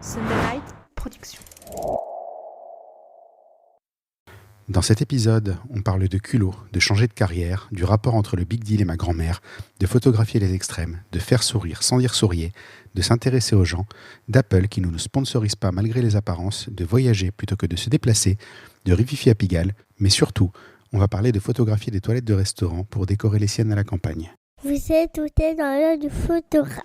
Sunday Night Production. Dans cet épisode, on parle de culot, de changer de carrière, du rapport entre le big deal et ma grand-mère, de photographier les extrêmes, de faire sourire sans dire sourier, de s'intéresser aux gens, d'Apple qui ne nous sponsorise pas malgré les apparences, de voyager plutôt que de se déplacer, de Rififi à Pigalle, mais surtout, on va parler de photographier des toilettes de restaurant pour décorer les siennes à la campagne. Vous êtes tout est dans l'œil du photographe.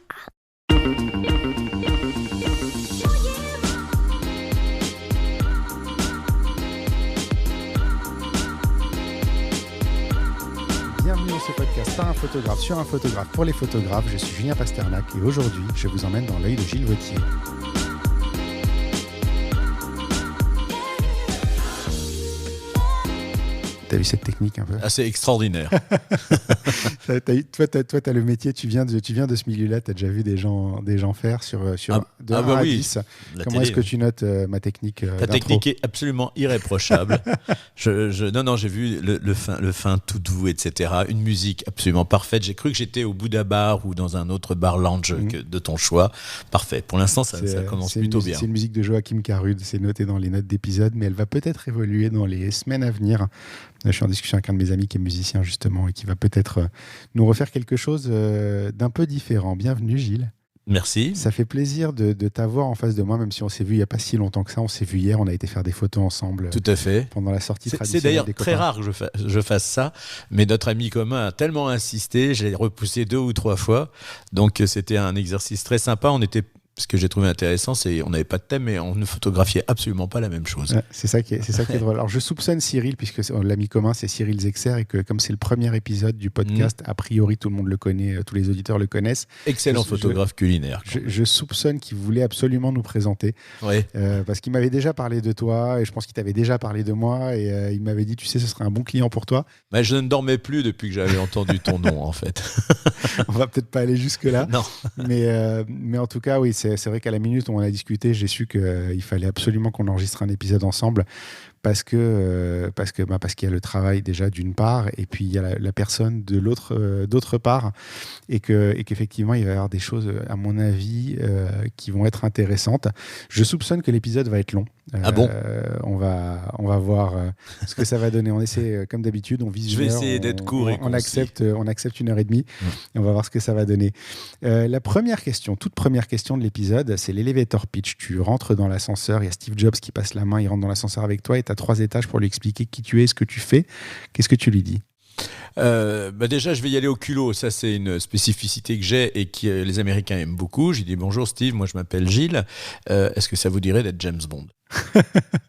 Bienvenue dans ce podcast par un photographe sur un photographe pour les photographes. Je suis Julien Pasternak et aujourd'hui, je vous emmène dans l'œil de Gilles Vautier. T'as vu cette technique un peu ? Ah, c'est extraordinaire. Toi, t'as le métier, tu viens de ce milieu-là, tu as déjà vu des gens faire sur de 1 à 10. Comment est-ce que tu notes ma technique Ta technique est absolument irréprochable. Non, j'ai vu le fin tout doux, etc. Une musique absolument parfaite. J'ai cru que j'étais au Bouddha Bar ou dans un autre bar lounge de ton choix. Parfait. Pour l'instant, ça commence plutôt bien. C'est une musique de Joachim Carud, c'est noté dans les notes d'épisode, mais elle va peut-être évoluer dans les semaines à venir. Je suis en discussion avec un de mes amis qui est musicien justement et qui va peut-être nous refaire quelque chose d'un peu différent. Bienvenue Gilles. Merci. Ça fait plaisir de t'avoir en face de moi, même si on s'est vu il n'y a pas si longtemps que ça. On s'est vu hier, on a été faire des photos ensemble. Tout à fait. Pendant la sortie traditionnelle. C'est d'ailleurs des très copains. rare que je fasse ça, mais notre ami commun a tellement insisté, j'ai repoussé 2 ou 3 fois. Donc c'était un exercice très sympa. Ce que j'ai trouvé intéressant, c'est qu'on n'avait pas de thème, mais on ne photographiait absolument pas la même chose. Ouais, c'est ça qui est drôle. Alors je soupçonne Cyril, puisque l'ami commun c'est Cyril Zexer, et que comme c'est le premier épisode du podcast, a priori tout le monde le connaît, tous les auditeurs le connaissent. Excellent photographe culinaire. Je soupçonne qu'il voulait absolument nous présenter, parce qu'il m'avait déjà parlé de toi, et je pense qu'il t'avait déjà parlé de moi, et il m'avait dit, tu sais, ce serait un bon client pour toi. Mais je ne dormais plus depuis que j'avais entendu ton nom, en fait. On va peut-être pas aller jusque-là. Non. Mais en tout cas, oui, c'est vrai qu'à la minute où on a discuté, j'ai su qu'il fallait absolument qu'on enregistre un épisode ensemble parce qu'il y a le travail déjà d'une part et puis il y a la personne de d'autre part et qu'effectivement il va y avoir des choses à mon avis qui vont être intéressantes. Je soupçonne que l'épisode va être long. Ah bon ? On va voir ce que ça va donner. On essaie comme d'habitude, on vise. Je vais essayer d'être court et on accepte 1h30 et on va voir ce que ça va donner. La toute première question de l'épisode, c'est l'elevator pitch. Tu rentres dans l'ascenseur, il y a Steve Jobs qui passe la main, il rentre dans l'ascenseur avec toi et tu as 3 étages pour lui expliquer qui tu es, ce que tu fais. Qu'est-ce que tu lui dis ? Déjà, je vais y aller au culot. Ça, c'est une spécificité que j'ai et que les Américains aiment beaucoup. J'ai dit bonjour Steve, moi je m'appelle Gilles. Est-ce que ça vous dirait d'être James Bond ?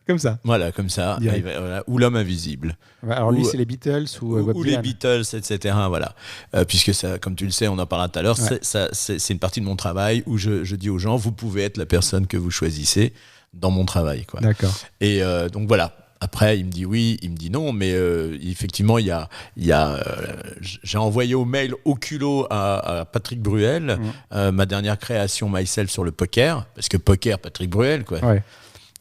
Comme ça. Voilà, comme ça. Voilà. Ou l'homme invisible. Alors lui, c'est les Beatles ou les Beatles, etc. Voilà. Puisque ça, comme tu le sais, on en parlera tout à l'heure. Ouais. C'est une partie de mon travail où je dis aux gens, vous pouvez être la personne que vous choisissez dans mon travail, quoi. D'accord. Et donc voilà. Après, il me dit oui, il me dit non, mais effectivement, j'ai envoyé au mail au culot à Patrick Bruel ma dernière création Myself sur le poker, parce que poker, Patrick Bruel, quoi. Ouais.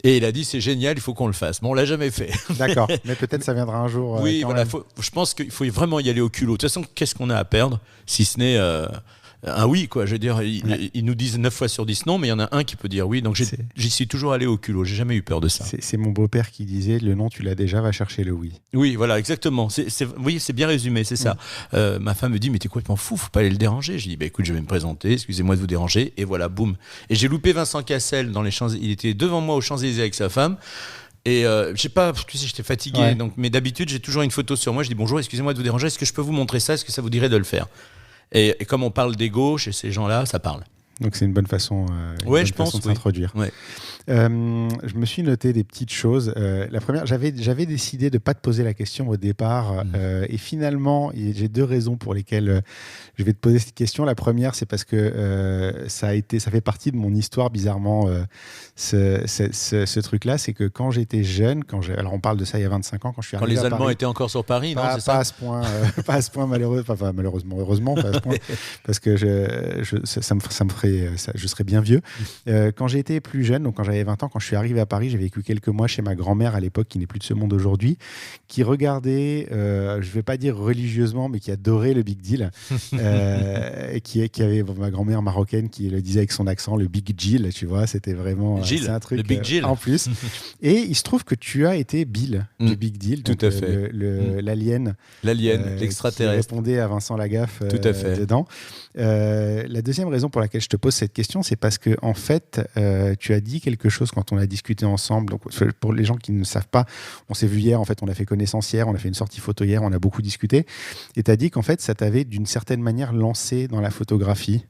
Et il a dit c'est génial, il faut qu'on le fasse. Mais on l'a jamais fait. D'accord, mais peut-être ça viendra un jour. Oui, voilà. Je pense qu'il faut vraiment y aller au culot. De toute façon, qu'est-ce qu'on a à perdre si ce n'est un oui, quoi. Je veux dire, ils nous disent 9 fois sur 10 non, mais il y en a un qui peut dire oui. Donc j'y suis toujours allé au culot. J'ai jamais eu peur de ça. C'est mon beau-père qui disait le non, tu l'as déjà, va chercher le oui. Oui, voilà, exactement. Oui, c'est bien résumé, c'est ça. Ma femme me dit mais t'es complètement fou, faut pas aller le déranger. Je dis écoute, je vais me présenter, excusez-moi de vous déranger, et voilà, boum. Et j'ai loupé Vincent Cassel dans les Champs-Élysées. Il était devant moi aux Champs-Élysées avec sa femme. Et j'étais fatigué. Donc, mais d'habitude, j'ai toujours une photo sur moi. Je dis bonjour, excusez-moi de vous déranger. Est-ce que je peux vous montrer ça ? Est-ce que ça vous dirait de le faire ? Et comme on parle d'ego chez ces gens-là, ça parle. Donc c'est une bonne façon, de s'introduire. Ouais. Je me suis noté des petites choses. La première, j'avais décidé de ne pas te poser la question au départ. Et finalement, j'ai 2 raisons pour lesquelles je vais te poser cette question. La première, c'est parce que ça fait partie de mon histoire, bizarrement, ce truc-là. C'est que quand j'étais jeune, alors on parle de ça il y a 25 ans, quand je suis arrivé à Paris. Quand les Allemands étaient encore sur Paris, non, c'est ça ? Pas à ce point, malheureusement, pas à ce point, parce que ça me ferait je serais bien vieux. Quand j'ai été plus jeune, donc quand j'avais 20 ans, quand je suis arrivé à Paris, j'ai vécu quelques mois chez ma grand-mère à l'époque, qui n'est plus de ce monde aujourd'hui, qui regardait, je ne vais pas dire religieusement, mais qui adorait le Big Deal, et qui avait ma grand-mère marocaine qui le disait avec son accent, le Big Jill, tu vois, c'était vraiment c'est un truc le Big Jill. En plus. Et il se trouve que tu as été Bill du Big Deal, tout à fait. L'alien, l'extraterrestre. Qui répondait à Vincent Lagaffe tout à fait. dedans. La deuxième raison pour laquelle je te pose cette question, c'est parce que en fait, tu as dit quelque chose quand on a discuté ensemble. Donc, pour les gens qui ne savent pas, on s'est vu hier, en fait, on a fait connaissance hier, on a fait une sortie photo hier, on a beaucoup discuté. Et tu as dit qu'en fait, ça t'avait d'une certaine manière lancé dans la photographie.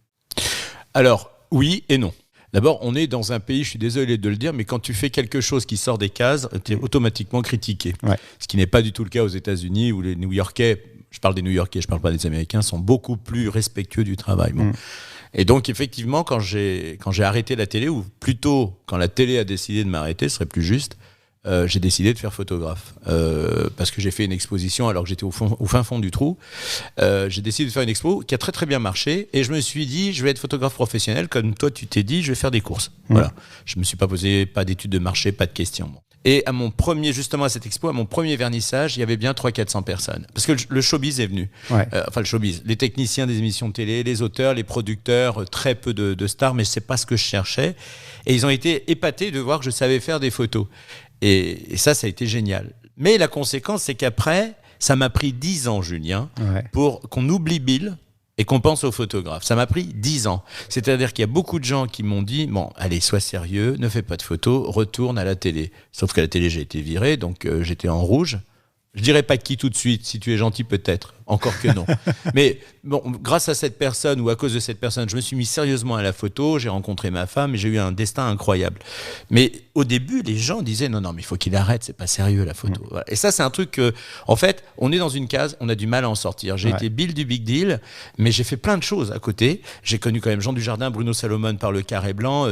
Alors, oui et non. D'abord, on est dans un pays, je suis désolé de le dire, mais quand tu fais quelque chose qui sort des cases, tu es automatiquement critiqué. Ouais. Ce qui n'est pas du tout le cas aux États-Unis, où les New-Yorkais, je parle des New-Yorkais, je ne parle pas des Américains, sont beaucoup plus respectueux du travail. Bon. Et donc, effectivement, quand j'ai arrêté la télé, ou plutôt quand la télé a décidé de m'arrêter, ce serait plus juste, j'ai décidé de faire photographe. Parce que j'ai fait une exposition alors que j'étais au fin fond du trou. J'ai décidé de faire une expo qui a très très bien marché. Et je me suis dit, je vais être photographe professionnel. Comme toi, tu t'es dit, je vais faire des courses. Voilà. Je ne me suis pas posé, pas d'études de marché, pas de questions. Bon. Et justement à cette expo, à mon premier vernissage, il y avait bien 300-400 personnes. Parce que le showbiz est venu. Ouais. Enfin, le showbiz. Les techniciens des émissions de télé, les auteurs, les producteurs, très peu de stars, mais c'est pas ce que je cherchais. Et ils ont été épatés de voir que je savais faire des photos. Et ça a été génial. Mais la conséquence, c'est qu'après, ça m'a pris 10 ans, Julien, pour qu'on oublie Bill et qu'on pense aux photographes. Ça m'a pris 10 ans. C'est-à-dire qu'il y a beaucoup de gens qui m'ont dit « Bon, allez, sois sérieux, ne fais pas de photos, retourne à la télé. » Sauf qu'à la télé, j'ai été viré, donc j'étais en rouge. Je dirais pas qui tout de suite, si tu es gentil peut-être, encore que non. Mais bon, grâce à cette personne ou à cause de cette personne, je me suis mis sérieusement à la photo, j'ai rencontré ma femme et j'ai eu un destin incroyable. Mais au début, les gens disaient non, mais il faut qu'il arrête, c'est pas sérieux la photo. Voilà. Et ça, c'est un truc que, en fait, on est dans une case, on a du mal à en sortir. J'ai été Bill du Big Deal, mais j'ai fait plein de choses à côté. J'ai connu quand même Jean Dujardin, Bruno Salomon par le Carré Blanc,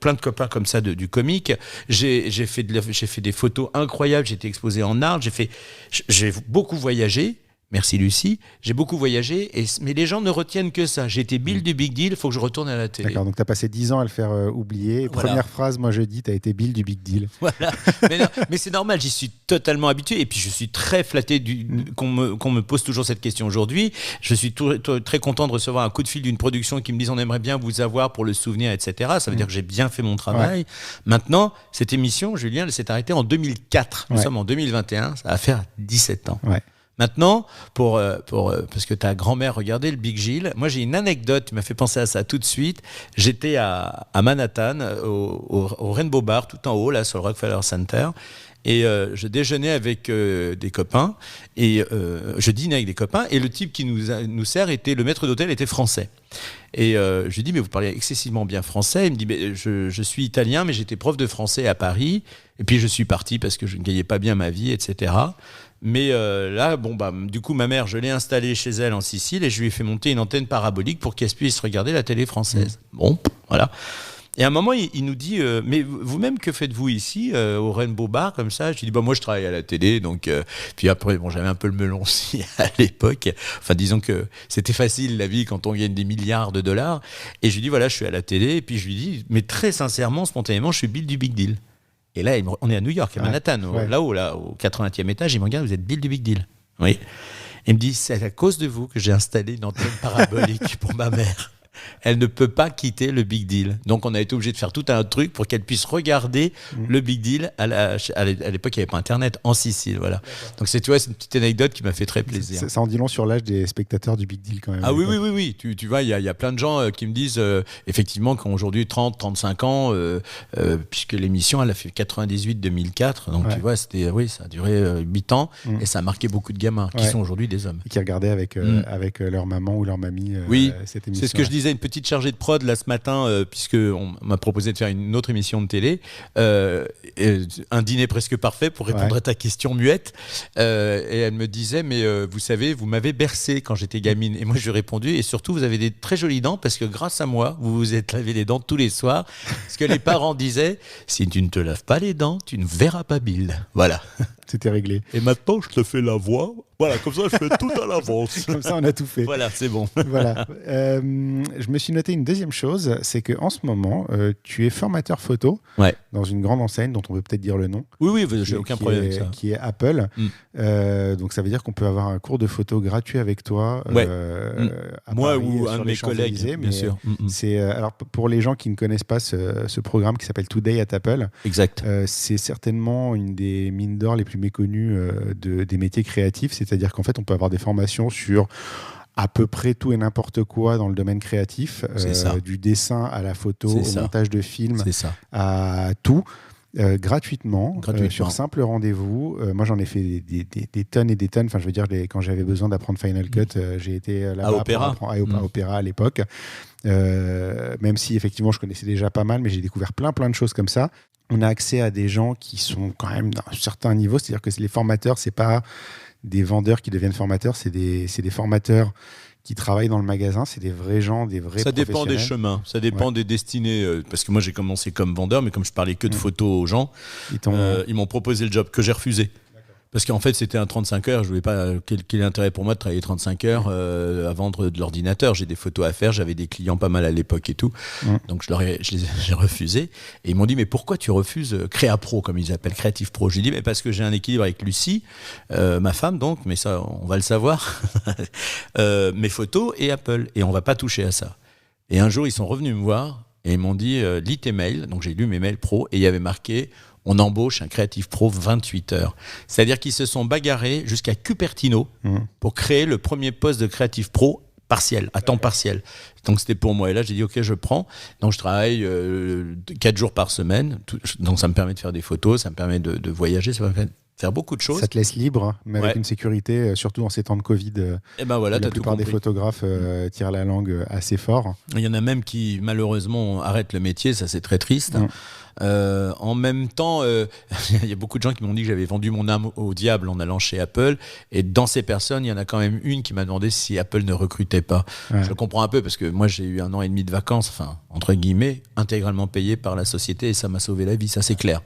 plein de copains comme ça du comique. J'ai fait des photos incroyables, j'ai été exposé en art, j'ai beaucoup voyagé. Merci Lucie. J'ai beaucoup voyagé, mais les gens ne retiennent que ça. J'ai été Bill du Big Deal, il faut que je retourne à la télé. D'accord, donc tu as passé 10 ans à le faire oublier. Voilà. Première phrase, moi je dis, tu as été Bill du Big Deal. Voilà. Mais c'est normal, j'y suis totalement habitué. Et puis je suis très flatté qu'on me pose toujours cette question aujourd'hui. Je suis très content de recevoir un coup de fil d'une production qui me dit on aimerait bien vous avoir pour le souvenir, etc. Ça veut dire que j'ai bien fait mon travail. Ouais. Maintenant, cette émission, Julien, elle s'est arrêtée en 2004. Nous sommes en 2021, ça va faire 17 ans. Ouais. Maintenant, parce que ta grand-mère regardait le Big Jill, moi j'ai une anecdote qui m'a fait penser à ça tout de suite. J'étais à Manhattan, au Rainbow Bar, tout en haut, là, sur le Rockefeller Center. Et je déjeunais avec des copains, et je dînais avec des copains, et le type qui nous sert, le maître d'hôtel était français. Et je lui dis, mais vous parlez excessivement bien français. Il me dit, mais je suis italien, mais j'étais prof de français à Paris, et puis je suis parti parce que je ne gagnais pas bien ma vie, etc. Mais là, du coup, ma mère, je l'ai installée chez elle en Sicile, et je lui ai fait monter une antenne parabolique pour qu'elle puisse regarder la télé française. Bon, voilà. Et à un moment, il nous dit mais vous-même, que faites-vous ici au Rainbow Bar comme ça? Je lui dis moi je travaille à la télé, donc puis après j'avais un peu le melon aussi à l'époque. Enfin disons que c'était facile la vie quand on gagne des milliards de dollars. Et je lui dis voilà, je suis à la télé, et puis je lui dis mais très sincèrement, spontanément, je suis Bill du Big Deal. Et là on est à New York, à Manhattan, là-haut, au 80e étage, il me regarde, vous êtes Bill du Big Deal. Oui. Il me dit c'est à cause de vous que j'ai installé une antenne parabolique pour ma mère. Elle ne peut pas quitter le Big Deal. Donc on a été obligé de faire tout un truc pour qu'elle puisse regarder le Big Deal. À l'époque, il n'y avait pas Internet en Sicile. Voilà. Donc c'est une petite anecdote qui m'a fait très plaisir. Ça en dit long sur l'âge des spectateurs du Big Deal quand même. Ah oui. Tu vois, il y a plein de gens qui me disent effectivement qu'aujourd'hui 30, 35 ans, puisque l'émission elle a fait 98-2004. Donc tu vois, ça a duré 8 ans et ça a marqué beaucoup de gamins qui sont aujourd'hui des hommes. Et qui regardaient avec leur maman ou leur mamie cette émission. C'est ce que je disais. Une petite chargée de prod là ce matin, puisqu'on m'a proposé de faire une autre émission de télé, un dîner presque parfait pour répondre à ta question muette, et elle me disait mais vous savez, vous m'avez bercé quand j'étais gamine, et moi je lui ai répondu et surtout vous avez des très jolies dents parce que grâce à moi vous vous êtes lavé les dents tous les soirs, parce que les parents disaient si tu ne te laves pas les dents tu ne verras pas Bill. Voilà. c'était réglé. Et maintenant, je te fais la voix. Voilà, comme ça, je fais tout à l'avance. Comme ça, on a tout fait. Voilà, c'est bon. Voilà. Je me suis noté une deuxième chose, c'est qu'en ce moment, tu es formateur photo dans une grande enseigne dont on peut peut-être dire le nom. Oui, j'ai aucun problème avec ça. Qui est Apple. Donc ça veut dire qu'on peut avoir un cours de photo gratuit avec toi. Moi ou un de mes collègues, bien sûr. Alors pour les gens qui ne connaissent pas ce programme qui s'appelle Today at Apple, exact. C'est certainement une des mines d'or les plus méconnues des métiers créatifs. C'est-à-dire qu'en fait, on peut avoir des formations sur à peu près tout et n'importe quoi dans le domaine créatif, du dessin à la photo, au montage de films, à tout. Gratuitement. Sur simple rendez-vous. Moi, j'en ai fait des tonnes et des tonnes. Enfin, je veux dire, quand j'avais besoin d'apprendre Final Cut, j'ai été là-bas à Opéra. À Opéra à l'époque. Même si, effectivement, je connaissais déjà pas mal, mais j'ai découvert plein de choses comme ça. On a accès à des gens qui sont quand même d'un certain niveau. C'est-à-dire que les formateurs, c'est pas des vendeurs qui deviennent formateurs, c'est des formateurs qui travaillent dans le magasin, c'est des vrais gens, des vrais professionnels. Ça dépend des chemins, ça dépend des destinées. Parce que moi, j'ai commencé comme vendeur, mais comme je parlais que de photos aux gens, ils m'ont proposé le job que j'ai refusé. Parce qu'en fait, c'était un 35 heures. Je voulais pas. Quel est l'intérêt pour moi de travailler 35 heures à vendre de l'ordinateur? J'ai des photos à faire. J'avais des clients pas mal à l'époque et tout. Donc j'ai refusé. Et ils m'ont dit mais pourquoi tu refuses Créa Pro comme ils appellent, Creative Pro? J'ai dit mais parce que j'ai un équilibre avec Lucie, ma femme donc. Mais ça, on va le savoir. Mes photos et Apple et on va pas toucher à ça. Et un jour, ils sont revenus me voir et ils m'ont dit lis tes mails. Donc j'ai lu mes mails pro et il y avait marqué on embauche un Creative Pro 28 heures. C'est-à-dire qu'ils se sont bagarrés jusqu'à Cupertino pour créer le premier poste de Creative Pro partiel, à temps partiel. Donc c'était pour moi. Et là, j'ai dit, OK, je prends. Donc je travaille 4 jours par semaine. Donc ça me permet de faire des photos, ça me permet de voyager, ça me permet de faire beaucoup de choses. Ça te laisse libre, mais avec une sécurité, surtout en ces temps de Covid. Et ben voilà, la plupart des photographes tirent la langue assez fort. Il y en a même qui, malheureusement, arrêtent le métier. Ça, c'est très triste. En même temps, il y a beaucoup de gens qui m'ont dit que j'avais vendu mon âme au diable en allant chez Apple. Et dans ces personnes, il y en a quand même une qui m'a demandé si Apple ne recrutait pas. Je le comprends un peu parce que moi, j'ai eu 1 an et demi de vacances, enfin, entre guillemets, intégralement payé par la société et ça m'a sauvé la vie, ça c'est clair.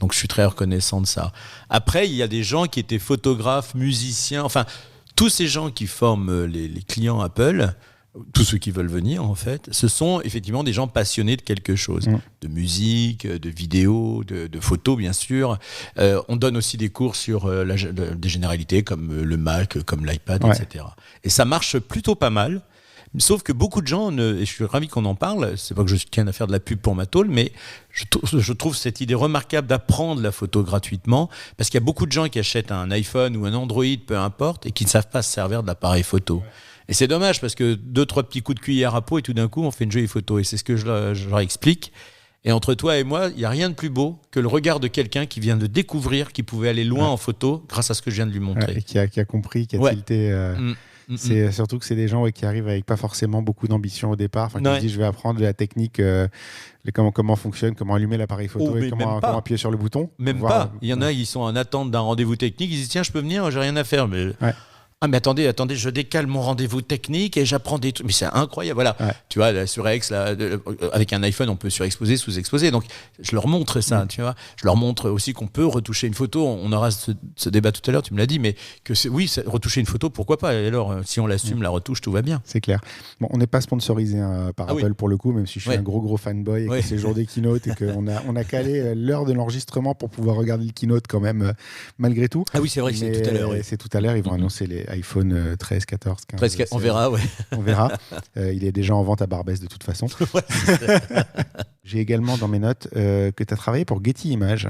Donc je suis très reconnaissant de ça. Après, il y a des gens qui étaient photographes, musiciens, enfin, tous ces gens qui forment les clients Apple, tous ceux qui veulent venir en fait, ce sont effectivement des gens passionnés de quelque chose, de musique, de vidéo, de photos bien sûr. On donne aussi des cours sur des généralités comme le Mac, comme l'iPad, etc. Et ça marche plutôt pas mal. Sauf que beaucoup de gens, et je suis ravi qu'on en parle, c'est pas que je tienne à faire de la pub pour ma tôle, mais je trouve cette idée remarquable d'apprendre la photo gratuitement, parce qu'il y a beaucoup de gens qui achètent un iPhone ou un Android, peu importe, et qui ne savent pas se servir de l'appareil photo. Et c'est dommage, parce que 2-3 petits coups de cuillère à peau, et tout d'un coup, on fait une jolie photo. Et c'est ce que je leur explique. Et entre toi et moi, il n'y a rien de plus beau que le regard de quelqu'un qui vient de découvrir qu'il pouvait aller loin en photo grâce à ce que je viens de lui montrer. Et qui a compris, qui a tilté... C'est surtout que c'est des gens qui arrivent avec pas forcément beaucoup d'ambition au départ, qui se disent je vais apprendre la technique, comment fonctionne, comment allumer l'appareil photo et comment appuyer sur le bouton. Même pas. Il y en a, ils sont en attente d'un rendez-vous technique, ils disent tiens je peux venir, j'ai rien à faire. Mais... Ah mais attendez, je décale mon rendez-vous technique et j'apprends des trucs. Mais c'est incroyable, voilà. Tu vois, la surex, avec un iPhone, on peut surexposer, sous-exposer. Donc, je leur montre ça, tu vois. Je leur montre aussi qu'on peut retoucher une photo. On aura ce débat tout à l'heure, tu me l'as dit, mais retoucher une photo, pourquoi pas? Et alors, si on l'assume, la retouche, tout va bien. C'est clair. Bon, on n'est pas sponsorisé par Apple pour le coup, même si je suis un gros fanboy et que c'est le jour des keynotes et qu'on a calé l'heure de l'enregistrement pour pouvoir regarder le keynote quand même, malgré tout. Ah oui, c'est vrai que c'est tout à l'heure. C'est tout à l'heure, ils vont annoncer les iPhone 13, 14, 15. 13, 14, on verra, On verra. Il est déjà en vente à Barbès de toute façon. J'ai également dans mes notes que tu as travaillé pour Getty Images.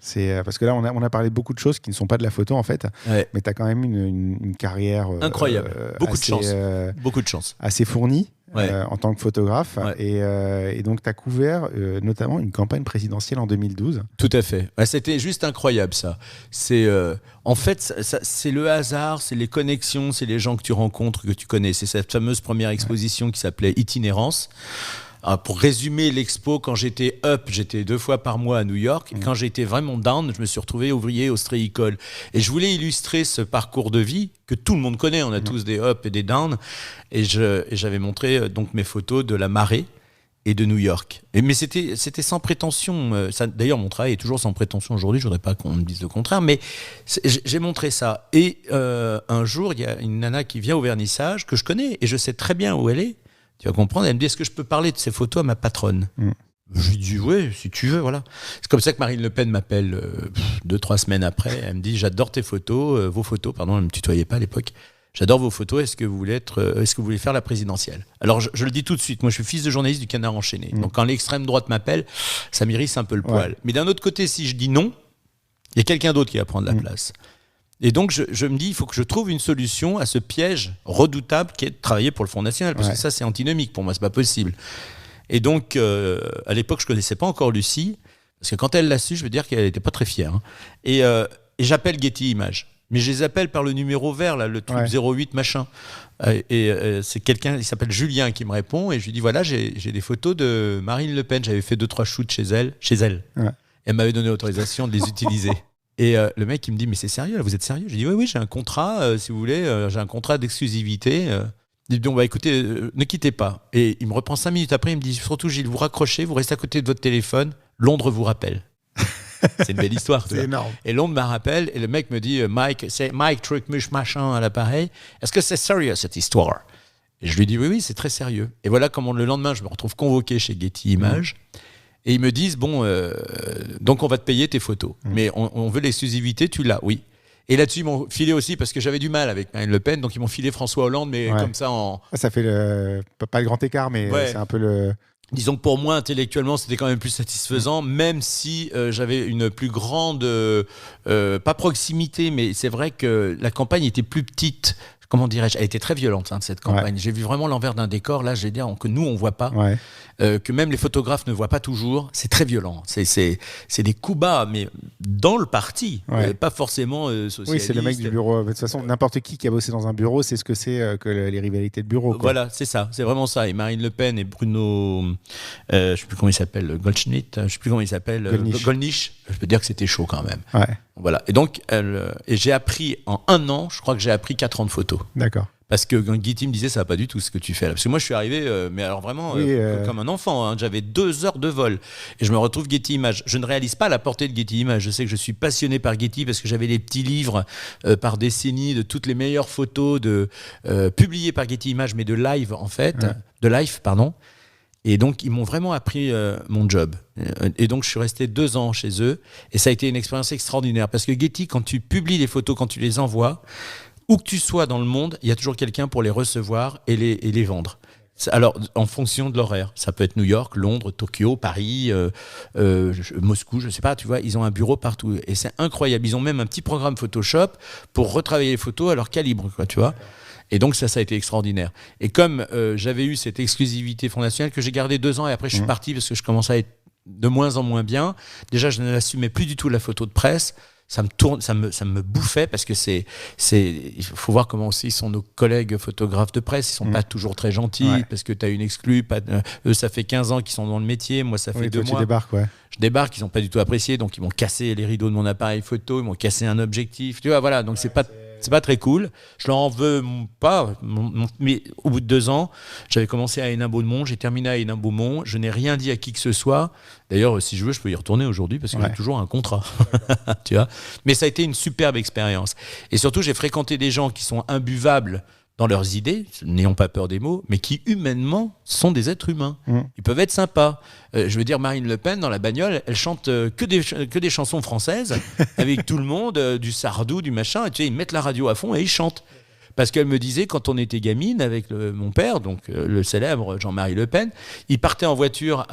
C'est, parce que là, on a parlé de beaucoup de choses qui ne sont pas de la photo en fait, mais tu as quand même une carrière incroyable. Beaucoup de chance. Assez fournie. En tant que photographe et donc tu as couvert notamment une campagne présidentielle en 2012. Tout à fait, c'était juste incroyable ça. C'est en fait c'est le hasard, c'est les connexions, c'est les gens que tu rencontres, que tu connais. C'est cette fameuse première exposition qui s'appelait Itinérance. Pour résumer l'expo, quand j'étais up, j'étais 2 fois par mois à New York. Quand j'étais vraiment down, je me suis retrouvé ouvrier au Stray-Icole. Et je voulais illustrer ce parcours de vie que tout le monde connaît. On a tous des up et des down. Et j'avais montré donc mes photos de la marée. et de New York. Mais c'était sans prétention. D'ailleurs, mon travail est toujours sans prétention aujourd'hui. Je voudrais pas qu'on me dise le contraire, mais j'ai montré ça. Et un jour, il y a une nana qui vient au vernissage que je connais et je sais très bien où elle est. Tu vas comprendre. Elle me dit, est-ce que je peux parler de ces photos à ma patronne ? Je lui dis, oui, si tu veux, voilà. C'est comme ça que Marine Le Pen m'appelle 2-3 semaines après. Elle me dit, j'adore tes photos, vos photos, pardon, elle ne me tutoyait pas à l'époque. J'adore vos photos, est-ce que vous voulez faire la présidentielle ? Alors, je le dis tout de suite, moi je suis fils de journaliste du Canard enchaîné. Donc quand l'extrême droite m'appelle, ça m'irrisse un peu le poil. Mais d'un autre côté, si je dis non, il y a quelqu'un d'autre qui va prendre la place. Et donc, je me dis, il faut que je trouve une solution à ce piège redoutable qui est de travailler pour le Front National, parce que ça, c'est antinomique pour moi, c'est pas possible. Et donc, à l'époque, je connaissais pas encore Lucie, parce que quand elle l'a su, je veux dire qu'elle était pas très fière. Hein. Et j'appelle Getty Images. Mais je les appelle par le numéro vert, là, le truc 08 machin. C'est quelqu'un, il s'appelle Julien, qui me répond, et je lui dis, voilà, j'ai des photos de Marine Le Pen, j'avais fait 2-3 shoots chez elle. Ouais. Elle m'avait donné l'autorisation de les utiliser. Et le mec, il me dit, mais c'est sérieux, là, vous êtes sérieux ? Je dis, oui, j'ai un contrat, si vous voulez, j'ai un contrat d'exclusivité. Il dit, bon, écoutez, ne quittez pas. Et il me reprend 5 minutes après, il me dit, surtout, Gilles, vous raccrochez, vous restez à côté de votre téléphone, Londres vous rappelle. C'est une belle histoire. C'est énorme. Et Londres me rappelle, et le mec me dit, Mike, c'est Mike truc muche machin à l'appareil. Est-ce que c'est sérieux cette histoire ? Et je lui dis, oui, c'est très sérieux. Et voilà comment le lendemain, je me retrouve convoqué chez Getty Images. Et ils me disent, bon, donc on va te payer tes photos. Mais on veut l'exclusivité, tu l'as, oui. Et là-dessus, ils m'ont filé aussi, parce que j'avais du mal avec Marine Le Pen, donc ils m'ont filé François Hollande, mais comme ça en... Ça fait pas le grand écart, mais c'est un peu le... Disons que pour moi, intellectuellement, c'était quand même plus satisfaisant, même si j'avais une plus grande, pas proximité, mais c'est vrai que la campagne était plus petite. Comment dirais-je ? Elle était très violente, cette campagne. J'ai vu vraiment l'envers d'un décor, là, j'ai dit que nous, on ne voit pas, que même les photographes ne voient pas toujours. C'est très violent. C'est des coups bas, mais dans le parti, pas forcément socialiste. Oui, c'est le mec du bureau. De toute façon, n'importe qui a bossé dans un bureau, c'est ce que c'est que les rivalités de bureau. Quoi. Voilà, c'est ça. C'est vraiment ça. Et Marine Le Pen et Bruno, je ne sais plus comment il s'appelle, Goldschmidt, je ne sais plus comment il s'appelle, Gollnisch. Je peux dire que c'était chaud quand même. Voilà. Et donc, et j'ai appris en 1 an, je crois que j'ai appris 4 ans de photo. D'accord. Parce que Getty me disait, ça va pas du tout ce que tu fais là. Parce que moi, je suis arrivé, mais alors vraiment, comme un enfant. Hein. J'avais 2 heures de vol. Et je me retrouve Getty Images. Je ne réalise pas la portée de Getty Images. Je sais que je suis passionné par Getty parce que j'avais les petits livres par décennie de toutes les meilleures photos publiées par Getty Images, mais de live en fait. De live, pardon. Et donc, ils m'ont vraiment appris mon job. Et donc, je suis resté 2 ans chez eux. Et ça a été une expérience extraordinaire. Parce que Getty, quand tu publies les photos, quand tu les envoies, où que tu sois dans le monde, il y a toujours quelqu'un pour les recevoir et les vendre. Alors, en fonction de l'horaire. Ça peut être New York, Londres, Tokyo, Paris, Moscou, je ne sais pas, tu vois. Ils ont un bureau partout. Et c'est incroyable. Ils ont même un petit programme Photoshop pour retravailler les photos à leur calibre, quoi, tu vois. Et donc ça a été extraordinaire. Et comme j'avais eu cette exclusivité Front National que j'ai gardé 2 ans et après je suis parti parce que je commençais à être de moins en moins bien. Déjà, je n'assumais plus du tout la photo de presse. Ça me bouffait parce que il faut voir comment aussi sont nos collègues photographes de presse. Ils sont pas toujours très gentils parce que tu as une exclue. Eux, ça fait 15 ans qu'ils sont dans le métier. Moi, ça fait 2 mois. Tu débarques, Je débarque, ils n'ont pas du tout apprécié. Donc, ils m'ont cassé les rideaux de mon appareil photo. Ils m'ont cassé un objectif. Tu vois, voilà. Donc, c'est pas très cool. Je leur en veux pas. Mais au bout de 2 ans, j'avais commencé à Hénin-Beaumont. J'ai terminé à Hénin-Beaumont. Je n'ai rien dit à qui que ce soit. D'ailleurs, si je veux, je peux y retourner aujourd'hui parce que j'ai toujours un contrat. Tu vois. Mais ça a été une superbe expérience. Et surtout, j'ai fréquenté des gens qui sont imbuvables dans leurs idées, n'ayons pas peur des mots, mais qui humainement sont des êtres humains. Ils peuvent être sympas. Je veux dire, Marine Le Pen, dans la bagnole, elle chante que des chansons françaises, avec tout le monde, du Sardou, du machin, et tu sais, ils mettent la radio à fond et ils chantent. Parce qu'elle me disait, quand on était gamine avec mon père, donc le célèbre Jean-Marie Le Pen, il partait en voiture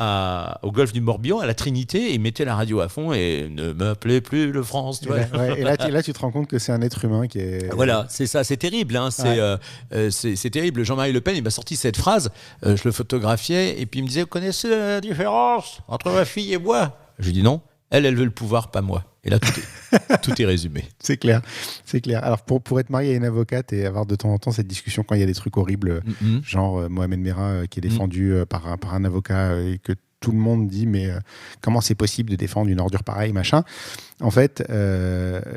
au golfe du Morbihan, à la Trinité, et il mettait la radio à fond et ne m'appelez plus le France. Tu vois. Et là, tu te rends compte que c'est un être humain qui est... Voilà, c'est ça, c'est terrible. Hein, c'est terrible. Jean-Marie Le Pen, il m'a sorti cette phrase, je le photographiais, et puis il me disait, vous connaissez la différence entre ma fille et moi ? Je lui dis non, elle veut le pouvoir, pas moi. Et là, tout est résumé. C'est clair. Alors, pour être marié à une avocate et avoir de temps en temps cette discussion quand il y a des trucs horribles, genre Mohamed Merah qui est défendu par un avocat et que tout le monde dit mais comment c'est possible de défendre une ordure pareille, machin. En fait,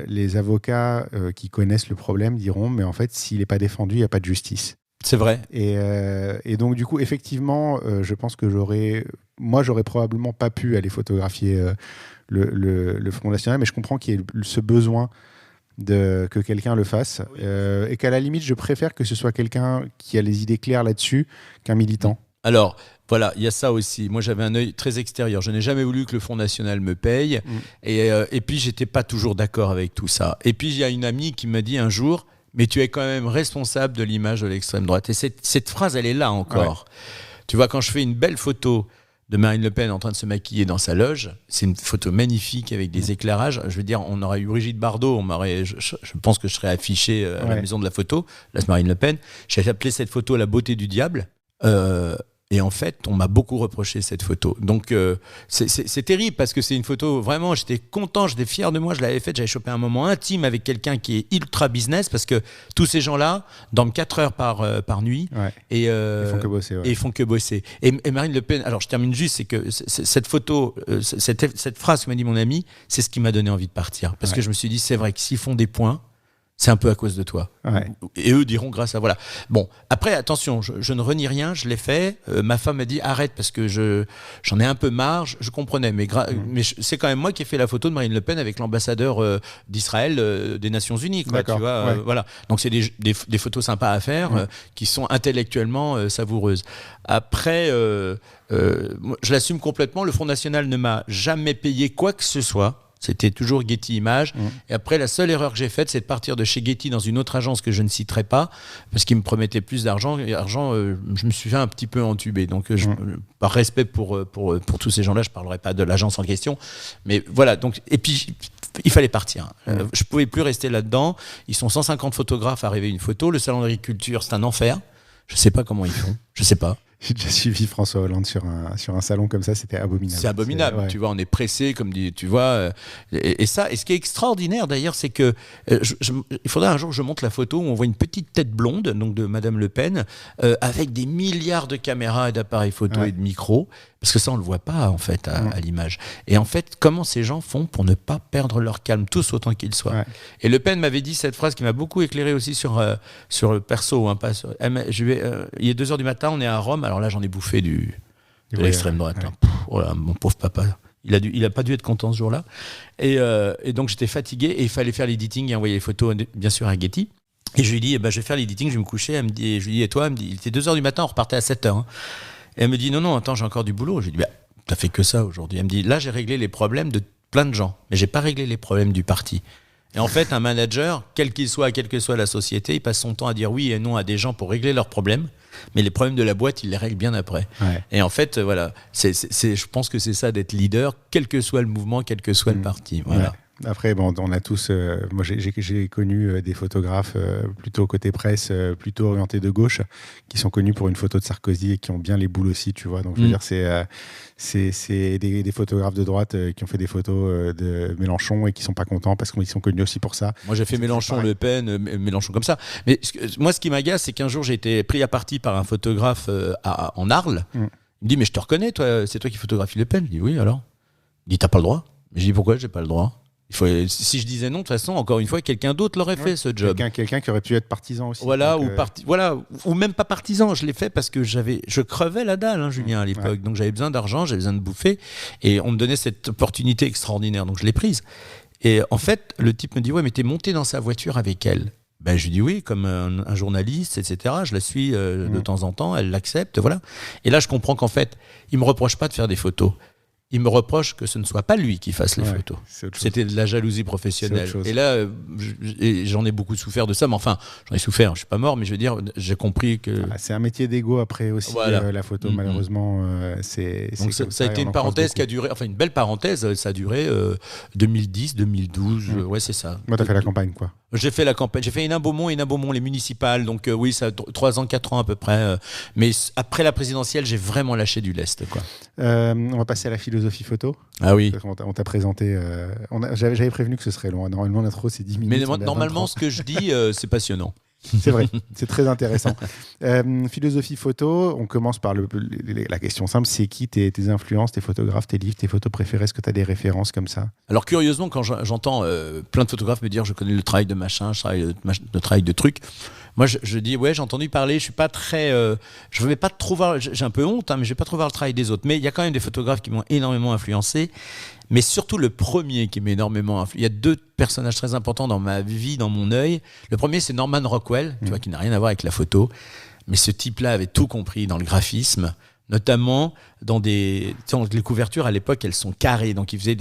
les avocats qui connaissent le problème diront mais en fait, s'il n'est pas défendu, il n'y a pas de justice. C'est vrai. Et donc, du coup, effectivement, je pense que j'aurais probablement pas pu aller photographier le Front National, mais je comprends qu'il y ait ce besoin que quelqu'un le fasse. Et qu'à la limite, je préfère que ce soit quelqu'un qui a les idées claires là-dessus qu'un militant. Alors, voilà, il y a ça aussi. Moi, j'avais un œil très extérieur. Je n'ai jamais voulu que le Front National me paye. Et puis, j'étais pas toujours d'accord avec tout ça. Et puis, il y a une amie qui m'a dit un jour, mais tu es quand même responsable de l'image de l'extrême droite. Et cette phrase, elle est là encore. Ouais. Tu vois, quand je fais une belle photo de Marine Le Pen en train de se maquiller dans sa loge, c'est une photo magnifique avec des éclairages. Je veux dire, on aurait eu Brigitte Bardot, je pense que je serais affiché à la maison de la photo. Là, c'est Marine Le Pen. J'ai appelé cette photo la beauté du diable. Et en fait, on m'a beaucoup reproché cette photo. Donc, c'est terrible parce que c'est une photo, vraiment, j'étais content, j'étais fier de moi, je l'avais faite, j'avais chopé un moment intime avec quelqu'un qui est ultra business parce que tous ces gens-là dorment 4 heures par nuit et ils font que bosser. Et ils font que bosser. Et Marine Le Pen, alors je termine juste, c'est que cette photo, cette phrase que m'a dit mon ami, c'est ce qui m'a donné envie de partir. Parce que je me suis dit, c'est vrai que s'ils font des points, c'est un peu à cause de toi. Ouais. Et eux diront grâce à... Voilà. Bon, après, attention, je ne renie rien, je l'ai fait. Ma femme m'a dit arrête parce que j'en ai un peu marre. Je comprenais, mais c'est quand même moi qui ai fait la photo de Marine Le Pen avec l'ambassadeur d'Israël des Nations Unies. Quoi, tu vois, voilà. Donc, c'est des photos sympas à faire qui sont intellectuellement savoureuses. Après, je l'assume complètement. Le Front National ne m'a jamais payé quoi que ce soit. C'était toujours Getty Images. Et après, la seule erreur que j'ai faite, c'est de partir de chez Getty dans une autre agence que je ne citerai pas, parce qu'ils me promettaient plus d'argent. Et je me suis fait un petit peu entuber. Donc, par respect pour tous ces gens-là, je ne parlerai pas de l'agence en question. Mais voilà. Donc, et puis, il fallait partir. Je ne pouvais plus rester là-dedans. Ils sont 150 photographes à rêver une photo. Le salon d'agriculture, c'est un enfer. Je ne sais pas comment ils font. Je ne sais pas. J'ai déjà suivi François Hollande sur un salon comme ça, c'était abominable. C'est abominable, tu vois, on est pressé, comme dit, tu vois. Et ce qui est extraordinaire d'ailleurs, c'est que il faudrait un jour que je montre la photo où on voit une petite tête blonde, donc de Madame Le Pen, avec des milliards de caméras et d'appareils photo et de micros, parce que ça on le voit pas en fait à l'image. Et en fait, comment ces gens font pour ne pas perdre leur calme, tous autant qu'ils soient. Et Le Pen m'avait dit cette phrase qui m'a beaucoup éclairé aussi sur le perso, pas sur, il est 2h du matin, on est à Rome. Alors là, j'en ai bouffé de l'extrême droite. Oh là, mon pauvre papa. Il a pas dû être content ce jour-là. Et donc, j'étais fatigué et il fallait faire l'editing et envoyer les photos, bien sûr, à Getty. Et je lui ai dit, je vais faire l'editing, je vais me coucher. Elle me dit, je lui ai dit, et toi? Elle me dit, il était 2h du matin, on repartait à 7h. Hein. Et elle me dit, non, attends, j'ai encore du boulot. Je lui ai dit, t'as fait que ça aujourd'hui. Elle me dit, là, j'ai réglé les problèmes de plein de gens, mais j'ai pas réglé les problèmes du parti. Et en fait, un manager, quel qu'il soit, quelle que soit la société, il passe son temps à dire oui et non à des gens pour régler leurs problèmes. Mais les problèmes de la boîte, il les règle bien après. Et en fait, voilà, je pense que c'est ça d'être leader, quel que soit le mouvement, quel que soit le parti. Voilà. Après, on a tous... moi, j'ai connu des photographes plutôt côté presse, plutôt orientés de gauche, qui sont connus pour une photo de Sarkozy et qui ont bien les boules aussi, tu vois. Donc, je veux dire, c'est des photographes de droite qui ont fait des photos de Mélenchon et qui sont pas contents parce qu'ils sont connus aussi pour ça. Moi, j'ai fait Mélenchon, Le Pen, Mélenchon comme ça. Mais moi, ce qui m'agace, c'est qu'un jour, j'ai été pris à partie par un photographe en Arles. Il me dit, mais je te reconnais, toi, c'est toi qui photographie Le Pen. Je dis, oui, alors. Il dit, t'as pas le droit. Je dis, pourquoi j'ai pas le droit? Si je disais non, de toute façon, encore une fois, quelqu'un d'autre l'aurait fait ce job. Quelqu'un qui aurait pu être partisan aussi. Voilà, ou même pas partisan. Je l'ai fait parce que je crevais la dalle, Julien, à l'époque. Donc j'avais besoin d'argent, j'avais besoin de bouffer. Et on me donnait cette opportunité extraordinaire. Donc je l'ai prise. Et en fait, le type me dit, ouais, mais t'es monté dans sa voiture avec elle. Je lui dis oui, comme un journaliste, etc. Je la suis de temps en temps, elle l'accepte, voilà. Et là, je comprends qu'en fait, il me reproche pas de faire des photos. Il me reproche que ce ne soit pas lui qui fasse les photos. C'était de la jalousie professionnelle. Et là, j'en ai beaucoup souffert de ça. Mais enfin, j'en ai souffert. Je ne suis pas mort, mais je veux dire, j'ai compris que... c'est un métier d'égo après aussi, la photo, malheureusement. Donc ça a été une parenthèse qui a duré... Enfin, une belle parenthèse. Ça a duré 2010, 2012. Ouais, c'est ça. Moi, tu as fait la campagne, quoi. J'ai fait la campagne. J'ai fait Hénin-Beaumont, les municipales. Donc oui, ça a 3 ans, 4 ans à peu près. Mais après la présidentielle, j'ai vraiment lâché du lest, quoi. On va passer à la philosophie photo. Ah oui. On t'a présenté. J'avais prévenu que ce serait long. Normalement, l'intro, c'est 10 minutes. Mais normalement, ce que je dis, c'est passionnant. C'est vrai, c'est très intéressant. Philosophie photo, on commence par la question simple, c'est qui tes influences, tes photographes, tes livres, tes photos préférées? Est-ce que tu as des références comme ça? Alors curieusement, quand j'entends plein de photographes me dire je connais le travail de machin, le travail de truc, Moi, je dis, ouais, j'ai entendu parler, je suis pas très. Je vais pas trop voir, j'ai un peu honte, hein, mais je vais pas trop voir le travail des autres. Mais il y a quand même des photographes qui m'ont énormément influencé. Mais surtout le premier qui m'a énormément influencé. Il y a 2 personnages très importants dans ma vie, dans mon œil. Le premier, c'est Norman Rockwell, tu vois, qui n'a rien à voir avec la photo. Mais ce type-là avait tout compris dans le graphisme. Notamment dans les couvertures à l'époque, elles sont carrées, donc il faisait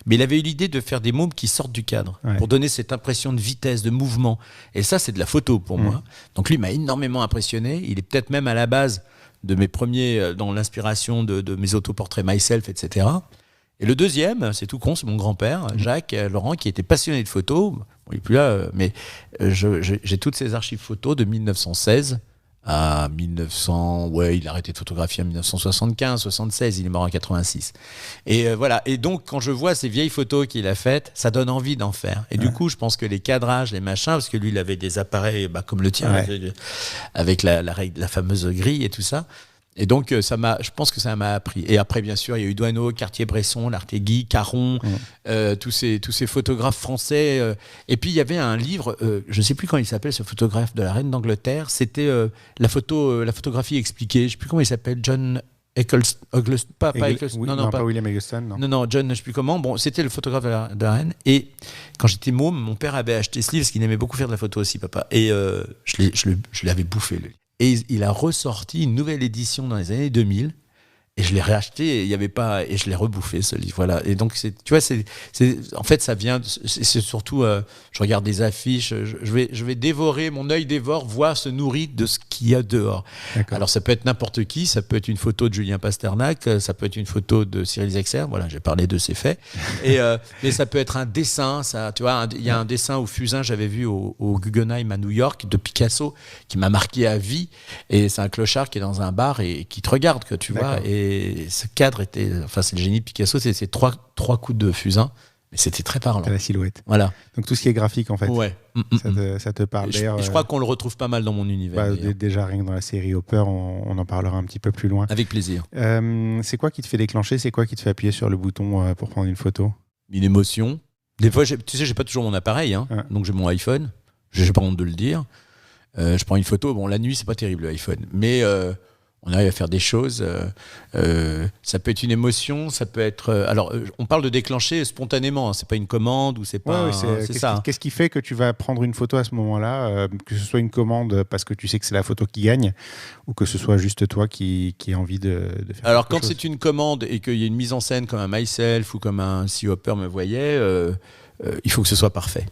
mais il avait eu l'idée de faire des mômes qui sortent du cadre pour donner cette impression de vitesse, de mouvement. Et ça, c'est de la photo pour moi. Donc lui m'a énormément impressionné. Il est peut-être même à la base de mes premiers, dans l'inspiration de mes autoportraits myself, etc. Et le deuxième, c'est tout con, c'est mon grand-père, Jacques Laurent, qui était passionné de photos. Bon, il n'est plus là, mais j'ai toutes ces archives photos de 1916. À 1900, ouais, il a arrêté de photographier en 1975, 76, il est mort en 86. Et voilà. Et donc, quand je vois ces vieilles photos qu'il a faites, ça donne envie d'en faire. Et du coup, je pense que les cadrages, les machins, parce que lui, il avait des appareils comme le tien, avec la fameuse grille et tout ça. Et donc, je pense que ça m'a appris. Et après, bien sûr, il y a eu Doisneau, Cartier-Bresson, Lartégui, Caron, tous ces photographes français. Et puis, il y avait un livre, je ne sais plus comment il s'appelle, ce photographe de la reine d'Angleterre. C'était la photographie expliquée. Je ne sais plus comment il s'appelle, John Eccleston. Pas Eccleston. Oui, pas William Eggleston. Non, John, je ne sais plus comment. Bon, c'était le photographe de la reine. Et quand j'étais môme, mon père avait acheté ce livre parce qu'il aimait beaucoup faire de la photo aussi, papa. Et je l'avais bouffé, le livre. Et il a ressorti une nouvelle édition dans les années 2000. Et je l'ai réacheté et il y avait pas, et je l'ai rebouffé, ce livre. Voilà. Et donc, tu vois, en fait, ça vient, c'est surtout, je regarde des affiches, je vais dévorer, mon œil dévore, se nourrit de ce qu'il y a dehors. D'accord. Alors, ça peut être n'importe qui, ça peut être une photo de Julien Pasternak, ça peut être une photo de Cyril Zexer, voilà, j'ai parlé de ses faits. Mais ça peut être un dessin, tu vois, il y a un dessin au Fusain, j'avais vu au Guggenheim à New York, de Picasso, qui m'a marqué à vie. Et c'est un clochard qui est dans un bar et qui te regarde, que tu vois. Et ce cadre était, c'est le génie de Picasso, c'est trois coups de fusain, mais c'était très parlant. C'est la silhouette. Voilà. Donc tout ce qui est graphique, en fait, ça te parle. D'ailleurs, je crois qu'on le retrouve pas mal dans mon univers. Déjà, rien que dans la série Hopper, on en parlera un petit peu plus loin. Avec plaisir. C'est quoi qui te fait déclencher? C'est quoi qui te fait appuyer sur le bouton pour prendre une photo? Une émotion. Des fois, tu sais, j'ai pas toujours mon appareil, donc j'ai mon iPhone. J'ai pas honte de le dire. Je prends une photo. Bon, la nuit, c'est pas terrible, l'iPhone, mais on arrive à faire des choses. Ça peut être une émotion, ça peut être. Alors, on parle de déclencher spontanément. C'est pas une commande ou c'est pas. C'est ça. Qu'est-ce qui fait que tu vas prendre une photo à ce moment-là, que ce soit une commande parce que tu sais que c'est la photo qui gagne, ou que ce soit juste toi qui as envie de faire. Alors, quand c'est une commande et qu'il y a une mise en scène comme un Myself ou comme un Si Hopper me voyait, il faut que ce soit parfait.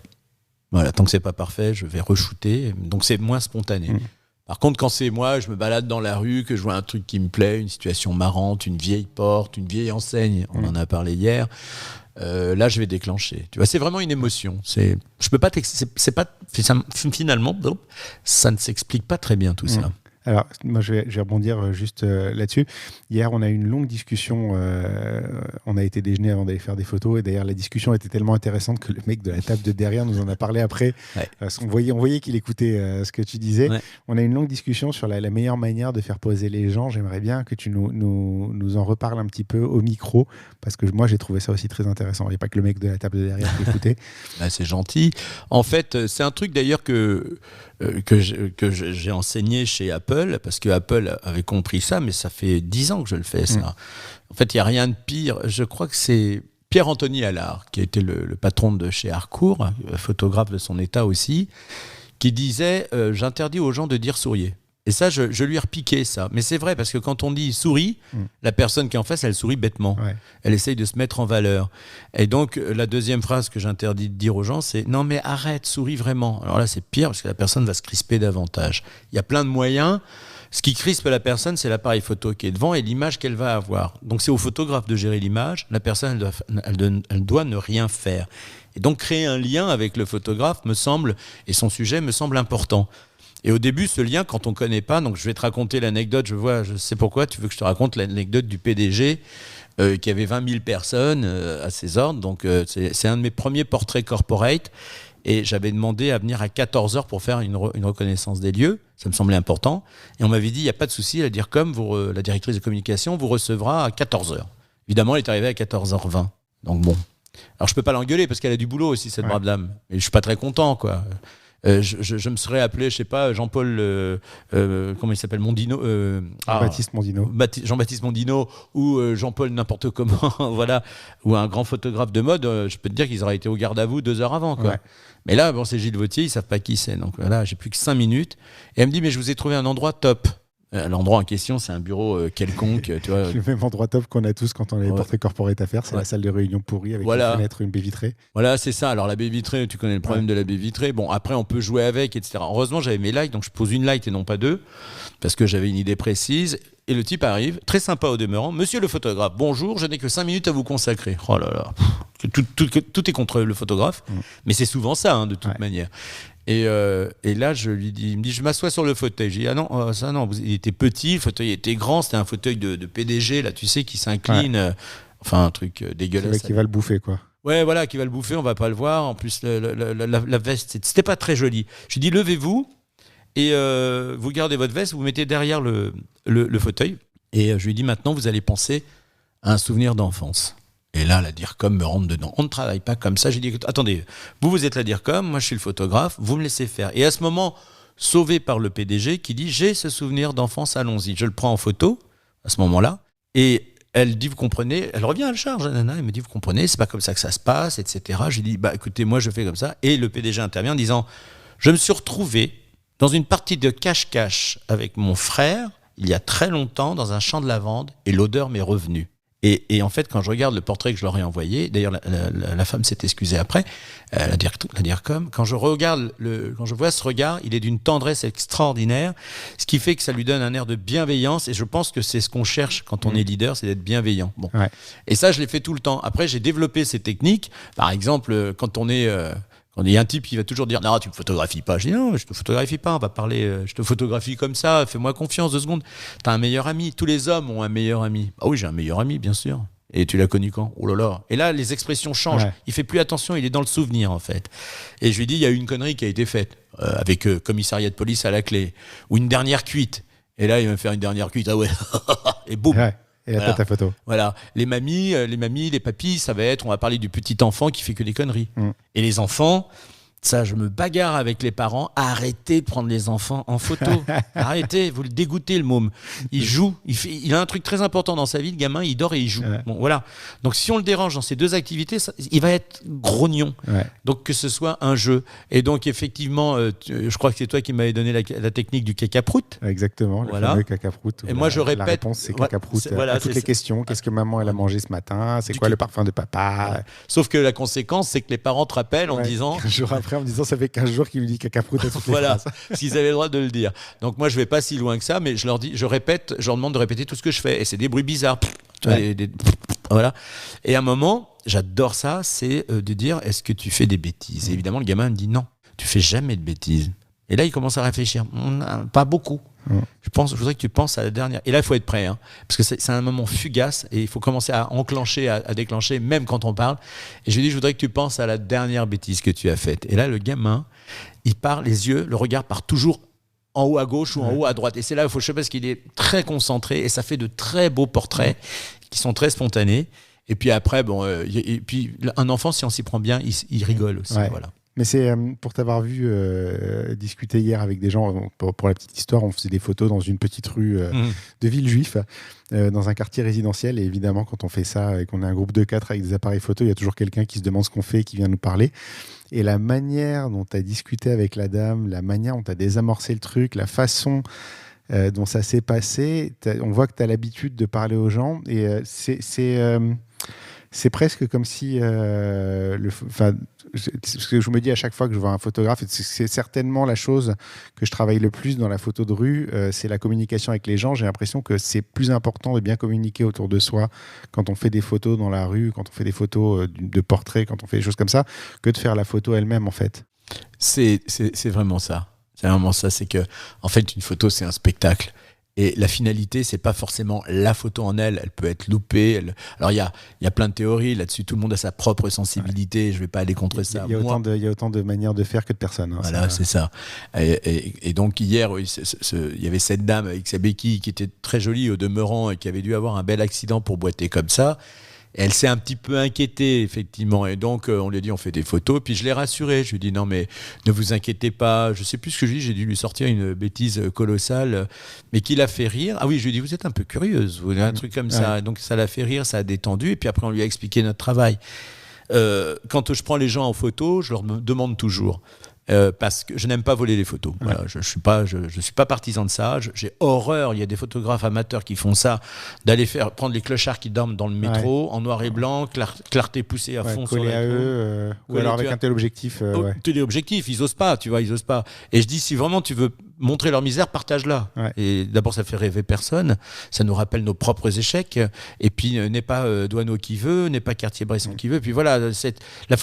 Voilà. Tant que c'est pas parfait, je vais re-shooter. Donc, c'est moins spontané. Par contre, quand c'est moi, je me balade dans la rue, que je vois un truc qui me plaît, une situation marrante, une vieille porte, une vieille enseigne, on en a parlé hier, là, je vais déclencher. Tu vois, c'est vraiment une émotion. Je peux pas finalement, ça ne s'explique pas très bien tout ça. Alors, moi, je vais rebondir juste là-dessus. Hier, on a eu une longue discussion. On a été déjeuner avant d'aller faire des photos. Et d'ailleurs, la discussion était tellement intéressante que le mec de la table de derrière nous en a parlé après. Ouais. On voyait qu'il écoutait ce que tu disais. Ouais. On a eu une longue discussion sur la meilleure manière de faire poser les gens. J'aimerais bien que tu nous en reparles un petit peu au micro, parce que moi, j'ai trouvé ça aussi très intéressant. Il n'y a pas que le mec de la table de derrière qui écoutait. C'est gentil. En fait, c'est un truc d'ailleurs que j'ai enseigné chez Apple, parce que Apple avait compris ça, mais ça fait 10 ans que je le fais, ça. En fait, il n'y a rien de pire. Je crois que c'est Pierre-Anthony Allard, qui a été le patron de chez Harcourt, photographe de son état aussi, qui disait « J'interdis aux gens de dire souriez ». Et ça, je lui ai repiqué ça. Mais c'est vrai, parce que quand on dit souris, la personne qui est en face, elle sourit bêtement. Ouais. Elle essaye de se mettre en valeur. Et donc, la deuxième phrase que j'interdis de dire aux gens, c'est « Non, mais arrête, souris vraiment ». Alors là, c'est pire, parce que la personne va se crisper davantage. Il y a plein de moyens. Ce qui crispe la personne, c'est l'appareil photo qui est devant et l'image qu'elle va avoir. Donc, c'est au photographe de gérer l'image. La personne, elle doit ne rien faire. Et donc, créer un lien avec le photographe et son sujet me semble important. Et au début, ce lien, quand on ne connaît pas, donc je vais te raconter l'anecdote, je sais pourquoi, tu veux que je te raconte l'anecdote du PDG qui avait 20 000 personnes à ses ordres. Donc c'est un de mes premiers portraits corporate et j'avais demandé à venir à 14h pour faire une reconnaissance des lieux. Ça me semblait important. Et on m'avait dit, il n'y a pas de souci, la DIRCOM, la directrice de communication, vous recevra à 14h. Évidemment, elle est arrivée à 14h20. Donc bon. Alors je ne peux pas l'engueuler parce qu'elle a du boulot aussi, cette brave dame. Et je ne suis pas très content, quoi. Je me serais appelé, je sais pas, Jean-Paul, comment il s'appelle, Mondino, Jean-Baptiste Mondino. Jean-Baptiste Mondino ou Jean-Paul n'importe comment, voilà, ou un grand photographe de mode, je peux te dire qu'ils auraient été au garde à vous 2 heures avant, quoi. Ouais. Mais là, bon, c'est Gilles Vautier, ils savent pas qui c'est, donc là, j'ai plus que 5 minutes. Et elle me dit, mais je vous ai trouvé un endroit top. L'endroit en question, c'est un bureau quelconque, tu vois. Le même endroit top qu'on a tous quand on a les portraits corporate à faire, c'est la salle de réunion pourrie avec une fenêtre, une baie vitrée. Voilà, c'est ça. Alors la baie vitrée, tu connais le problème de la baie vitrée. Bon, après, on peut jouer avec, etc. Heureusement, j'avais mes lights, donc je pose une light et non pas 2, parce que j'avais une idée précise. Et le type arrive, très sympa au demeurant. Monsieur le photographe, bonjour, je n'ai que 5 minutes à vous consacrer. Oh là là, tout est contre le photographe, mais c'est souvent ça, hein, de toute manière. Et là, il me dit, je m'assois sur le fauteuil. J'ai dit, ah non, ça non, il était petit, le fauteuil était grand, c'était un fauteuil de PDG, là, tu sais, qui s'incline. Enfin, un truc dégueulasse. C'est qui va le bouffer, quoi. Ouais, voilà, qui va le bouffer, on va pas le voir. En plus, la veste, c'était pas très joli. Je lui dis, levez-vous et vous gardez votre veste, vous vous mettez derrière le fauteuil. Et je lui dis, maintenant, vous allez penser à un souvenir d'enfance. Et là, la DIRCOM me rentre dedans. On ne travaille pas comme ça. J'ai dit, attendez, vous êtes la DIRCOM, moi je suis le photographe, vous me laissez faire. Et à ce moment, sauvé par le PDG qui dit, j'ai ce souvenir d'enfance, allons-y. Je le prends en photo, à ce moment-là, et elle dit, vous comprenez, elle revient à la charge, nana, elle me dit, vous comprenez, c'est pas comme ça que ça se passe, etc. J'ai dit, bah écoutez, moi je fais comme ça. Et le PDG intervient en disant, je me suis retrouvé dans une partie de cache-cache avec mon frère, il y a très longtemps, dans un champ de lavande, et l'odeur m'est revenue. Et en fait, quand je regarde le portrait que je leur ai envoyé, d'ailleurs la femme s'est excusée après, la DIRCOM, quand je vois ce regard, il est d'une tendresse extraordinaire, ce qui fait que ça lui donne un air de bienveillance, et je pense que c'est ce qu'on cherche quand on est leader, c'est d'être bienveillant. Bon. Ouais. Et ça, je l'ai fait tout le temps. Après, j'ai développé ces techniques. Par exemple, quand on est... Quand il y a un type qui va toujours dire non, tu me photographies pas. Je dis non, je te photographie pas, on va parler, je te photographie comme ça, fais-moi confiance 2 secondes. T'as un meilleur ami, tous les hommes ont un meilleur ami. Ah oui, j'ai un meilleur ami, bien sûr. Et tu l'as connu quand ? Oh là là. Et là, les expressions changent. Ouais. Il fait plus attention, il est dans le souvenir en fait. Et je lui dis, il y a eu une connerie qui a été faite avec commissariat de police à la clé, ou une dernière cuite. Et là, il va me faire une dernière cuite, ah ouais, et boum. Ouais. Et là, t'as ta photo. Voilà. Les mamies, les papis, ça va être, on va parler du petit enfant qui fait que des conneries. Et les enfants, ça, je me bagarre avec les parents. Arrêtez de prendre les enfants en photo. Arrêtez, vous le dégoûtez, le môme. Il joue. Il a un truc très important dans sa vie, le gamin, il dort et il joue. Ouais. Bon, voilà. Donc, si on le dérange dans ces 2 activités, il va être grognon. Ouais. Donc, que ce soit un jeu. Et donc, effectivement, je crois que c'est toi qui m'avais donné la technique du cacaproute. Exactement, le fameux cacaproute. Et moi, je répète. La réponse, c'est cacaproute. Voilà, à toutes les questions. Qu'est-ce que maman, elle a mangé ce matin ? C'est quoi le parfum de papa ? Ouais. Sauf que la conséquence, c'est que les parents te rappellent en disant... En me disant ça fait 15 jours qu'il lui dit cacaproute à toutes les voilà, phrases. S'ils avaient le droit de le dire. Donc moi je vais pas si loin que ça, mais je leur demande de répéter tout ce que je fais, et c'est des bruits bizarres. Voilà. Et à un moment, j'adore ça, c'est de dire est-ce que tu fais des bêtises ? Et évidemment le gamin me dit non, tu fais jamais de bêtises. Et là il commence à réfléchir, pas beaucoup. Je voudrais que tu penses à la dernière. Et là, il faut être prêt, hein, parce que c'est un moment fugace et il faut commencer à enclencher, à déclencher, même quand on parle. Et je lui dis, je voudrais que tu penses à la dernière bêtise que tu as faite. Et là, le gamin, il part, les yeux, le regard part toujours en haut à gauche ou en haut à droite. Et c'est là où il faut le choper parce qu'il est très concentré et ça fait de très beaux portraits qui sont très spontanés. Et puis après, et puis un enfant, si on s'y prend bien, il rigole aussi. Ouais. Voilà. Mais c'est pour t'avoir vu discuter hier avec des gens, pour la petite histoire, on faisait des photos dans une petite rue de Villejuif, dans un quartier résidentiel. Et évidemment, quand on fait ça et qu'on est un groupe de 4 avec des appareils photo, il y a toujours quelqu'un qui se demande ce qu'on fait et qui vient nous parler. Et la manière dont tu as discuté avec la dame, la manière dont tu as désamorcé le truc, la façon dont ça s'est passé, on voit que tu as l'habitude de parler aux gens. Et c'est presque comme si ce que je me dis à chaque fois que je vois un photographe, c'est certainement la chose que je travaille le plus dans la photo de rue, c'est la communication avec les gens. J'ai l'impression que c'est plus important de bien communiquer autour de soi quand on fait des photos dans la rue, quand on fait des photos de portraits, quand on fait des choses comme ça, que de faire la photo elle-même en fait. C'est vraiment ça. C'est vraiment ça, c'est que en fait une photo c'est un spectacle. Et la finalité, c'est pas forcément la photo en elle peut être loupée. Alors il y a plein de théories là-dessus, tout le monde a sa propre sensibilité, je vais pas aller contre ça. Il y a autant de manières de faire que de personnes. Hein, voilà, c'est ça. Et donc hier, il y avait cette dame avec sa béquille qui était très jolie au demeurant et qui avait dû avoir un bel accident pour boiter comme ça. Et elle s'est un petit peu inquiétée, effectivement. Et donc, on lui a dit, on fait des photos. Puis je l'ai rassurée. Je lui ai dit, non, mais ne vous inquiétez pas. Je sais plus ce que je dis. J'ai dû lui sortir une bêtise colossale, mais qui l'a fait rire. Ah oui, je lui ai dit, vous êtes un peu curieuse. Vous avez un truc comme ça. Donc, ça l'a fait rire, ça a détendu. Et puis après, on lui a expliqué notre travail. Quand je prends les gens en photo, je leur demande toujours. Parce que je n'aime pas voler les photos. Voilà, je suis pas partisan de ça. J'ai horreur. Il y a des photographes amateurs qui font ça, d'aller prendre les clochards qui dorment dans le métro en noir et blanc, clarté poussée à fond coller sur à eux, ou alors avec un téléobjectif. Téléobjectif, ils osent pas, tu vois, ils osent pas. Et je dis, si vraiment tu veux montrer leur misère, partage-la. Et d'abord, ça fait rêver personne. Ça nous rappelle nos propres échecs. Et puis, n'est pas Douaneau qui veut, n'est pas Cartier-Bresson qui veut. Et puis voilà,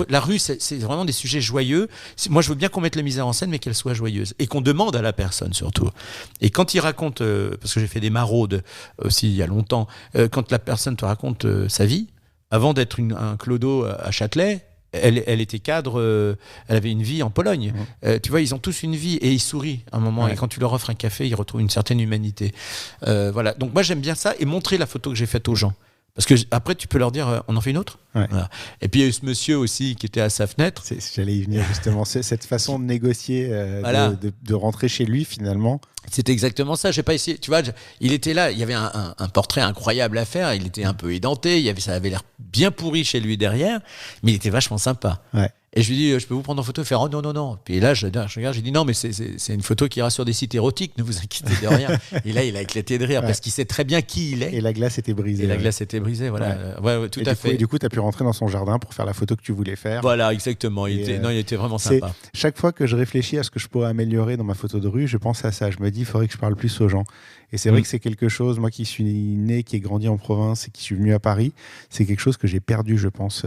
la rue, c'est vraiment des sujets joyeux. Moi, je veux bien qu'on mette la misère en scène, mais qu'elle soit joyeuse. Et qu'on demande à la personne, surtout. Et quand il raconte, parce que j'ai fait des maraudes aussi il y a longtemps, quand la personne te raconte sa vie, avant d'être un clodo à Châtelet, elle était cadre, elle avait une vie en Pologne. Tu vois, ils ont tous une vie et ils sourient à un moment. Et quand tu leur offres un café, ils retrouvent une certaine humanité. Voilà. Donc moi, j'aime bien ça et montrer la photo que j'ai faite aux gens. Parce que après, tu peux leur dire, on en fait une autre. Voilà. Et puis il y a eu ce monsieur aussi qui était à sa fenêtre. J'allais y venir justement. Cette façon de négocier, de rentrer chez lui finalement. C'était exactement ça. J'ai pas essayé. Tu vois, il était là. Il y avait un portrait incroyable à faire. Il était un peu édenté. Ça avait l'air bien pourri chez lui derrière, mais il était vachement sympa. Et je lui dis, je peux vous prendre en photo? Il fait, oh non, non, non. Puis là, je regarde, j'ai dit, non, mais c'est une photo qui ira sur des sites érotiques, ne vous inquiétez de rien. Et là, il a éclaté de rire parce qu'il sait très bien qui il est. Et la glace était brisée. Voilà. Tout à fait. Et du coup, tu as pu rentrer dans son jardin pour faire la photo que tu voulais faire. Voilà, exactement. Il était vraiment sympa. Chaque fois que je réfléchis à ce que je pourrais améliorer dans ma photo de rue, je pense à ça. Je me dis, il faudrait que je parle plus aux gens. Et c'est vrai que c'est quelque chose, moi qui suis né, qui ai grandi en province et qui suis venu à Paris, c'est quelque chose que j'ai perdu, je pense.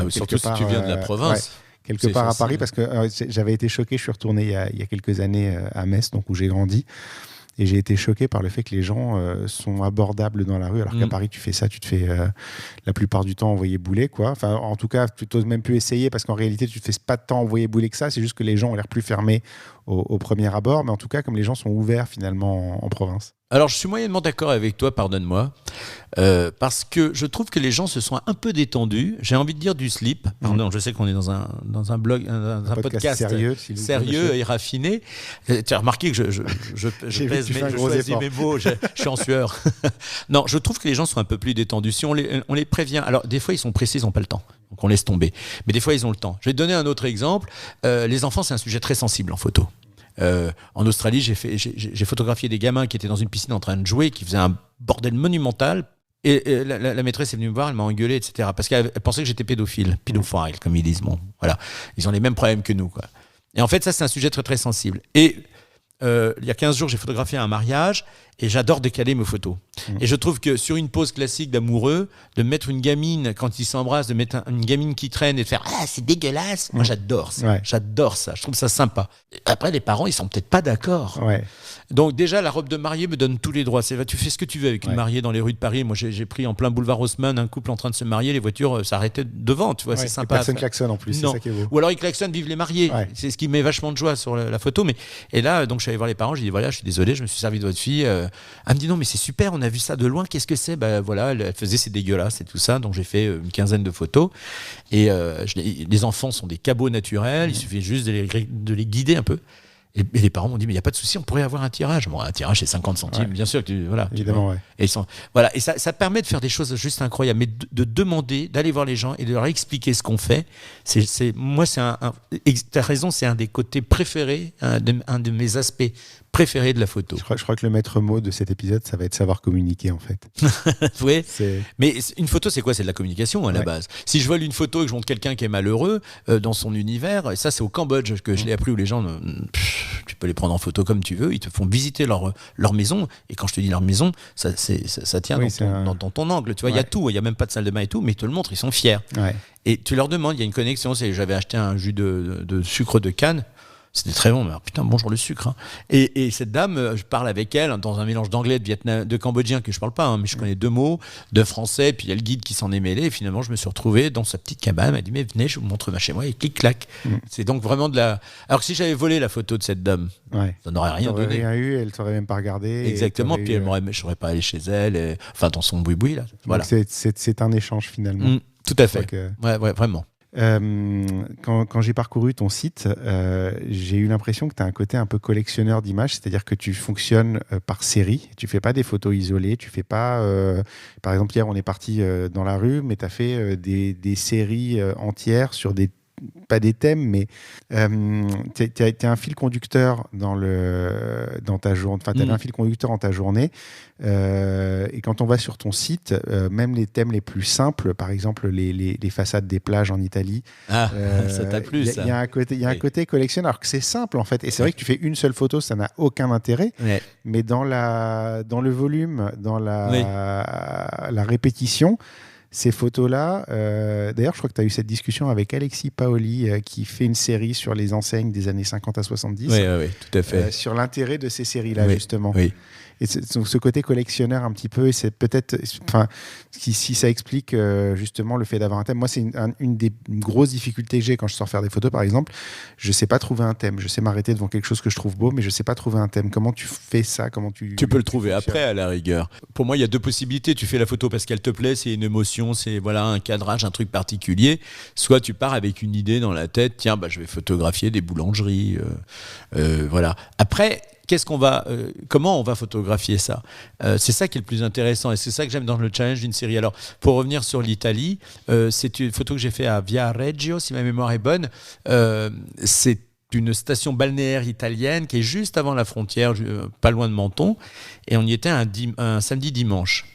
Surtout si tu viens de la province. Quelque part à Paris, parce que j'avais été choqué, je suis retourné il y a quelques années à Metz, donc où j'ai grandi, et j'ai été choqué par le fait que les gens sont abordables dans la rue, alors qu'à Paris, tu fais ça, tu te fais la plupart du temps envoyer bouler, quoi. Enfin, en tout cas, tu n'oses même plus essayer, parce qu'en réalité, tu ne te fais pas tant envoyer bouler que ça, c'est juste que les gens ont l'air plus fermés au premier abord, mais en tout cas, comme les gens sont ouverts finalement en province. Alors, je suis moyennement d'accord avec toi, pardonne-moi, parce que je trouve que les gens se sont un peu détendus. J'ai envie de dire du slip. Pardon, je sais qu'on est dans un blog, un podcast sérieux et raffiné. Tu as remarqué que je choisis mes mots, je suis en sueur. Non, je trouve que les gens sont un peu plus détendus. Si on les prévient, alors des fois ils sont pressés, ils n'ont pas le temps. Donc on laisse tomber. Mais des fois ils ont le temps. Je vais te donner un autre exemple. Les enfants, c'est un sujet très sensible en photo. En Australie, j'ai photographié des gamins qui étaient dans une piscine en train de jouer, qui faisaient un bordel monumental. Et la maîtresse est venue me voir, elle m'a engueulé, etc. Parce qu'elle pensait que j'étais pédophile, comme ils disent. Bon, voilà. Ils ont les mêmes problèmes que nous, quoi. Et en fait, ça, c'est un sujet très, très sensible. Et il y a 15 jours, j'ai photographié un mariage et j'adore décaler mes photos. Et je trouve que sur une pose classique d'amoureux, de mettre une gamine, quand ils s'embrassent, de mettre une gamine qui traîne et de faire « Ah, c'est dégueulasse !» Moi, j'adore ça. J'adore ça. Je trouve ça sympa. Après, les parents, ils sont peut-être pas d'accord. Donc déjà, la robe de mariée me donne tous les droits. Tu fais ce que tu veux avec une mariée dans les rues de Paris. Moi, j'ai pris en plein boulevard Haussmann un couple en train de se marier. Les voitures s'arrêtaient devant. Tu vois, c'est sympa. Personne klaxonne en plus. C'est ça qui est beau. Ou alors ils klaxonnent, vive les mariés. C'est ce qui met vachement de joie sur la photo. Et là, donc, je suis allé voir les parents. J'ai dit voilà, je suis désolé, je me suis servi de votre fille. Elle me dit non, mais c'est super. On a vu ça de loin. Qu'est-ce que c'est? Voilà, elle faisait c'est dégueulasse et tout ça. Donc j'ai fait une quinzaine de photos. Et les enfants sont des cabots naturels. Il suffit juste de les guider un peu. Et les parents m'ont dit mais il n'y a pas de souci, on pourrait avoir un tirage. Bon, un tirage c'est 50 centimes, bien sûr. Voilà, évidemment, Et voilà, et ça permet de faire des choses juste incroyables, mais de demander, d'aller voir les gens et de leur expliquer ce qu'on fait. Moi, t'as raison, c'est un des côtés préférés, un de mes aspects préféré de la photo. Je crois que le maître mot de cet épisode, ça va être savoir communiquer en fait. Oui, mais une photo, c'est quoi? C'est de la communication à la base. Si je vole une photo et que je montre quelqu'un qui est malheureux dans son univers, ça c'est au Cambodge que je l'ai appris, où les gens, tu peux les prendre en photo comme tu veux, ils te font visiter leur maison, et quand je te dis leur maison, ça tient dans ton angle, tu vois, il y a tout, il n'y a même pas de salle de bain et tout, mais ils te le montrent, ils sont fiers. Et tu leur demandes, il y a une connexion, j'avais acheté un jus de sucre de canne. C'était très bon, mais alors, putain, bonjour le sucre. Hein. Et cette dame, je parle avec elle dans un mélange d'anglais, de cambodgien, que je parle pas, hein, mais je connais 2 mots, de français, puis il y a le guide qui s'en est mêlé, et finalement, je me suis retrouvé dans sa petite cabane. Elle m'a dit, mais venez, je vous montre chez moi, et clic-clac. C'est donc vraiment de la. Alors que si j'avais volé la photo de cette dame, ça n'aurait rien donné. Rien eu, elle t'aurait même pas regardé. Exactement, puis je serais pas allé chez elle, enfin, dans son boui-boui, là. Voilà. Donc c'est un échange finalement. Tout à fait. Ouais, vraiment. Quand j'ai parcouru ton site, j'ai eu l'impression que tu as un côté un peu collectionneur d'images, c'est-à-dire que tu fonctionnes par série, tu fais pas des photos isolées, tu fais pas, par exemple hier on est parti dans la rue, mais tu as fait des séries entières sur pas des thèmes, mais tu as un fil conducteur dans ta journée. Enfin, tu avais un fil conducteur dans ta journée. Et quand on va sur ton site, même les thèmes les plus simples, par exemple les façades des plages en Italie. Ça t'a plu, ça. Il y a un côté collectionneur, alors que c'est simple en fait. Et c'est vrai que tu fais une seule photo, ça n'a aucun intérêt. Ouais. Mais dans le volume, dans la répétition, ces photos-là, d'ailleurs, je crois que tu as eu cette discussion avec Alexis Paoli, qui fait une série sur les enseignes des années 50 à 70. Oui, tout à fait. Sur l'intérêt de ces séries-là, justement. Oui. Et donc, ce côté collectionneur un petit peu, et c'est peut-être, enfin, si ça explique justement le fait d'avoir un thème. Moi, c'est une des grosses difficultés que j'ai quand je sors faire des photos, par exemple. Je ne sais pas trouver un thème. Je sais m'arrêter devant quelque chose que je trouve beau, mais je ne sais pas trouver un thème. Comment tu fais ça? Tu peux le trouver après, à la rigueur. Pour moi, il y a 2 possibilités. Tu fais la photo parce qu'elle te plaît, c'est une émotion, c'est voilà, un cadrage, un truc particulier. Soit tu pars avec une idée dans la tête. Tiens, je vais photographier des boulangeries. Voilà. Après, comment on va photographier ça? C'est ça qui est le plus intéressant et c'est ça que j'aime dans le challenge d'une série. Alors, pour revenir sur l'Italie, c'est une photo que j'ai faite à Via Reggio, si ma mémoire est bonne. C'est une station balnéaire italienne qui est juste avant la frontière, pas loin de Menton, et on y était un samedi-dimanche.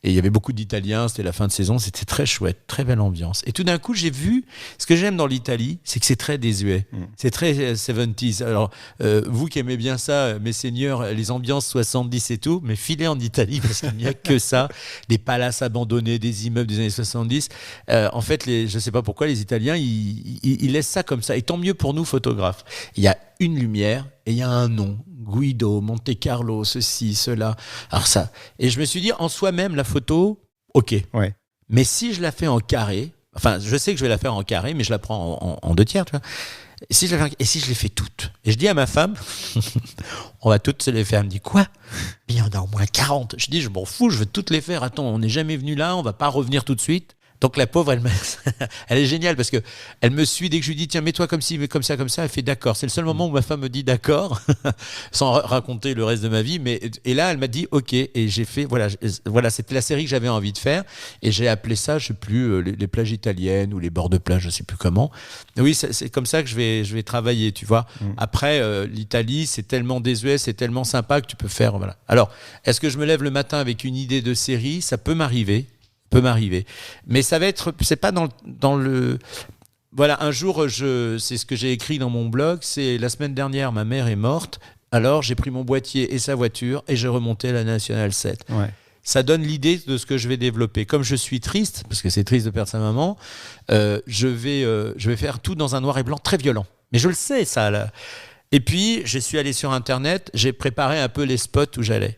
Et il y avait beaucoup d'Italiens, c'était la fin de saison, c'était très chouette, très belle ambiance. Et tout d'un coup, j'ai vu, ce que j'aime dans l'Italie, c'est que c'est très désuet, c'est très 70s. Alors, vous qui aimez bien ça, mes seigneurs, les ambiances 70 et tout, mais filez en Italie parce qu'il n'y a que ça, des palaces abandonnés, des immeubles des années 70. En fait, je ne sais pas pourquoi, les Italiens, ils laissent ça comme ça. Et tant mieux pour nous, photographes. Il y a une lumière et il y a un nom. Guido, Monte Carlo, ceci, cela. Alors ça. Et je me suis dit, en soi-même, la photo, ok. Ouais. Mais si je la fais en carré, enfin, je sais que je vais la faire en carré, mais je la prends en 2 tiers, tu vois. Et si je les fais toutes? Et je dis à ma femme, on va toutes se les faire. Elle me dit, quoi? Mais il y en a au moins 40. Je dis, je m'en fous, je veux toutes les faire. Attends, on n'est jamais venu là, on va pas revenir tout de suite. Donc la pauvre, elle est géniale parce que elle me suit dès que je lui dis tiens mets-toi comme ci, mais comme ça, elle fait d'accord. C'est le seul moment où ma femme me dit d'accord, sans raconter le reste de ma vie. Et là elle m'a dit ok et j'ai fait voilà c'était la série que j'avais envie de faire et j'ai appelé ça je sais plus les plages italiennes ou les bords de plage je sais plus comment. Oui c'est comme ça que je vais travailler tu vois. Après l'Italie c'est tellement désuet, c'est tellement sympa que tu peux faire voilà. Alors est-ce que je me lève le matin avec une idée de série? Ça peut m'arriver. Mais ça va être, c'est pas dans le. Voilà, un jour, c'est ce que j'ai écrit dans mon blog. C'est la semaine dernière, ma mère est morte. Alors j'ai pris mon boîtier et sa voiture et j'ai remonté la National 7. Ouais. Ça donne l'idée de ce que je vais développer. Comme je suis triste, parce que c'est triste de perdre sa maman, je vais faire tout dans un noir et blanc très violent. Mais je le sais ça. Là. Et puis je suis allé sur Internet, j'ai préparé un peu les spots où j'allais.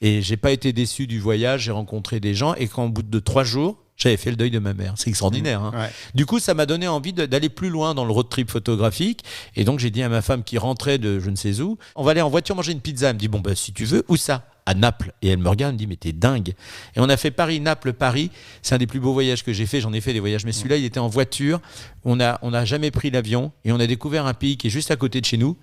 Et j'ai pas été déçu du voyage, j'ai rencontré des gens et qu'en bout de 3 jours, j'avais fait le deuil de ma mère. C'est extraordinaire. Hein. Ouais. Du coup, ça m'a donné envie d'aller plus loin dans le road trip photographique. Et donc, j'ai dit à ma femme qui rentrait de je ne sais où, on va aller en voiture manger une pizza. Elle me dit, bon, si tu veux, où ça? À Naples. Et elle me regarde, elle me dit, mais t'es dingue. Et on a fait Paris-Naples-Paris. C'est un des plus beaux voyages que j'ai fait. J'en ai fait des voyages, mais celui-là, il était en voiture. On n'a jamais pris l'avion et on a découvert un pays qui est juste à côté de chez nous,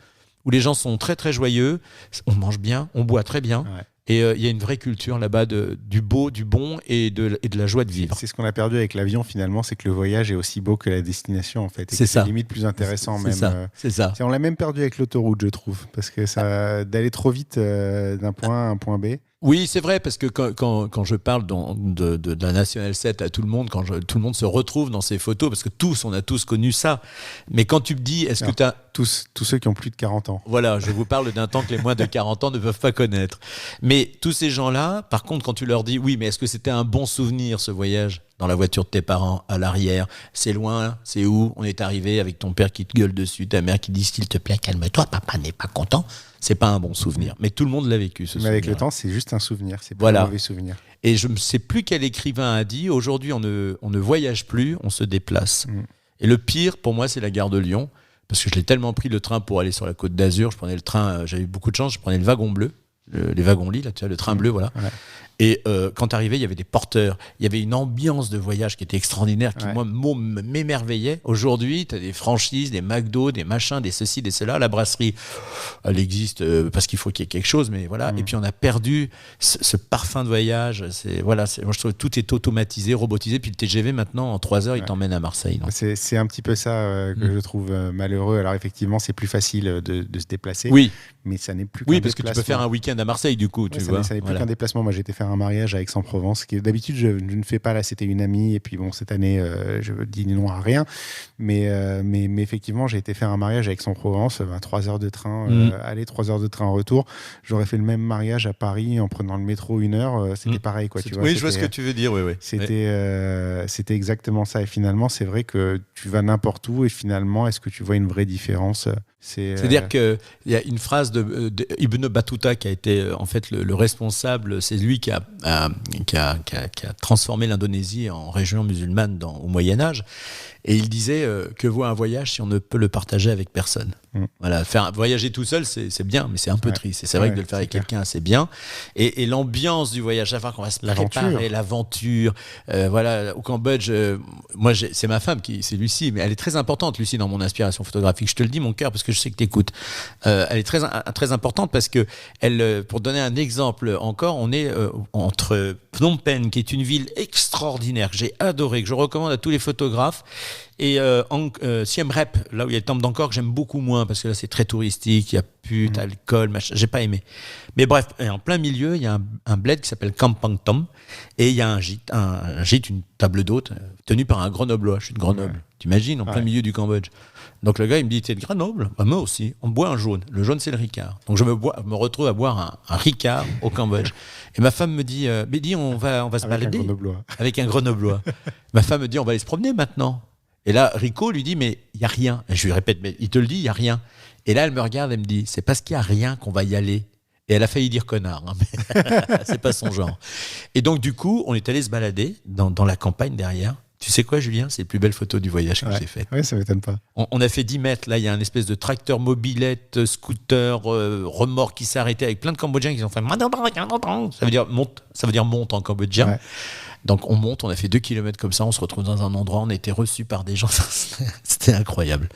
où les gens sont très, très joyeux. On mange bien, on boit très bien. Ouais. Et il y a une vraie culture là-bas du beau, du bon et de la joie de vivre. C'est ce qu'on a perdu avec l'avion finalement, c'est que le voyage est aussi beau que la destination en fait. Et c'est ça. C'est limite plus intéressant même. C'est ça. On l'a même perdu avec l'autoroute je trouve, parce que d'aller trop vite d'un point A à un point B. Oui, c'est vrai, parce que quand je parle de la National 7 à tout le monde, tout le monde se retrouve dans ces photos, parce que on a tous connu ça. Mais quand tu me dis, est-ce que tu as... Tous ceux qui ont plus de 40 ans. Voilà, je vous parle d'un temps que les moins de 40 ans ne peuvent pas connaître. Mais tous ces gens-là, par contre, quand tu leur dis, oui, mais est-ce que c'était un bon souvenir, ce voyage dans la voiture de tes parents, à l'arrière. C'est loin, c'est où? On est arrivé avec ton père qui te gueule dessus, ta mère qui dit s'il te plaît, calme-toi, papa n'est pas content. C'est pas un bon souvenir. Mais tout le monde l'a vécu, ce Mais souvenir. avec le temps, c'est juste un souvenir. C'est pas Voilà. un mauvais souvenir. Et je ne sais plus quel écrivain a dit aujourd'hui, on ne voyage plus, on se déplace. Et le pire, pour moi, c'est la gare de Lyon. Parce que je l'ai tellement pris le train pour aller sur la Côte d'Azur. Je prenais le train, j'avais eu beaucoup de chance, je prenais le wagon bleu. Les wagons-lits, là, tu vois, le train bleu, voilà. Ouais. Et quand t'arrivais, il y avait des porteurs. Il y avait une ambiance de voyage qui était extraordinaire, qui, moi, m'émerveillait. Aujourd'hui, t'as des franchises, des McDo, des machins, des ceci, des cela. La brasserie, elle existe parce qu'il faut qu'il y ait quelque chose, mais voilà. Et puis, on a perdu ce parfum de voyage. Moi, je trouve que tout est automatisé, robotisé. Puis le TGV, maintenant, en 3 heures, il t'emmène à Marseille. Donc. C'est un petit peu ça que je trouve malheureux. Alors, effectivement, c'est plus facile de se déplacer. Oui. Mais ça n'est plus Oui, qu'un parce que tu peux déplacement. faire un week-end à Marseille, du coup, tu vois. Ça n'est plus qu'un déplacement. Moi, j'ai été faire un mariage à Aix-en-Provence, qui d'habitude, je ne fais pas. Là, c'était une amie. Et puis, bon, cette année, je dis non à rien. Mais effectivement, j'ai été faire un mariage à Aix-en-Provence, 3 heures de train aller, 3 heures de train retour. J'aurais fait le même mariage à Paris en prenant le métro 1 heure. C'était pareil, quoi. Tu vois, oui, je vois ce que tu veux dire, oui. C'était exactement ça. Et finalement, c'est vrai que tu vas n'importe où. Et finalement, est-ce que tu vois une vraie différence? C'est-à-dire qu'il y a une phrase de Ibn Battuta qui a été en fait le responsable, c'est lui qui a transformé l'Indonésie en région musulmane au Moyen-Âge. Et il disait que vaut un voyage si on ne peut le partager avec personne. Voilà, voyager tout seul, c'est bien, mais c'est un peu triste. Et c'est vrai que de le faire avec quelqu'un, c'est bien. Et l'ambiance du voyage, à faire qu'on va se préparer, l'aventure. Voilà, au Cambodge, moi, c'est ma femme, c'est Lucie, mais elle est très importante, Lucie, dans mon inspiration photographique. Je te le dis, mon cœur, parce que je sais que tu écoutes. Elle est très importante parce que, pour donner un exemple encore, on est entre Phnom Penh, qui est une ville extraordinaire, que j'ai adorée, que je recommande à tous les photographes, et Siem Reap, là où il y a le temple d'Angkor, que j'aime beaucoup moins parce que là c'est très touristique, il y a pute, alcool, machin, j'ai pas aimé. Mais bref, en plein milieu, il y a un bled qui s'appelle Kampang Tom et il y a un gîte, une table d'hôte tenue par un Grenoblois. Je suis de Grenoble. T'imagines, en plein milieu du Cambodge. Donc le gars il me dit, t'es de Grenoble? Bah, moi aussi. On boit un jaune. Le jaune c'est le Ricard. Donc je me retrouve à boire un Ricard au Cambodge. Et ma femme me dit, Bédi, on va se balader avec un Grenoblois. Ma femme me dit, on va aller se promener maintenant. Et là, Rico lui dit, mais il n'y a rien. Et je lui répète, mais il te le dit, il n'y a rien. Et là, elle me regarde, elle me dit, c'est parce qu'il n'y a rien qu'on va y aller. Et elle a failli dire connard, hein, mais c'est pas son genre. Et donc, du coup, on est allé se balader dans la campagne derrière. Tu sais quoi, Julien? C'est les plus belles photos du voyage que j'ai fait. Oui, ça m'étonne pas. On a fait 10 mètres. Là, il y a un espèce de tracteur mobilette, scooter, remorque qui s'est arrêté avec plein de Cambodgiens qui ont fait. Ça veut dire monte en cambodgien. Ouais. Donc on monte, on a fait 2 kilomètres comme ça, on se retrouve dans un endroit, on a été reçus par des gens, c'était incroyable.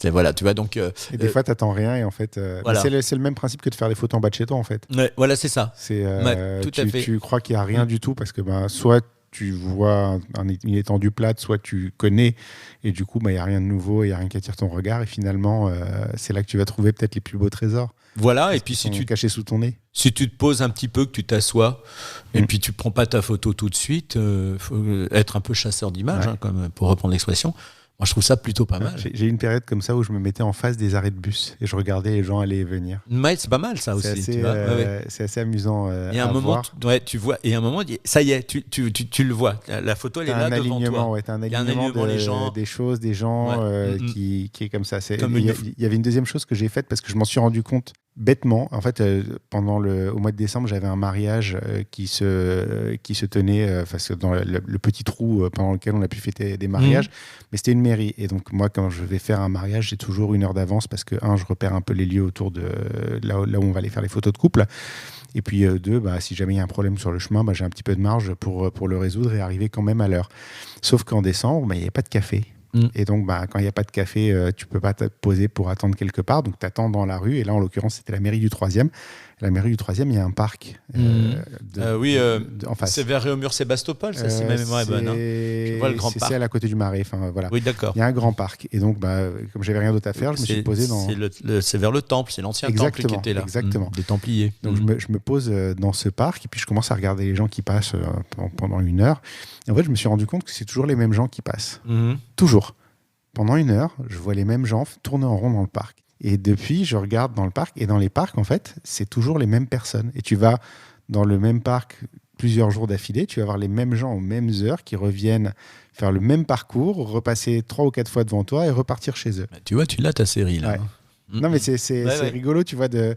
Voilà, tu vois, donc... et des fois, tu n'attends rien et en fait... voilà. C'est le même principe que de faire des photos en bas de chez toi, en fait. Ouais, voilà, c'est ça. Tout à fait. Tu crois qu'il n'y a rien du tout parce que soit tu vois une étendue plate, soit tu connais et du coup, il n'y a rien de nouveau, il n'y a rien qui attire ton regard et finalement, c'est là que tu vas trouver peut-être les plus beaux trésors. Voilà, et puis si tu cachés sous ton nez. Si tu te poses un petit peu, que tu t'assois, et puis tu prends pas ta photo tout de suite, faut être un peu chasseur d'images, comme pour reprendre l'expression. Moi, je trouve ça plutôt pas mal. J'ai eu une période comme ça où je me mettais en face des arrêts de bus et je regardais les gens aller et venir. Mais c'est pas mal ça aussi. C'est assez amusant. Et à un moment, tu vois, et à un moment, ça y est, tu le vois. La photo, elle est là devant toi. T'as un alignement des choses, des gens qui est comme ça. Il y avait une deuxième chose que j'ai faite parce que je m'en suis rendu compte bêtement. En fait, au mois de décembre, j'avais un mariage qui se tenait dans le petit trou pendant lequel on a pu fêter des mariages. Mais c'était une mairie. Et donc, moi, quand je vais faire un mariage, j'ai toujours 1 heure d'avance parce que, je repère un peu les lieux autour de là où on va aller faire les photos de couple. Et puis, 2, si jamais il y a un problème sur le chemin, j'ai un petit peu de marge pour le résoudre et arriver quand même à l'heure. Sauf qu'en décembre, il n'y a pas de café. Et donc, quand il n'y a pas de café, tu ne peux pas te poser pour attendre quelque part. Donc, tu attends dans la rue. Et là, en l'occurrence, c'était la mairie du 3e. La mairie du 3e, il y a un parc. En face. C'est vers Réaumur-Sébastopol, ça, si ma mémoire est bonne. Hein. Je vois le grand parc. C'est à la côté du Marais. Voilà. Oui, d'accord. Il y a un grand parc. Et donc, comme j'avais rien d'autre à faire, je me suis posé dans... C'est vers le temple, c'est l'ancien temple qui était là. Exactement. Des Templiers. Donc, je me pose dans ce parc et puis je commence à regarder les gens qui passent pendant 1 heure. Et en fait, je me suis rendu compte que c'est toujours les mêmes gens qui passent. Toujours. Pendant 1 heure, je vois les mêmes gens tourner en rond dans le parc. Et depuis, je regarde dans le parc. Et dans les parcs, en fait, c'est toujours les mêmes personnes. Et tu vas dans le même parc plusieurs jours d'affilée, tu vas avoir les mêmes gens aux mêmes heures qui reviennent faire le même parcours, repasser 3 ou 4 fois devant toi et repartir chez eux. Tu vois, tu l'as ta série là. Ouais. Non, mais c'est rigolo, tu vois, de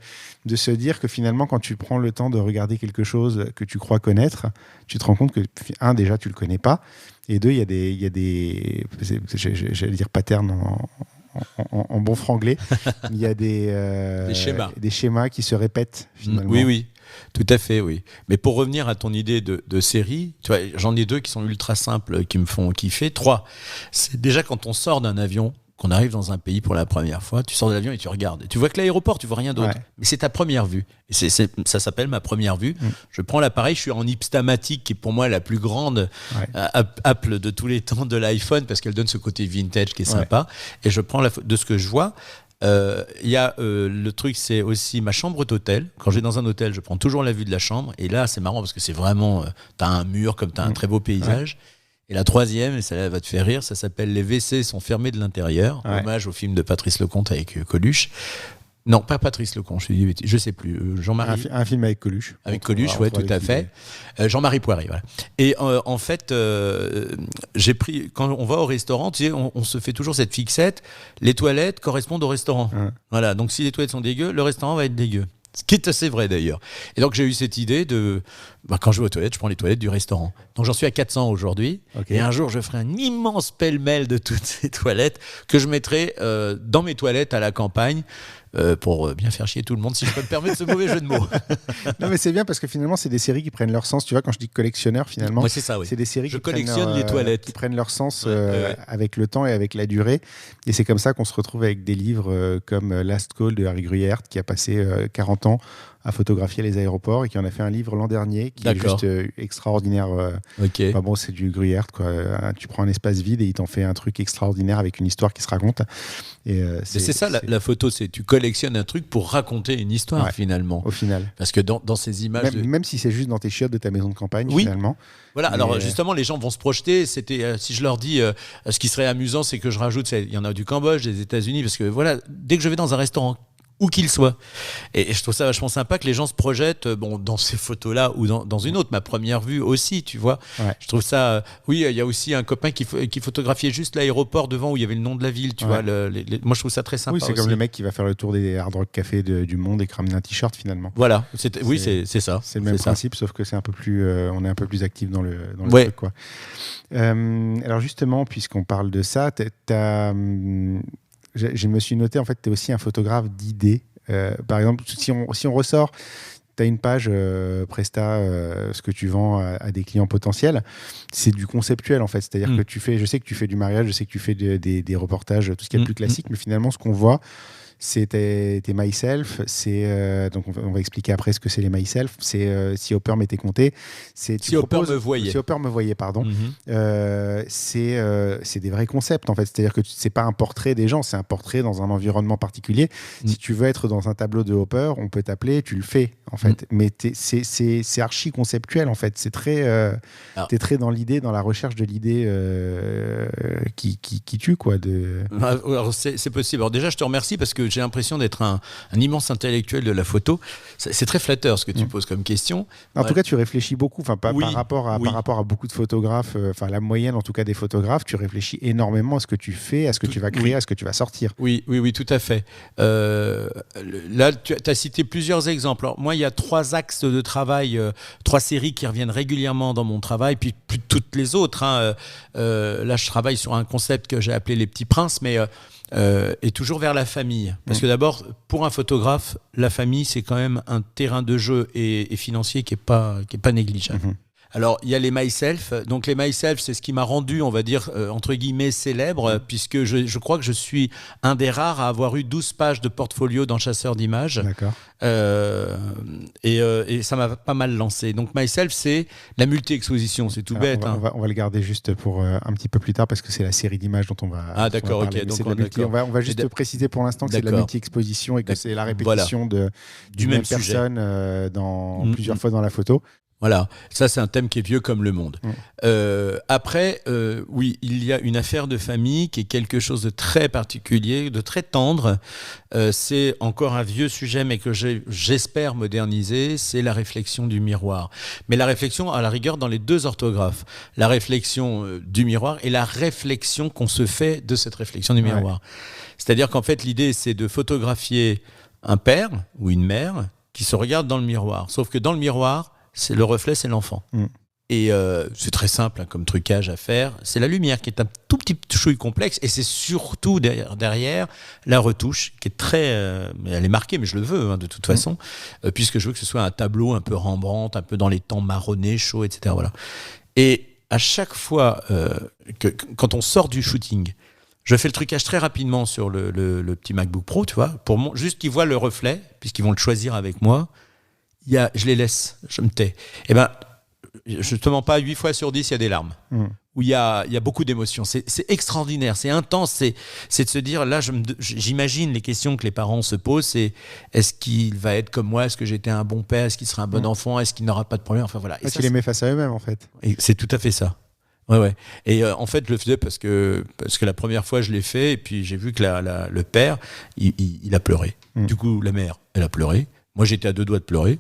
se dire que finalement, quand tu prends le temps de regarder quelque chose que tu crois connaître, tu te rends compte que, déjà, tu le connais pas, et deux, il y a des j'allais dire patterns en bon franglais, il y a des schémas qui se répètent finalement. Oui, tout à fait, oui. Mais pour revenir à ton idée de série, tu vois, j'en ai 2 qui sont ultra simples, qui me font kiffer. 3, c'est déjà quand on sort d'un avion, qu'on arrive dans un pays pour la première fois, tu sors de l'avion et tu regardes. Et tu vois que l'aéroport, tu vois rien d'autre. Ouais. Mais c'est ta première vue. Et ça s'appelle ma première vue. Je prends l'appareil, je suis en Ipstamatic, qui est pour moi la plus grande Apple de tous les temps de l'iPhone, parce qu'elle donne ce côté vintage qui est sympa. Et je prends de ce que je vois. Y a, le truc, c'est aussi ma chambre d'hôtel. Quand je vais dans un hôtel, je prends toujours la vue de la chambre. Et là, c'est marrant parce que c'est vraiment... t'as un mur, comme t'as un très beau paysage. Ouais. Et la 3e, et celle-là va te faire rire, ça s'appelle Les WC sont fermés de l'intérieur. Ouais. Hommage au film de Patrice Lecomte avec Coluche. Non, pas Patrice Lecomte, je sais plus. Jean-Marie. Un film avec Coluche. Avec Coluche, ouais, tout à fait. Jean-Marie Poiré, voilà. Et en fait, j'ai pris, quand on va au restaurant, tu sais, on se fait toujours cette fixette, les toilettes correspondent au restaurant. Ouais. Voilà, donc si les toilettes sont dégueu, le restaurant va être dégueu. Ce qui est assez vrai d'ailleurs. Et donc j'ai eu cette idée de, quand je vais aux toilettes, je prends les toilettes du restaurant. Donc j'en suis à 400 aujourd'hui. Okay. Et un jour, je ferai un immense pêle-mêle de toutes ces toilettes que je mettrai dans mes toilettes à la campagne. Pour bien faire chier tout le monde, si je peux me permettre ce mauvais jeu de mots. Non, mais c'est bien parce que finalement, c'est des séries qui prennent leur sens. Tu vois, quand je dis collectionneur, finalement, ouais, c'est ça, oui. C'est des séries qui collectionne les toilettes. Qui prennent leur sens avec le temps et avec la durée. Et c'est comme ça qu'on se retrouve avec des livres comme Last Call de Harry Gruyaert, qui a passé 40 ans à photographier les aéroports et qui en a fait un livre l'an dernier qui est juste extraordinaire. Okay. Enfin bon, c'est du Gruyaert, quoi. Tu prends un espace vide et il t'en fait un truc extraordinaire avec une histoire qui se raconte. Et c'est ça la photo, c'est tu collectionnes un truc pour raconter une histoire finalement. Au final. Parce que dans ces images... Même si c'est juste dans tes chiottes de ta maison de campagne, finalement. Voilà, alors justement, les gens vont se projeter. C'était, si je leur dis, ce qui serait amusant, c'est que je rajoute, il y en a du Cambodge, des États-Unis, parce que voilà, dès que je vais dans un restaurant, où qu'il soit. Et je trouve ça vachement sympa que les gens se projettent dans ces photos-là ou dans une autre. Ma première vue aussi, tu vois. Ouais. Je trouve ça... oui, il y a aussi un copain qui photographiait juste l'aéroport devant où il y avait le nom de la ville, tu vois. Moi, je trouve ça très sympa. Oui, c'est aussi. Comme le mec qui va faire le tour des Hard Rock Café du monde et qui ramène un t-shirt, finalement. Voilà. Oui, c'est ça. C'est le même principe, sauf que c'est un peu plus... on est un peu plus actif dans le truc, quoi. Alors justement, puisqu'on parle de ça, je me suis noté, en fait, tu es aussi un photographe d'idées. Par exemple, si on ressort, tu as une page Presta, ce que tu vends à des clients potentiels, c'est du conceptuel, en fait. C'est-à-dire que je sais que tu fais du mariage, je sais que tu fais des reportages, tout ce qui est plus classique, mais finalement, ce qu'on voit, c'est tes myself, donc on va expliquer après ce que c'est les myself, c'est si Hopper m'était compté, si Hopper me voyait. Si Hopper me voyait, pardon. C'est des vrais concepts, en fait, c'est-à-dire que c'est pas un portrait des gens, c'est un portrait dans un environnement particulier. Si tu veux être dans un tableau de Hopper, on peut t'appeler, tu le fais, en fait. Mais c'est archi conceptuel, en fait. C'est très t'es très dans l'idée, dans la recherche de l'idée qui tue, quoi. Alors c'est possible. Alors déjà, je te remercie parce que j'ai l'impression d'être un immense intellectuel de la photo. C'est très flatteur ce que tu poses comme question. En tout cas, tu réfléchis beaucoup, par rapport à beaucoup de photographes, la moyenne en tout cas des photographes, tu réfléchis énormément à ce que tu fais, à ce que tu vas créer, à ce que tu vas sortir. Oui, tout à fait. Là, tu as cité plusieurs exemples. Alors, moi, il y a 3 axes de travail, 3 séries qui reviennent régulièrement dans mon travail, puis plus toutes les autres. Là, je travaille sur un concept que j'ai appelé Les Petits Princes, mais... et toujours vers la famille. Parce que d'abord, pour un photographe, la famille, c'est quand même un terrain de jeu et financier qui est pas négligeable. Alors, il y a les myself. Donc, les myself, c'est ce qui m'a rendu, on va dire, entre guillemets, célèbre, puisque je crois que je suis un des rares à avoir eu 12 pages de portfolio dans Chasseur d'images. D'accord. Et ça m'a pas mal lancé. Donc, myself, c'est la multi-exposition. C'est tout bête. On va le garder juste pour un petit peu plus tard, parce que c'est la série d'images dont on va d'accord, ok. Donc, on va juste préciser pour l'instant que c'est de la multi-exposition et que c'est la répétition d'une même personne dans plusieurs fois dans la photo. Voilà, ça c'est un thème qui est vieux comme le monde. Après, oui, il y a une affaire de famille qui est quelque chose de très particulier, de très tendre. C'est encore un vieux sujet, mais que j'espère moderniser, c'est la réflexion du miroir. Mais la réflexion, à la rigueur, dans les deux orthographes. La réflexion du miroir et la réflexion qu'on se fait de cette réflexion du miroir. C'est-à-dire qu'en fait, l'idée, c'est de photographier un père ou une mère qui se regarde dans le miroir. Sauf que dans le miroir, le reflet, c'est l'enfant. Et c'est très simple comme trucage à faire. C'est la lumière qui est un tout petit chouille complexe. Et c'est surtout derrière la retouche qui est très... elle est marquée, mais je le veux de toute façon, puisque je veux que ce soit un tableau un peu Rembrandt, un peu dans les temps marronnés, chauds, etc. Voilà. Et à chaque fois quand on sort du shooting, je fais le trucage très rapidement sur le petit MacBook Pro, tu vois, juste qu'ils voient le reflet, puisqu'ils vont le choisir avec moi. Je les laisse, je me tais. Eh ben, je te mens pas, 8 fois sur 10, il y a des larmes. Où il y a beaucoup d'émotions. C'est extraordinaire, c'est intense. C'est de se dire, là, j'imagine les questions que les parents se posent. C'est, est-ce qu'il va être comme moi? Est-ce que j'étais un bon père? Est-ce qu'il sera un bon enfant? Est-ce qu'il n'aura pas de problème? Enfin, voilà. Et ça, les met face à eux-mêmes, en fait. Et c'est tout à fait ça. Ouais. Et en fait, je le faisais parce que la première fois, je l'ai fait. Et puis, j'ai vu que le père, il a pleuré. Du coup, la mère, elle a pleuré. Moi, j'étais à 2 doigts de pleurer.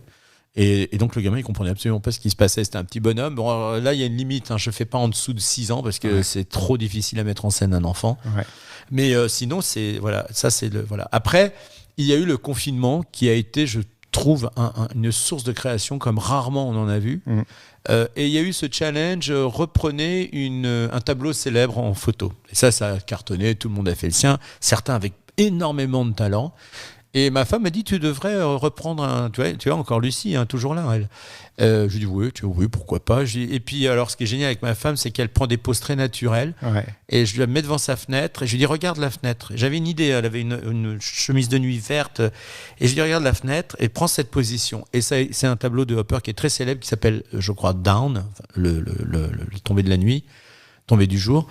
Et donc le gamin il comprenait absolument pas ce qui se passait, c'était un petit bonhomme. Bon, alors, là il y a une limite, je fais pas en dessous de 6 ans parce que c'est trop difficile à mettre en scène un enfant. Mais sinon c'est voilà, ça c'est voilà. Après il y a eu le confinement qui a été, je trouve, une source de création comme rarement on en a vu. Et il y a eu ce challenge, reprenez un tableau célèbre en photo. Et ça a cartonné, tout le monde a fait le sien, certains avec énormément de talent. Et ma femme m'a dit, tu devrais reprendre tu vois encore Lucie, toujours là, elle. Je lui dis, oui, pourquoi pas. Et puis, alors, ce qui est génial avec ma femme, c'est qu'elle prend des poses très naturelles. Et je la mets devant sa fenêtre et je lui dis, regarde la fenêtre. J'avais une idée, elle avait une chemise de nuit verte. Et je lui dis, regarde la fenêtre et prends cette position. Et ça, c'est un tableau de Hopper qui est très célèbre, qui s'appelle, je crois, Down, le tombé de la nuit, tombé du jour.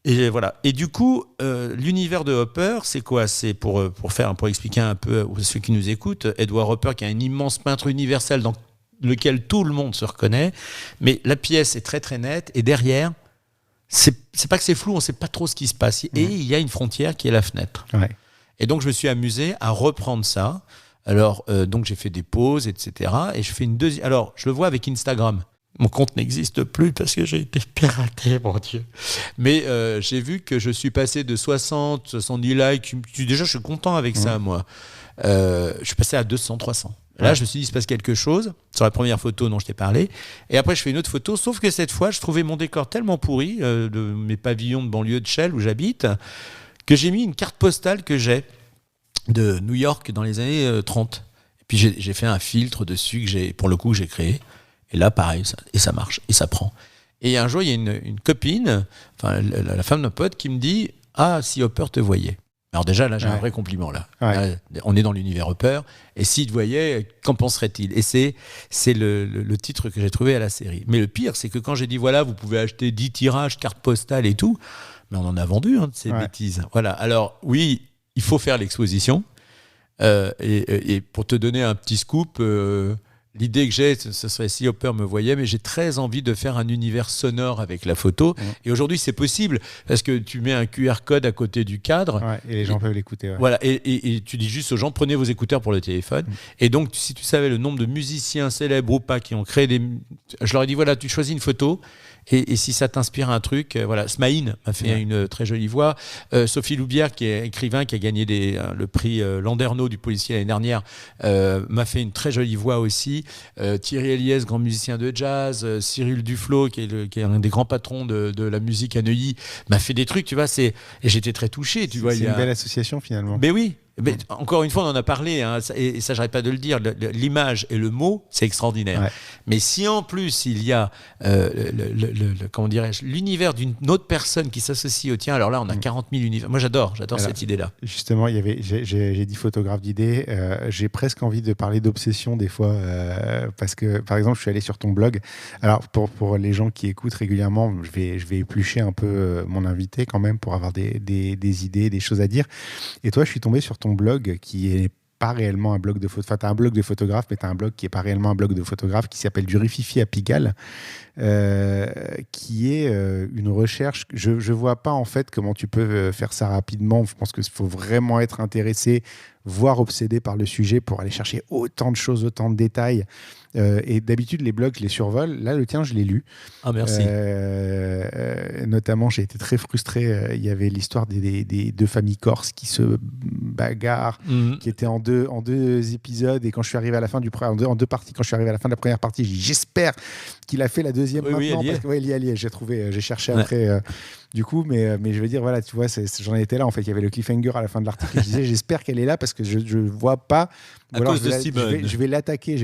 Et voilà. Et du coup, l'univers de Hopper, c'est quoi? C'est pour expliquer un peu à ceux qui nous écoutent, Edward Hopper, qui est un immense peintre universel dans lequel tout le monde se reconnaît, mais la pièce est très très nette, et derrière, c'est pas que c'est flou, on sait pas trop ce qui se passe. Et il y a une frontière qui est la fenêtre. Et donc, je me suis amusé à reprendre ça. Alors, donc j'ai fait des pauses, etc. Et je fais une deuxième. Alors, je le vois avec Instagram. Mon compte n'existe plus parce que j'ai été piraté, mon Dieu. Mais j'ai vu que je suis passé de 60, 70 likes. Déjà, je suis content avec ça, moi. Je suis passé à 200, 300. Là, je me suis dit, il se passe quelque chose sur la première photo dont je t'ai parlé. Et après, je fais une autre photo. Sauf que cette fois, je trouvais mon décor tellement pourri de mes pavillons de banlieue de Chelles où j'habite que j'ai mis une carte postale que j'ai de New York dans les années 30. Et puis, j'ai fait un filtre dessus que j'ai créé. Et là, pareil, ça marche, et ça prend. Et un jour, il y a une copine, la femme d'un pote, qui me dit « Ah, si Hopper te voyait ». Alors déjà, là, j'ai un vrai compliment, là. Là. On est dans l'univers Hopper, et s'il te voyait, qu'en penserait-il? Et c'est le titre que j'ai trouvé à la série. Mais le pire, c'est que quand j'ai dit « Voilà, vous pouvez acheter 10 tirages, cartes postales et tout », mais on en a vendu, de ces bêtises. Voilà. Alors, oui, il faut faire l'exposition. Et pour te donner un petit scoop... l'idée que j'ai, ce serait si Hopper me voyait, mais j'ai très envie de faire un univers sonore avec la photo. Et aujourd'hui, c'est possible parce que tu mets un QR code à côté du cadre. Et les gens peuvent l'écouter. Voilà, et tu dis juste aux gens, prenez vos écouteurs pour le téléphone. Et donc, si tu savais le nombre de musiciens célèbres ou pas qui ont créé je leur ai dit, voilà, tu choisis une photo. Et si ça t'inspire un truc, voilà. Smaïn m'a fait une très jolie voix. Sophie Loubière, qui est écrivain, qui a gagné le prix Landerneau du policier l'année dernière, m'a fait une très jolie voix aussi. Thierry Eliès, grand musicien de jazz. Cyril Duflo, qui est un des grands patrons de la musique à Neuilly, m'a fait des trucs, tu vois. Et j'étais très touché, tu vois. C'est une belle association finalement. Mais oui. Mais encore une fois, on en a parlé, et ça, j'arrête pas de le dire. L'image et le mot, c'est extraordinaire. Mais si en plus il y a comment dirais-je, l'univers d'une autre personne qui s'associe au tien, alors là, on a 40 000 univers. Moi, j'adore cette idée-là. Justement, j'ai dit photographe d'idées. J'ai presque envie de parler d'obsession des fois, parce que, par exemple, je suis allé sur ton blog. Alors, pour les gens qui écoutent régulièrement, je vais éplucher un peu mon invité quand même pour avoir des idées, des choses à dire. Et toi, je suis tombé sur ton blog qui est pas réellement un blog de photographe. Enfin, tu as un blog de photographe, mais tu as un blog qui n'est pas réellement un blog de photographe, qui s'appelle Du Rififi à Pigalle, qui est une recherche. Je ne vois pas en fait comment tu peux faire ça rapidement. Je pense qu'il faut vraiment être intéressé, voire obsédé par le sujet pour aller chercher autant de choses, autant de détails. Et d'habitude, les blogs, je les survole. Là, le tien, je l'ai lu. Ah, merci. Notamment, j'ai été très frustré. Il y avait l'histoire des deux familles corses qui se bagarrent, qui étaient en deux épisodes. Et quand je suis arrivé à la fin en deux parties, quand je suis arrivé à la fin de la première partie, j'ai dit j'espère qu'il a fait la deuxième maintenant. Parce que, il y est. J'ai cherché après. Du coup, mais je veux dire, voilà, tu vois, j'en étais là. En fait, il y avait le cliffhanger à la fin de l'article. Je disais, j'espère qu'elle est là parce que je ne vois pas. À cause de Simone. Je vais l'attaquer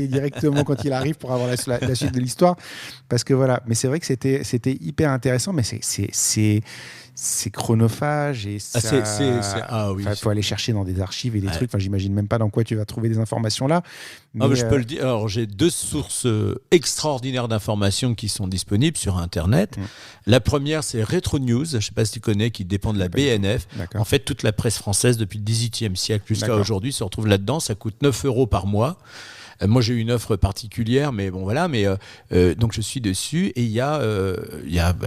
directement quand il arrive pour avoir la suite de l'histoire. Parce que voilà, mais c'est vrai que c'était hyper intéressant, mais c'est chronophage et ça. Oui. Il faut aller chercher dans des archives et des trucs. Enfin, j'imagine même pas dans quoi tu vas trouver des informations là. Mais je peux le dire. Alors, j'ai 2 sources extraordinaires d'informations qui sont disponibles sur Internet. La première, c'est Retro News. Je ne sais pas si tu connais, qui dépend de la BNF. En fait, toute la presse française depuis le XVIIIe siècle jusqu'à aujourd'hui se retrouve là-dedans. Ça coûte 9 € par mois. Moi, j'ai eu une offre particulière, mais bon, voilà. Mais donc, je suis dessus et il y a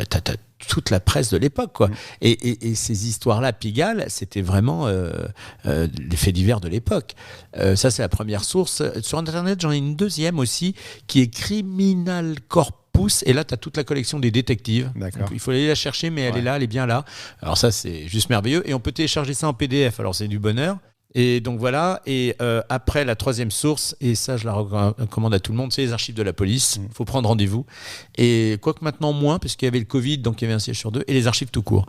t'as toute la presse de l'époque, quoi. Et ces histoires-là, Pigalle, c'était vraiment les faits divers de l'époque. Ça, c'est la première source. Sur Internet, j'en ai une deuxième aussi, qui est Criminal Corpus. Et là, tu as toute la collection des détectives. Donc, il faut aller la chercher, mais elle est là, elle est bien là. Alors ça, c'est juste merveilleux. Et on peut télécharger ça en PDF. Alors, c'est du bonheur. Et donc voilà, et après la troisième source, et ça je la recommande à tout le monde, c'est les archives de la police. Il faut prendre rendez-vous. Et quoique maintenant moins, parce qu'il y avait le Covid, donc il y avait un siège sur 2, et les archives tout court.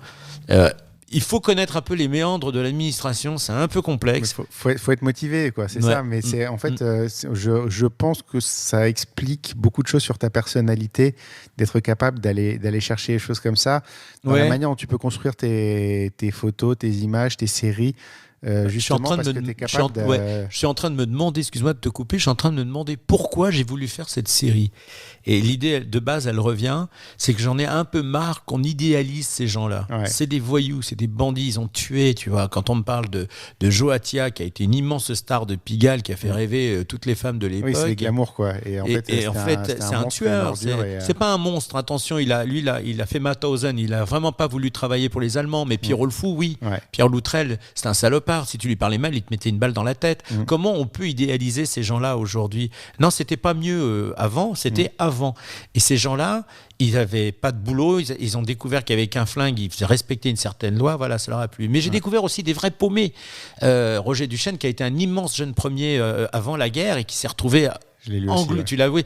Il faut connaître un peu les méandres de l'administration, c'est un peu complexe. Il faut être motivé, quoi, c'est ça. Mais c'est, en fait, je pense que ça explique beaucoup de choses sur ta personnalité, d'être capable d'aller chercher des choses comme ça. Dans la manière dont tu peux construire tes photos, tes images, tes séries. Je suis en train de me demander, excuse-moi de te couper, je suis en train de me demander pourquoi j'ai voulu faire cette série. Et l'idée de base, elle revient, c'est que j'en ai un peu marre qu'on idéalise ces gens-là. C'est des voyous, c'est des bandits, ils ont tué, tu vois. Quand on me parle de Joatia, qui a été une immense star de Pigalle, qui a fait rêver toutes les femmes de l'époque. Oui, c'est des glamours, quoi. Et en fait, c'est un tueur. C'est pas un monstre, attention, il a fait Mauthausen, il a vraiment pas voulu travailler pour les Allemands, mais Pierrot le Fou, oui. Pierre Loutrel, c'est un salopard. Si tu lui parlais mal, il te mettait une balle dans la tête. Comment on peut idéaliser ces gens-là aujourd'hui ? Non, c'était pas mieux avant, c'était avant. Et ces gens-là, ils n'avaient pas de boulot, ils ont découvert qu'avec un flingue, ils faisaient respecter une certaine loi, voilà, ça leur a plu. Mais j'ai découvert aussi des vrais paumés. Roger Duchesne, qui a été un immense jeune premier avant la guerre et qui s'est retrouvé... Je l'ai lu aussi, tu l'as vu.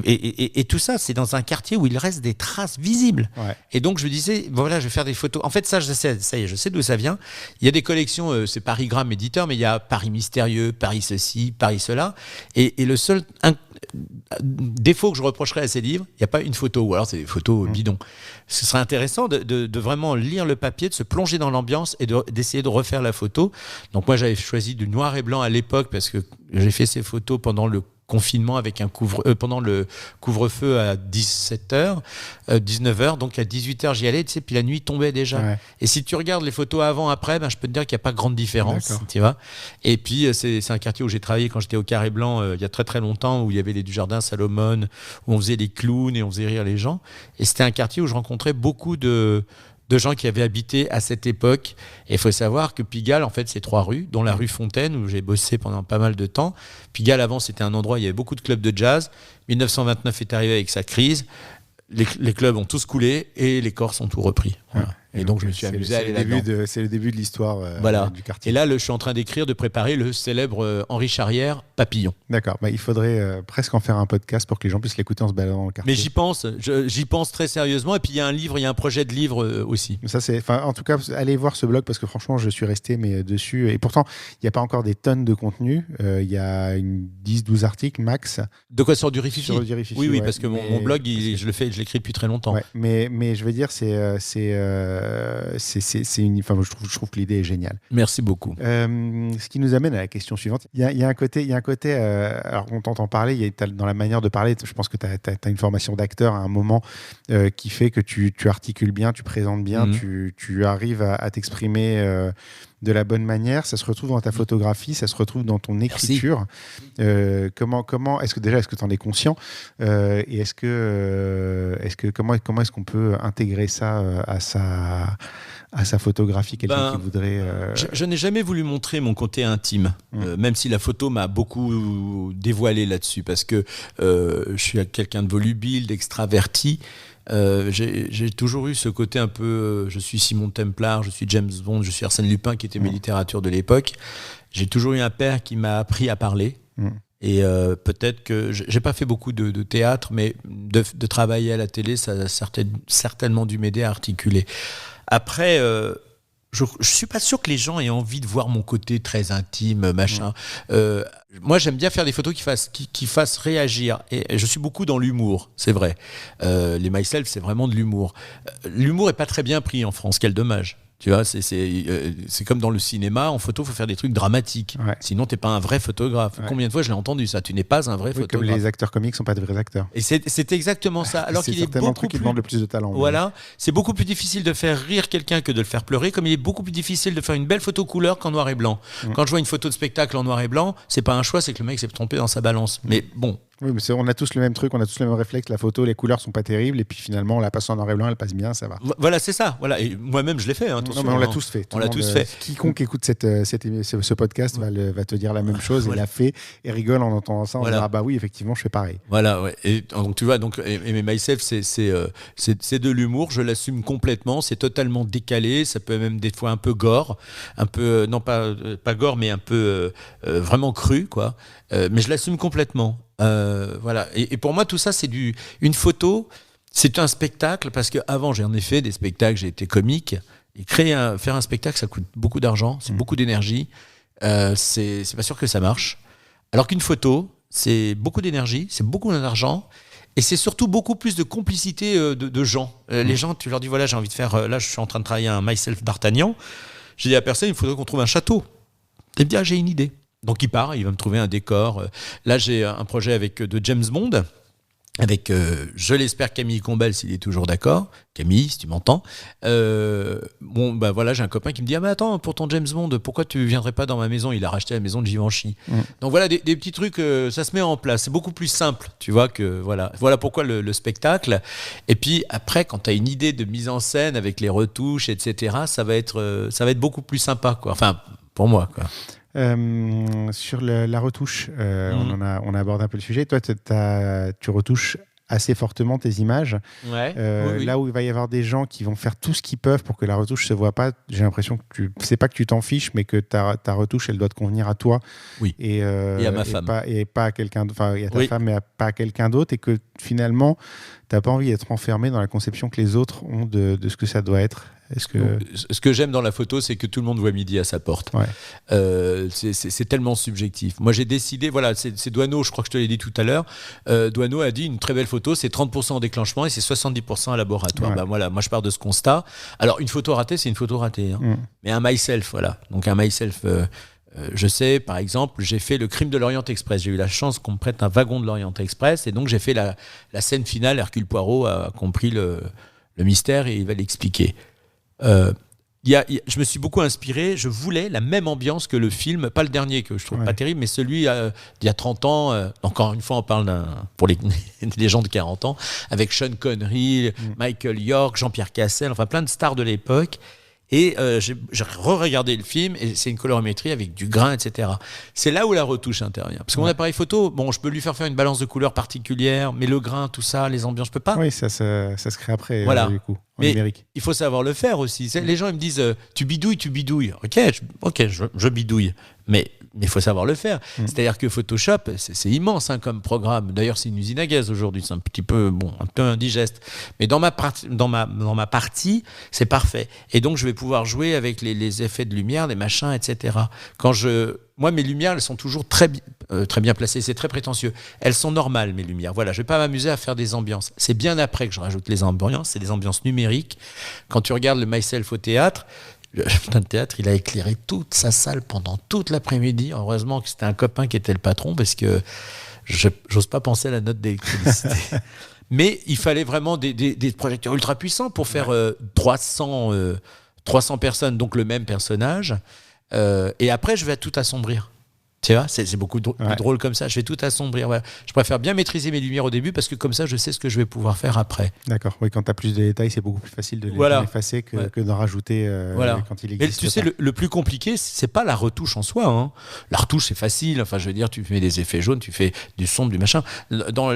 Et tout ça, c'est dans un quartier où il reste des traces visibles. Et donc, je me disais, voilà, je vais faire des photos. En fait, ça y est, je sais d'où ça vient. Il y a des collections, c'est Parigramme éditeur, mais il y a Paris Mystérieux, Paris ceci, Paris cela. Et le seul défaut que je reprocherais à ces livres, il n'y a pas une photo, ou alors c'est des photos bidons. Ce serait intéressant de vraiment lire le papier, de se plonger dans l'ambiance et d'essayer de refaire la photo. Donc, moi, j'avais choisi du noir et blanc à l'époque parce que j'ai fait ces photos pendant le confinement avec pendant le couvre-feu à 17h, 19h, donc à 18h j'y allais, tu sais, puis la nuit tombait déjà. Et si tu regardes les photos avant, après, je peux te dire qu'il n'y a pas grande différence, tu vois. Et puis c'est un quartier où j'ai travaillé quand j'étais au Carré Blanc il y a très très longtemps, où il y avait les Dujardin, Salomon, où on faisait les clowns et on faisait rire les gens. Et c'était un quartier où je rencontrais beaucoup de gens qui avaient habité à cette époque. Et il faut savoir que Pigalle, en fait, c'est 3 rues, dont la rue Fontaine, où j'ai bossé pendant pas mal de temps. Pigalle, avant, c'était un endroit où il y avait beaucoup de clubs de jazz. 1929 est arrivé avec sa crise. Les clubs ont tous coulé et les Corses ont tout repris. Voilà. Et donc, je me suis amusé à aller là-dedans. C'est le début de l'histoire du quartier. Et là, je suis en train d'écrire, de préparer le célèbre Henri Charrière, Papillon. D'accord. Il faudrait presque en faire un podcast pour que les gens puissent l'écouter en se baladant dans le quartier. Mais j'y pense très sérieusement. Et puis, il y a un projet de livre aussi. Ça, en tout cas, allez voir ce blog parce que franchement, je suis resté dessus. Et pourtant, il n'y a pas encore des tonnes de contenu. Il y a 10-12 articles max. De quoi, sur du Rififi ? Sur du Rififi, oui, parce que mon blog, je l'écris depuis très longtemps. Mais je veux dire, c'est Enfin, je trouve que l'idée est géniale. Merci beaucoup. Ce qui nous amène à la question suivante. Il y a un côté, alors on t'entend parler, dans la manière de parler, je pense que tu as une formation d'acteur à un moment qui fait que tu articules bien, tu présentes bien, tu arrives à t'exprimer de la bonne manière. Ça se retrouve dans ta photographie, ça se retrouve dans ton écriture. Comment est-ce que tu en es conscient et comment est-ce qu'on peut intégrer ça à sa photographie, quelqu'un qui voudrait... Je n'ai jamais voulu montrer mon côté intime, même si la photo m'a beaucoup dévoilé là-dessus, parce que je suis quelqu'un de volubile, d'extraverti. J'ai toujours eu ce côté un peu... je suis Simon Templar, je suis James Bond, je suis Arsène Lupin, qui était mes littératures de l'époque. J'ai toujours eu un père qui m'a appris à parler. Et peut-être que j'ai pas fait beaucoup de théâtre, mais de travailler à la télé, ça a certainement dû m'aider à articuler. Après, je suis pas sûr que les gens aient envie de voir mon côté très intime, machin. Moi, j'aime bien faire des photos qui fassent réagir. Et je suis beaucoup dans l'humour, c'est vrai. Les myself, c'est vraiment de l'humour. L'humour est pas très bien pris en France, quel dommage. Tu vois, c'est comme dans le cinéma, en photo, il faut faire des trucs dramatiques. Ouais. Sinon, tu n'es pas un vrai photographe. Ouais. Combien de fois je l'ai entendu ça? Tu n'es pas un vrai photographe. Comme les acteurs comiques ne sont pas de vrais acteurs. Et c'est exactement ça. Alors qu'il est beaucoup un truc qui demande le plus de talent. Voilà, c'est beaucoup plus difficile de faire rire quelqu'un que de le faire pleurer, comme il est beaucoup plus difficile de faire une belle photo couleur qu'en noir et blanc. Quand je vois une photo de spectacle en noir et blanc, c'est pas un choix, c'est que le mec s'est trompé dans sa balance. Mais bon. Oui, mais on a tous le même truc, on a tous le même réflexe. La photo, les couleurs sont pas terribles, et puis finalement, on la passe en noir et blanc, elle passe bien, ça va. Voilà, c'est ça. Voilà. Et moi-même, je l'ai fait. Non, mais on l'a tous fait. On l'a tous fait. Quiconque écoute ce podcast va te dire la même chose, et l'a fait, et rigole en entendant ça, en disant, ah bah oui, effectivement, je fais pareil. Voilà, ouais. Et donc, tu vois, et myself, c'est de l'humour, je l'assume complètement, c'est totalement décalé, ça peut même des fois un peu gore, un peu, non pas gore, mais un peu vraiment cru, quoi. Mais je l'assume complètement. Voilà. Et pour moi, tout ça, c'est une photo, c'est un spectacle, parce qu'avant, j'en ai fait des spectacles, j'ai été comique, et faire un spectacle, ça coûte beaucoup d'argent, c'est beaucoup d'énergie, c'est pas sûr que ça marche. Alors qu'une photo, c'est beaucoup d'énergie, c'est beaucoup d'argent, et c'est surtout beaucoup plus de complicité de gens. Les gens, tu leur dis, voilà, j'ai envie de faire, là, je suis en train de travailler un myself d'Artagnan, j'ai dit à personne, il faudrait qu'on trouve un château. Il me dit, ah, j'ai une idée. Donc il part, il va me trouver un décor. Là, j'ai un projet de James Bond, avec, je l'espère, Camille Combal, s'il est toujours d'accord. Camille, si tu m'entends. Voilà, j'ai un copain qui me dit, ah mais attends, pour ton James Bond, pourquoi tu viendrais pas dans ma maison? Il a racheté la maison de Givenchy. Donc voilà, des petits trucs, ça se met en place. C'est beaucoup plus simple, tu vois, que voilà pourquoi le spectacle. Et puis après, quand tu as une idée de mise en scène avec les retouches, etc., ça va être beaucoup plus sympa, quoi. Enfin, pour moi, quoi. Sur la retouche, on a abordé un peu le sujet. Toi, tu retouches assez fortement tes images. Ouais, oui. Là où il va y avoir des gens qui vont faire tout ce qu'ils peuvent pour que la retouche se voit pas, j'ai l'impression que c'est pas que tu t'en fiches, mais que ta retouche, elle doit te convenir à toi. Oui. Et à ma femme. Et pas à quelqu'un d'autre. Enfin, et à ta femme, mais pas à quelqu'un d'autre. Et que finalement, t'as pas envie d'être enfermé dans la conception que les autres ont de ce que ça doit être. Ce que j'aime dans la photo, c'est que tout le monde voit midi à sa porte. Ouais. C'est tellement subjectif. Moi, j'ai décidé, voilà, c'est Doisneau, je crois que je te l'ai dit tout à l'heure. Doisneau a dit une très belle photo, c'est 30% en déclenchement et c'est 70% à laboratoire. Ouais. Voilà, moi, je pars de ce constat. Alors, une photo ratée, c'est une photo ratée. Hein. Mais un myself, voilà. Donc, un myself. Je sais, par exemple, j'ai fait le crime de l'Orient Express. J'ai eu la chance qu'on me prête un wagon de l'Orient Express et donc j'ai fait la scène finale. Hercule Poirot a compris le mystère et il va l'expliquer. Je me suis beaucoup inspiré, je voulais la même ambiance que le film, pas le dernier que je trouve pas terrible, mais celui d'il y a 30 ans, encore une fois on parle pour les gens de 40 ans, avec Sean Connery, Michael York, Jean-Pierre Cassel, enfin plein de stars de l'époque. Et j'ai re-regardé le film et c'est une colorimétrie avec du grain, etc. C'est là où la retouche intervient. Parce que mon appareil photo, bon, je peux lui faire une balance de couleurs particulière, mais le grain, tout ça, les ambiances, je peux pas. Oui, ça se crée après, voilà. Du coup, en mais numérique. Il faut savoir le faire aussi. Les gens ils me disent, tu bidouilles. Ok, je bidouille. Mais il faut savoir le faire. C'est-à-dire que Photoshop, c'est immense comme programme. D'ailleurs, c'est une usine à gaz aujourd'hui. C'est un peu indigeste. Mais dans ma partie, c'est parfait. Et donc, je vais pouvoir jouer avec les effets de lumière, des machins, etc. Quand je moi, mes lumières, elles sont toujours très bien placées. C'est très prétentieux. Elles sont normales, mes lumières. Voilà, je vais pas m'amuser à faire des ambiances. C'est bien après que je rajoute les ambiances. C'est des ambiances numériques. Quand tu regardes le Myself au théâtre, le putain de théâtre, il a éclairé toute sa salle pendant toute l'après-midi. Heureusement que c'était un copain qui était le patron, parce que j'ose pas penser à la note d'électricité. Mais il fallait vraiment des projecteurs ultra puissants pour faire 300 personnes, donc le même personnage. Et après, je vais tout assombrir. Tu vois, c'est beaucoup plus drôle comme ça. Je vais tout assombrir. Voilà. Je préfère bien maîtriser mes lumières au début parce que comme ça, je sais ce que je vais pouvoir faire après. D'accord. Oui, quand tu as plus de détails, c'est beaucoup plus facile de les effacer que d'en rajouter quand il existe. Mais tu sais, le plus compliqué, c'est pas la retouche en soi. Hein. La retouche, c'est facile. Enfin, je veux dire, tu mets des effets jaunes, tu fais du sombre, du machin. Dans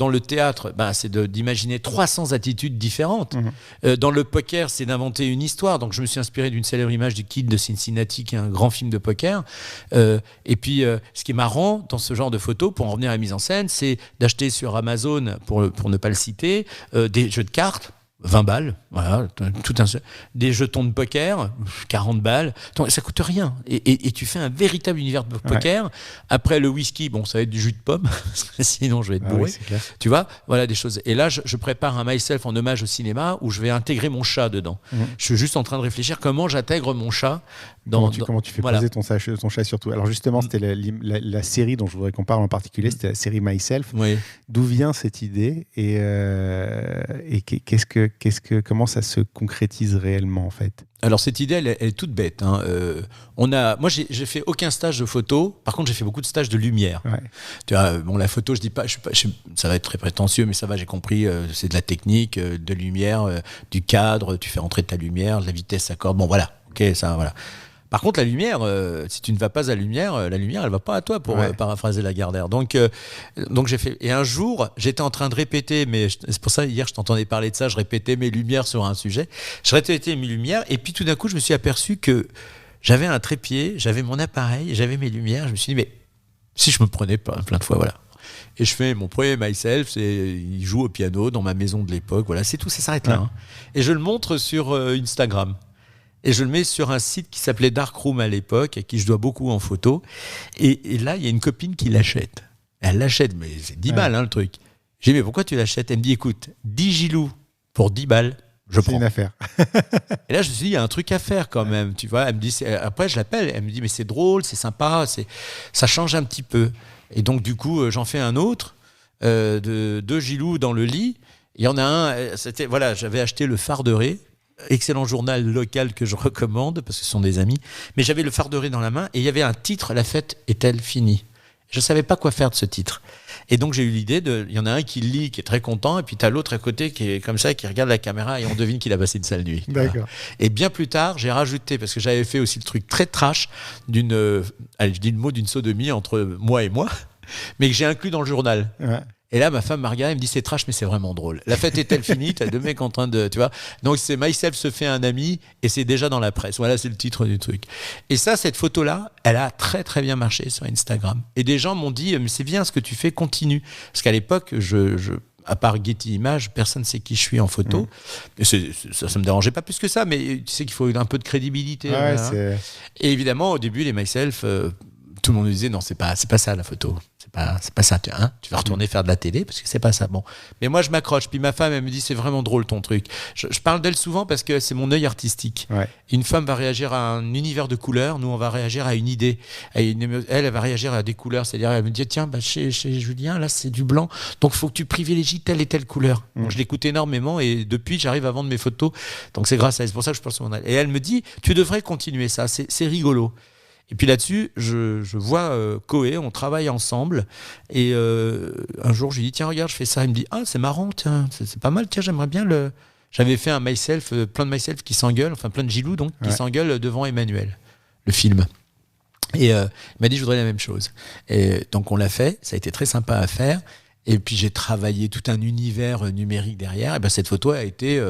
le théâtre, c'est d'imaginer 300 attitudes différentes. Dans le poker, c'est d'inventer une histoire. Donc, je me suis inspiré d'une célèbre image du Kid de Cincinnati, qui est un grand film de poker. Et puis, ce qui est marrant dans ce genre de photos, pour en revenir à la mise en scène, c'est d'acheter sur Amazon, pour ne pas le citer, des jeux de cartes, 20 balles, voilà, des jetons de poker, 40 balles, ça coûte rien. Et tu fais un véritable univers de poker. Après le whisky, ça va être du jus de pomme, sinon je vais être bourré. Oui, tu vois, voilà des choses. Et là, je prépare un Myself en hommage au cinéma où je vais intégrer mon chat dedans. Je suis juste en train de réfléchir comment j'intègre mon chat. Comment tu fais poser ton chat surtout. Alors justement, c'était la série dont je voudrais qu'on parle en particulier, c'était la série Myself. Oui. D'où vient cette idée et comment ça se concrétise réellement en fait? Alors cette idée, elle est toute bête. Hein. Moi, j'ai fait aucun stage de photo. Par contre, j'ai fait beaucoup de stages de lumière. Ouais. Tu vois, la photo, je dis pas, ça va être très prétentieux, mais ça va, j'ai compris. C'est de la technique, de lumière, du cadre. Tu fais rentrer ta lumière, la vitesse s'accorde. Bon, voilà. Ok, ça, voilà. Par contre, la lumière, si tu ne vas pas à la lumière, elle va pas à toi, pour paraphraser Lagardère. Donc j'ai fait. Et un jour, j'étais en train de répéter, mais c'est pour ça hier je t'entendais parler de ça. Je répétais mes lumières sur un sujet. Je répétais mes lumières, et puis tout d'un coup, je me suis aperçu que j'avais un trépied, j'avais mon appareil, j'avais mes lumières. Je me suis dit, mais si je me prenais pas plein de fois, voilà. Et je fais mon premier Myself, il joue au piano dans ma maison de l'époque. Voilà, c'est tout, ça s'arrête là. Hein. Et je le montre sur Instagram. Et je le mets sur un site qui s'appelait Darkroom à l'époque, à qui je dois beaucoup en photo. Et là, il y a une copine qui l'achète. Elle l'achète, mais c'est 10 balles le truc. J'ai dit, mais pourquoi tu l'achètes? Elle me dit, écoute, 10 gilous pour 10 balles, je prends. C'est une affaire. Et là, je me suis dit, il y a un truc à faire quand même. Tu vois, elle me dit, après, je l'appelle, elle me dit, mais c'est drôle, c'est sympa, ça change un petit peu. Et donc, du coup, j'en fais un autre, de 2 gilous dans le lit. Il y en a un, j'avais acheté le Farderé. Excellent journal local que je recommande parce que ce sont des amis, mais j'avais le Farderé dans la main et il y avait un titre, La fête est-elle finie? Je ne savais pas quoi faire de ce titre, et donc j'ai eu l'idée il y en a un qui lit, qui est très content, et puis tu as l'autre à côté qui est comme ça, qui regarde la caméra et on devine qu'il a passé une sale nuit. D'accord. Voilà. Et bien plus tard, j'ai rajouté, parce que j'avais fait aussi le truc très trash je dis le mot, d'une sodomie entre moi et moi, mais que j'ai inclus dans le journal. Ouais. Et là, ma femme m'a regardé, elle me dit, c'est trash, mais c'est vraiment drôle. La fête est-elle finie? T'as deux mecs en train de, tu vois. Donc, c'est Myself se fait un ami, et c'est déjà dans la presse. Voilà, c'est le titre du truc. Et ça, cette photo-là, elle a très, très bien marché sur Instagram. Et des gens m'ont dit, mais c'est bien ce que tu fais, continue. Parce qu'à l'époque, à part Getty Images, personne ne sait qui je suis en photo. Et ça me dérangeait pas plus que ça, mais tu sais qu'il faut un peu de crédibilité. Ouais, voilà. Et évidemment, au début, les Myself, tout le monde me disait, non, c'est pas ça la photo. C'est pas ça, tu vas retourner faire de la télé parce que c'est pas ça. Bon, mais moi je m'accroche. Puis ma femme, elle me dit, c'est vraiment drôle ton truc. Je parle d'elle souvent parce que c'est mon œil artistique. Ouais. Une femme va réagir à un univers de couleurs, nous on va réagir à une idée. Elle va réagir à des couleurs, c'est-à-dire elle me dit, tiens, chez Julien là c'est du blanc, donc faut que tu privilégies telle et telle couleur. Donc je l'écoute énormément et depuis j'arrive à vendre mes photos. Donc c'est grâce à elle, c'est pour ça que je pense sur mon œil. Et elle me dit, tu devrais continuer ça, c'est rigolo. Et puis là-dessus, je vois Koé, on travaille ensemble. Et un jour, je lui dis, tiens, regarde, je fais ça. Il me dit, ah, c'est marrant, tiens, c'est pas mal, tiens, j'aimerais bien le... J'avais fait un Myself, plein de Myself qui s'engueulent, enfin plein de Gilous, donc, qui s'engueulent devant Emmanuel, le film. Et il m'a dit, je voudrais la même chose. Et donc on l'a fait, ça a été très sympa à faire. Et puis j'ai travaillé tout un univers numérique derrière. Et ben cette photo a été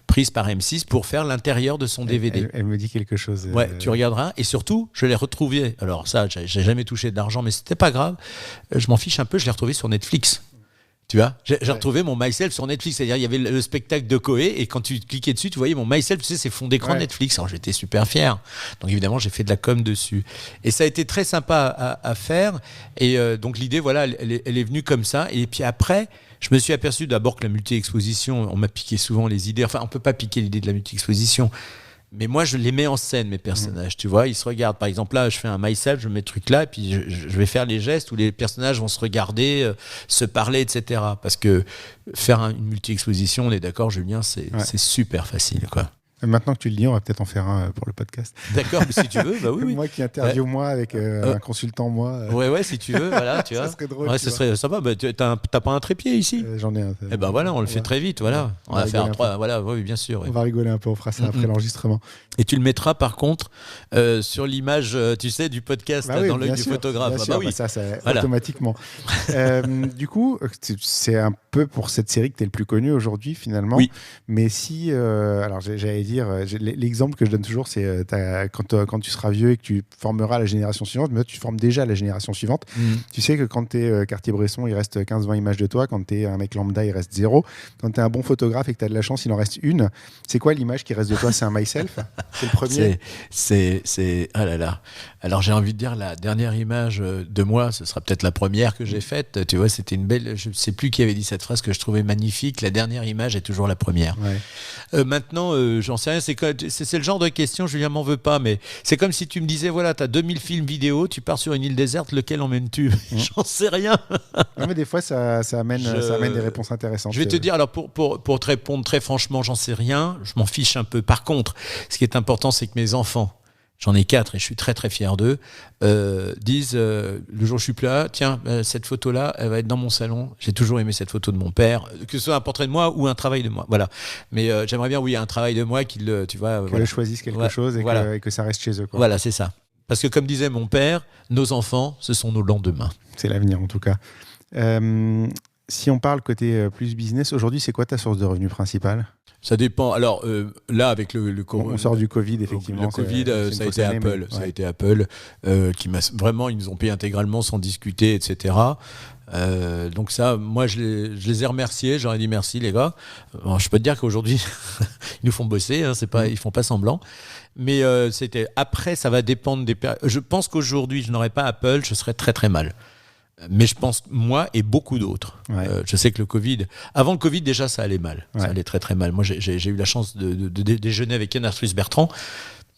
prise par M6 pour faire l'intérieur de son DVD. Elle me dit quelque chose. Ouais, tu regarderas. Et surtout, je l'ai retrouvé. Alors ça, j'ai jamais touché d'argent, mais c'était pas grave. Je m'en fiche un peu. Je l'ai retrouvé sur Netflix. Tu vois, j'ai retrouvé mon MySelf sur Netflix, c'est-à-dire il y avait le spectacle de Koé et quand tu cliquais dessus, tu voyais mon MySelf, tu sais, c'est fond d'écran Netflix. Alors j'étais super fier. Donc évidemment, j'ai fait de la com dessus. Et ça a été très sympa à faire. Et donc l'idée, voilà, elle est venue comme ça. Et puis après, je me suis aperçu d'abord que la multi-exposition, on m'a piqué souvent les idées. Enfin, on peut pas piquer l'idée de la multi-exposition. Mais moi, je les mets en scène, mes personnages. Tu vois, ils se regardent. Par exemple, là, je fais un myself, je mets le truc là, et puis je vais faire les gestes où les personnages vont se regarder, se parler, etc. Parce que faire une multi-exposition, on est d'accord, Julien, c'est super facile, quoi. Maintenant que tu le dis, on va peut-être en faire un pour le podcast. D'accord, mais si tu veux, bah oui. Moi qui interviewe moi avec un consultant moi. Ouais, si tu veux, voilà, tu vois. Ça serait drôle. Ouais, ça serait sympa. Bah, t'as pas un trépied ici J'en ai un. Eh ben voilà, on le fait très vite, voilà. On va faire 3, voilà, oui, bien sûr. Ouais. On va rigoler un peu, on fera ça après l'enregistrement. Et tu le mettras par contre sur l'image, tu sais, du podcast dans l'œil du photographe. Bien sûr, oui. Ça automatiquement. Du coup, c'est un peu pour cette série que tu es le plus connu aujourd'hui finalement. Oui. Mais si, alors j'allais dire, l'exemple que je donne toujours, c'est quand tu seras vieux et que tu formeras la génération suivante, mais tu formes déjà la génération suivante. Tu sais que quand tu es Cartier-Bresson, il reste 15-20 images de toi. Quand tu es un mec lambda, il reste 0. Quand tu es un bon photographe et que tu as de la chance, il en reste une. C'est quoi l'image qui reste de toi? C'est un myself? C'est le premier? Ah là là. Alors j'ai envie de dire, la dernière image de moi, ce sera peut-être la première que j'ai faite. Tu vois, c'était une belle. Je ne sais plus qui avait dit cette phrase que je trouvais magnifique. La dernière image est toujours la première. Ouais. Maintenant, j'en sais rien. C'est le genre de question, Julien m'en veut pas, mais c'est comme si tu me disais, voilà, tu as 2000 films vidéo, tu pars sur une île déserte, lequel emmènes-tu? J'en sais rien. Non, mais des fois, ça amène des réponses intéressantes. Je vais te dire, alors pour te répondre très franchement, j'en sais rien, je m'en fiche un peu. Par contre, ce qui est important, c'est que mes enfants, j'en ai 4 et je suis très très fier d'eux, disent le jour où je suis plus là, tiens, cette photo-là, elle va être dans mon salon. J'ai toujours aimé cette photo de mon père, que ce soit un portrait de moi ou un travail de moi. Voilà. Mais j'aimerais bien, oui, un travail de moi qu'ils choisissent quelque chose et que ça reste chez eux. Quoi. Voilà, c'est ça. Parce que comme disait mon père, nos enfants, ce sont nos lendemains. C'est l'avenir en tout cas. Si on parle côté plus business, aujourd'hui, c'est quoi ta source de revenus principale? Ça dépend. Alors là, avec le on sort du Covid, effectivement. Le Covid, ça a été Apple. Ça a été Apple qui m'a vraiment, ils nous ont payé intégralement sans discuter, etc. Donc ça, moi, je les ai remerciés. J'aurais dit merci, les gars. Bon, je peux te dire qu'aujourd'hui, ils nous font bosser. Hein, c'est pas, ils font pas semblant. Mais c'était après, ça va dépendre des. Je pense qu'aujourd'hui, je n'aurais pas Apple, je serais très très mal. Mais je pense, moi et beaucoup d'autres. Ouais. Je sais que le Covid... Avant le Covid, déjà, ça allait mal. Ouais. Ça allait très, très mal. Moi, j'ai eu la chance de déjeuner avec Yann Arthus Bertrand.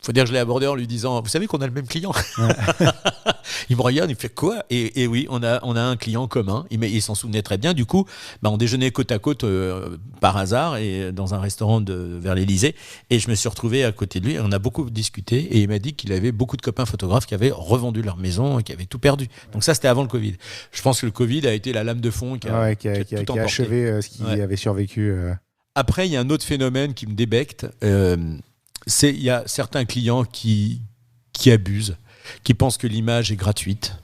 Il faut dire que je l'ai abordé en lui disant, vous savez qu'on a le même client. Ouais. Il me regarde, il me fait quoi? Et oui, on a un client commun. Il s'en souvenait très bien. Du coup, on déjeunait côte à côte par hasard et dans un restaurant vers l'Élysée. Et je me suis retrouvé à côté de lui. On a beaucoup discuté et il m'a dit qu'il avait beaucoup de copains photographes qui avaient revendu leur maison et qui avaient tout perdu. Donc ça, c'était avant le Covid. Je pense que le Covid a été la lame de fond qui a achevé ce qui avait survécu. Après, il y a un autre phénomène qui me débecte. Il y a certains clients qui abusent, qui pensent que l'image est gratuite,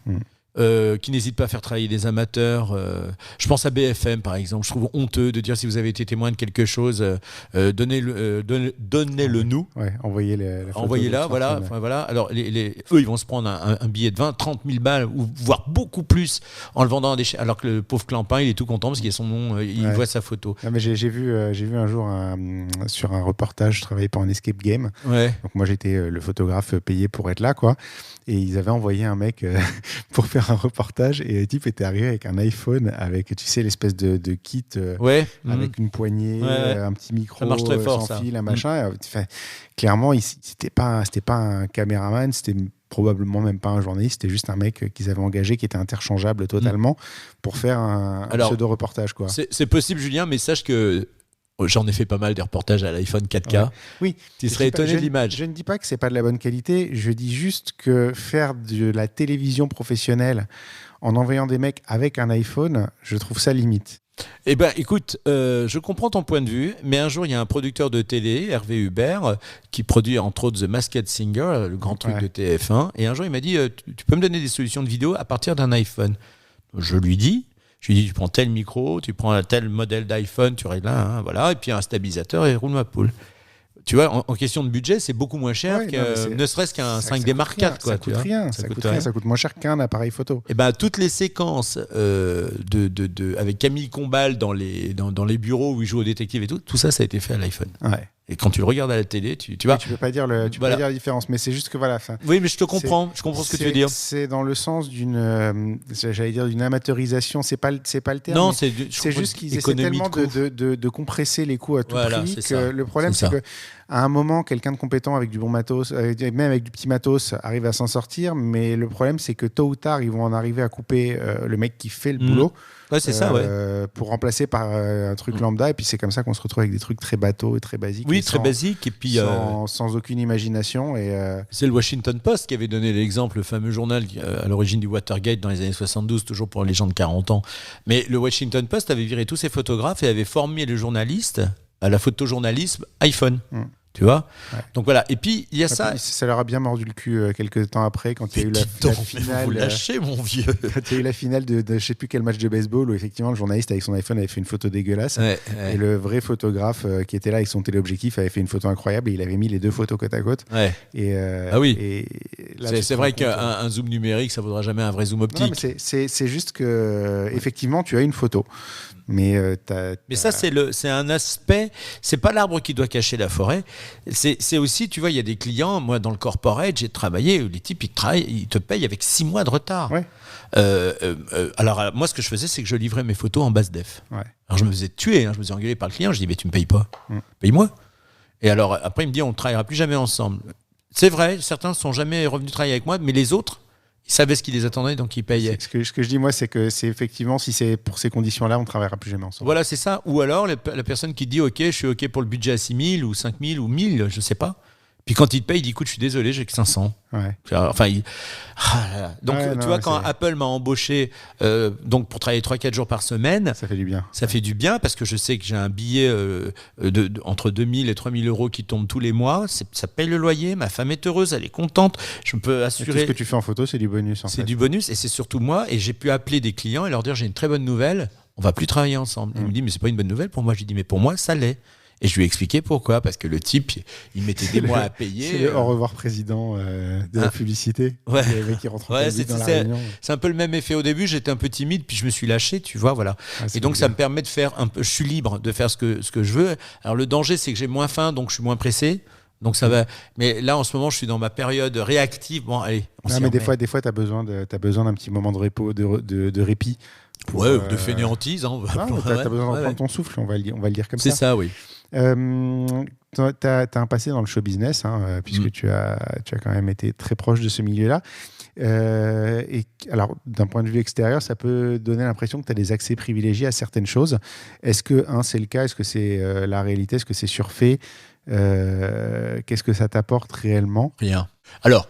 qui n'hésitent pas à faire travailler des amateurs. Je pense à BFM, par exemple. Je trouve honteux de dire si vous avez été témoin de quelque chose, donnez-le nous. Ouais, envoyez-la, voilà. Enfin, voilà. Alors, eux, ils vont se prendre un billet de 20, 30 000 balles, ou voire beaucoup plus, en le vendant à des alors que le pauvre Clampin, il est tout content parce qu'il y a son nom, il voit sa photo. Non, mais j'ai vu un jour sur un reportage, je travaillais pour un escape game. Ouais. Donc moi, j'étais le photographe payé pour être là, quoi. Et ils avaient envoyé un mec pour faire un reportage et le type était arrivé avec un iPhone avec, tu sais, l'espèce de kit avec une poignée, un petit micro ça marche très fort, sans fil, un machin. Enfin, clairement, c'était pas un caméraman, c'était probablement même pas un journaliste, c'était juste un mec qu'ils avaient engagé qui était interchangeable totalement pour faire un pseudo-reportage, quoi. C'est possible, Julien, mais sache que j'en ai fait pas mal des reportages à l'iPhone 4K. Ouais. Oui. Tu serais étonné de l'image. Je ne dis pas que c'est pas de la bonne qualité. Je dis juste que faire de la télévision professionnelle en envoyant des mecs avec un iPhone, je trouve ça limite. Eh ben, écoute, je comprends ton point de vue, mais un jour, il y a un producteur de télé, Hervé Hubert, qui produit entre autres The Masked Singer, le grand truc de TF1, et un jour, il m'a dit tu peux me donner des solutions de vidéo à partir d'un iPhone? Je lui dis, tu prends tel micro, tu prends tel modèle d'iPhone, tu règles là, voilà, et puis un stabilisateur et roule ma poule. Tu vois, en question de budget, c'est beaucoup moins cher Ouais, non, mais ne serait-ce qu'un ça 5D Mark IV. Quoi, ça coûte rien. Ça coûte rien. Ça coûte moins cher qu'un appareil photo. Et ben toutes les séquences avec Camille Combal dans les bureaux où il joue au détective et tout ça a été fait à l'iPhone. Ouais. Et quand tu le regardes à la télé, tu vois. Oui, tu peux pas dire peux pas dire la différence, mais c'est juste que voilà. Oui, mais je te comprends. Je comprends ce que tu veux dire. C'est dans le sens d'une, j'allais dire d'une amateurisation. C'est pas le terme. Non, c'est juste qu'ils essaient tellement de compresser les coûts à tout prix que le problème c'est que à un moment, quelqu'un de compétent avec du bon matos, même avec du petit matos, arrive à s'en sortir. Mais le problème, c'est que tôt ou tard, ils vont en arriver à couper le mec qui fait le boulot. Ouais, c'est ça, ouais. Pour remplacer par un truc lambda. Et puis c'est comme ça qu'on se retrouve avec des trucs très bateaux et très basiques. Oui, très basiques. Et puis sans aucune imagination. C'est le Washington Post qui avait donné l'exemple, le fameux journal à l'origine du Watergate dans les années 72, toujours pour les gens de 40 ans. Mais le Washington Post avait viré tous ses photographes et avait formé les journalistes à la photojournalisme iPhone. Tu vois, donc voilà. Et puis il y a ça. Ça leur a bien mordu le cul quelques temps après quand il y a eu la finale. Vous lâchez, mon vieux. Quand il y a eu la finale de je sais plus quel match de baseball où effectivement le journaliste avec son iPhone avait fait une photo dégueulasse et le vrai photographe qui était là avec son téléobjectif avait fait une photo incroyable et il avait mis les deux photos côte à côte. Ah oui. Et c'est vrai qu'un zoom numérique ça vaudra jamais un vrai zoom optique. Non, c'est juste que effectivement tu as une photo. Mais ça, c'est un aspect. C'est pas l'arbre qui doit cacher la forêt. C'est aussi, tu vois, il y a des clients. Moi, dans le corporate, j'ai travaillé. Les types, ils te payent avec 6 mois de retard. Ouais. Alors, moi, ce que je faisais, c'est que je livrais mes photos en basse def. Ouais. Alors, je me faisais tuer. Je me faisais engueuler par le client. Je dis, mais tu me payes pas. Paye-moi. Et alors, après, il me dit, on ne travaillera plus jamais ensemble. C'est vrai, certains ne sont jamais revenus travailler avec moi, mais les autres, ils savaient ce qui les attendait, donc ils payaient. Ce que je dis, moi, c'est que c'est effectivement, si c'est pour ces conditions-là, on ne travaillera plus jamais ensemble. Voilà, c'est ça. Ou alors, la personne qui dit, OK, je suis OK pour le budget à 6 000 ou 5 000 ou 1 000, je ne sais pas. Puis quand il te paye, il dit, écoute, je suis désolé, j'ai que 500. Ouais. Enfin, donc, tu vois, quand Apple m'a embauché donc pour travailler 3-4 jours par semaine, ça fait du bien. Ça fait du bien parce que je sais que j'ai un billet entre 2 000 et 3 000 euros qui tombe tous les mois. Ça paye le loyer, ma femme est heureuse, elle est contente. Je peux assurer. Et tout ce que tu fais en photo, c'est du bonus. C'est du bonus et c'est surtout moi. Et j'ai pu appeler des clients et leur dire j'ai une très bonne nouvelle, on va plus travailler ensemble. Il me dit mais c'est pas une bonne nouvelle pour moi. Je lui dis mais pour moi ça l'est. Et je lui ai expliqué pourquoi, parce que le type, il mettait des mois à payer. C'est le au revoir président de la publicité. Ouais. Le mec qui rentre dans la réunion. C'est un peu le même effet au début. J'étais un peu timide, puis je me suis lâché, tu vois, voilà. Et donc ça me permet de faire un peu. Je suis libre de faire ce que je veux. Alors le danger, c'est que j'ai moins faim, donc je suis moins pressé. Donc ça va. Mais là, en ce moment, je suis dans ma période réactive. Bon, allez. Des fois, t'as besoin d'un petit moment de repos, de répit. De fainéantise. Hein. T'as besoin d'en prendre ton souffle. On va le dire comme ça. C'est ça, oui. T'as un passé dans le show business, puisque tu as quand même été très proche de ce milieu-là. Et alors, d'un point de vue extérieur, ça peut donner l'impression que tu as des accès privilégiés à certaines choses. Est-ce que c'est le cas? Est-ce que c'est la réalité? Est-ce que c'est surfait? Qu'est-ce que ça t'apporte réellement? Rien. Alors,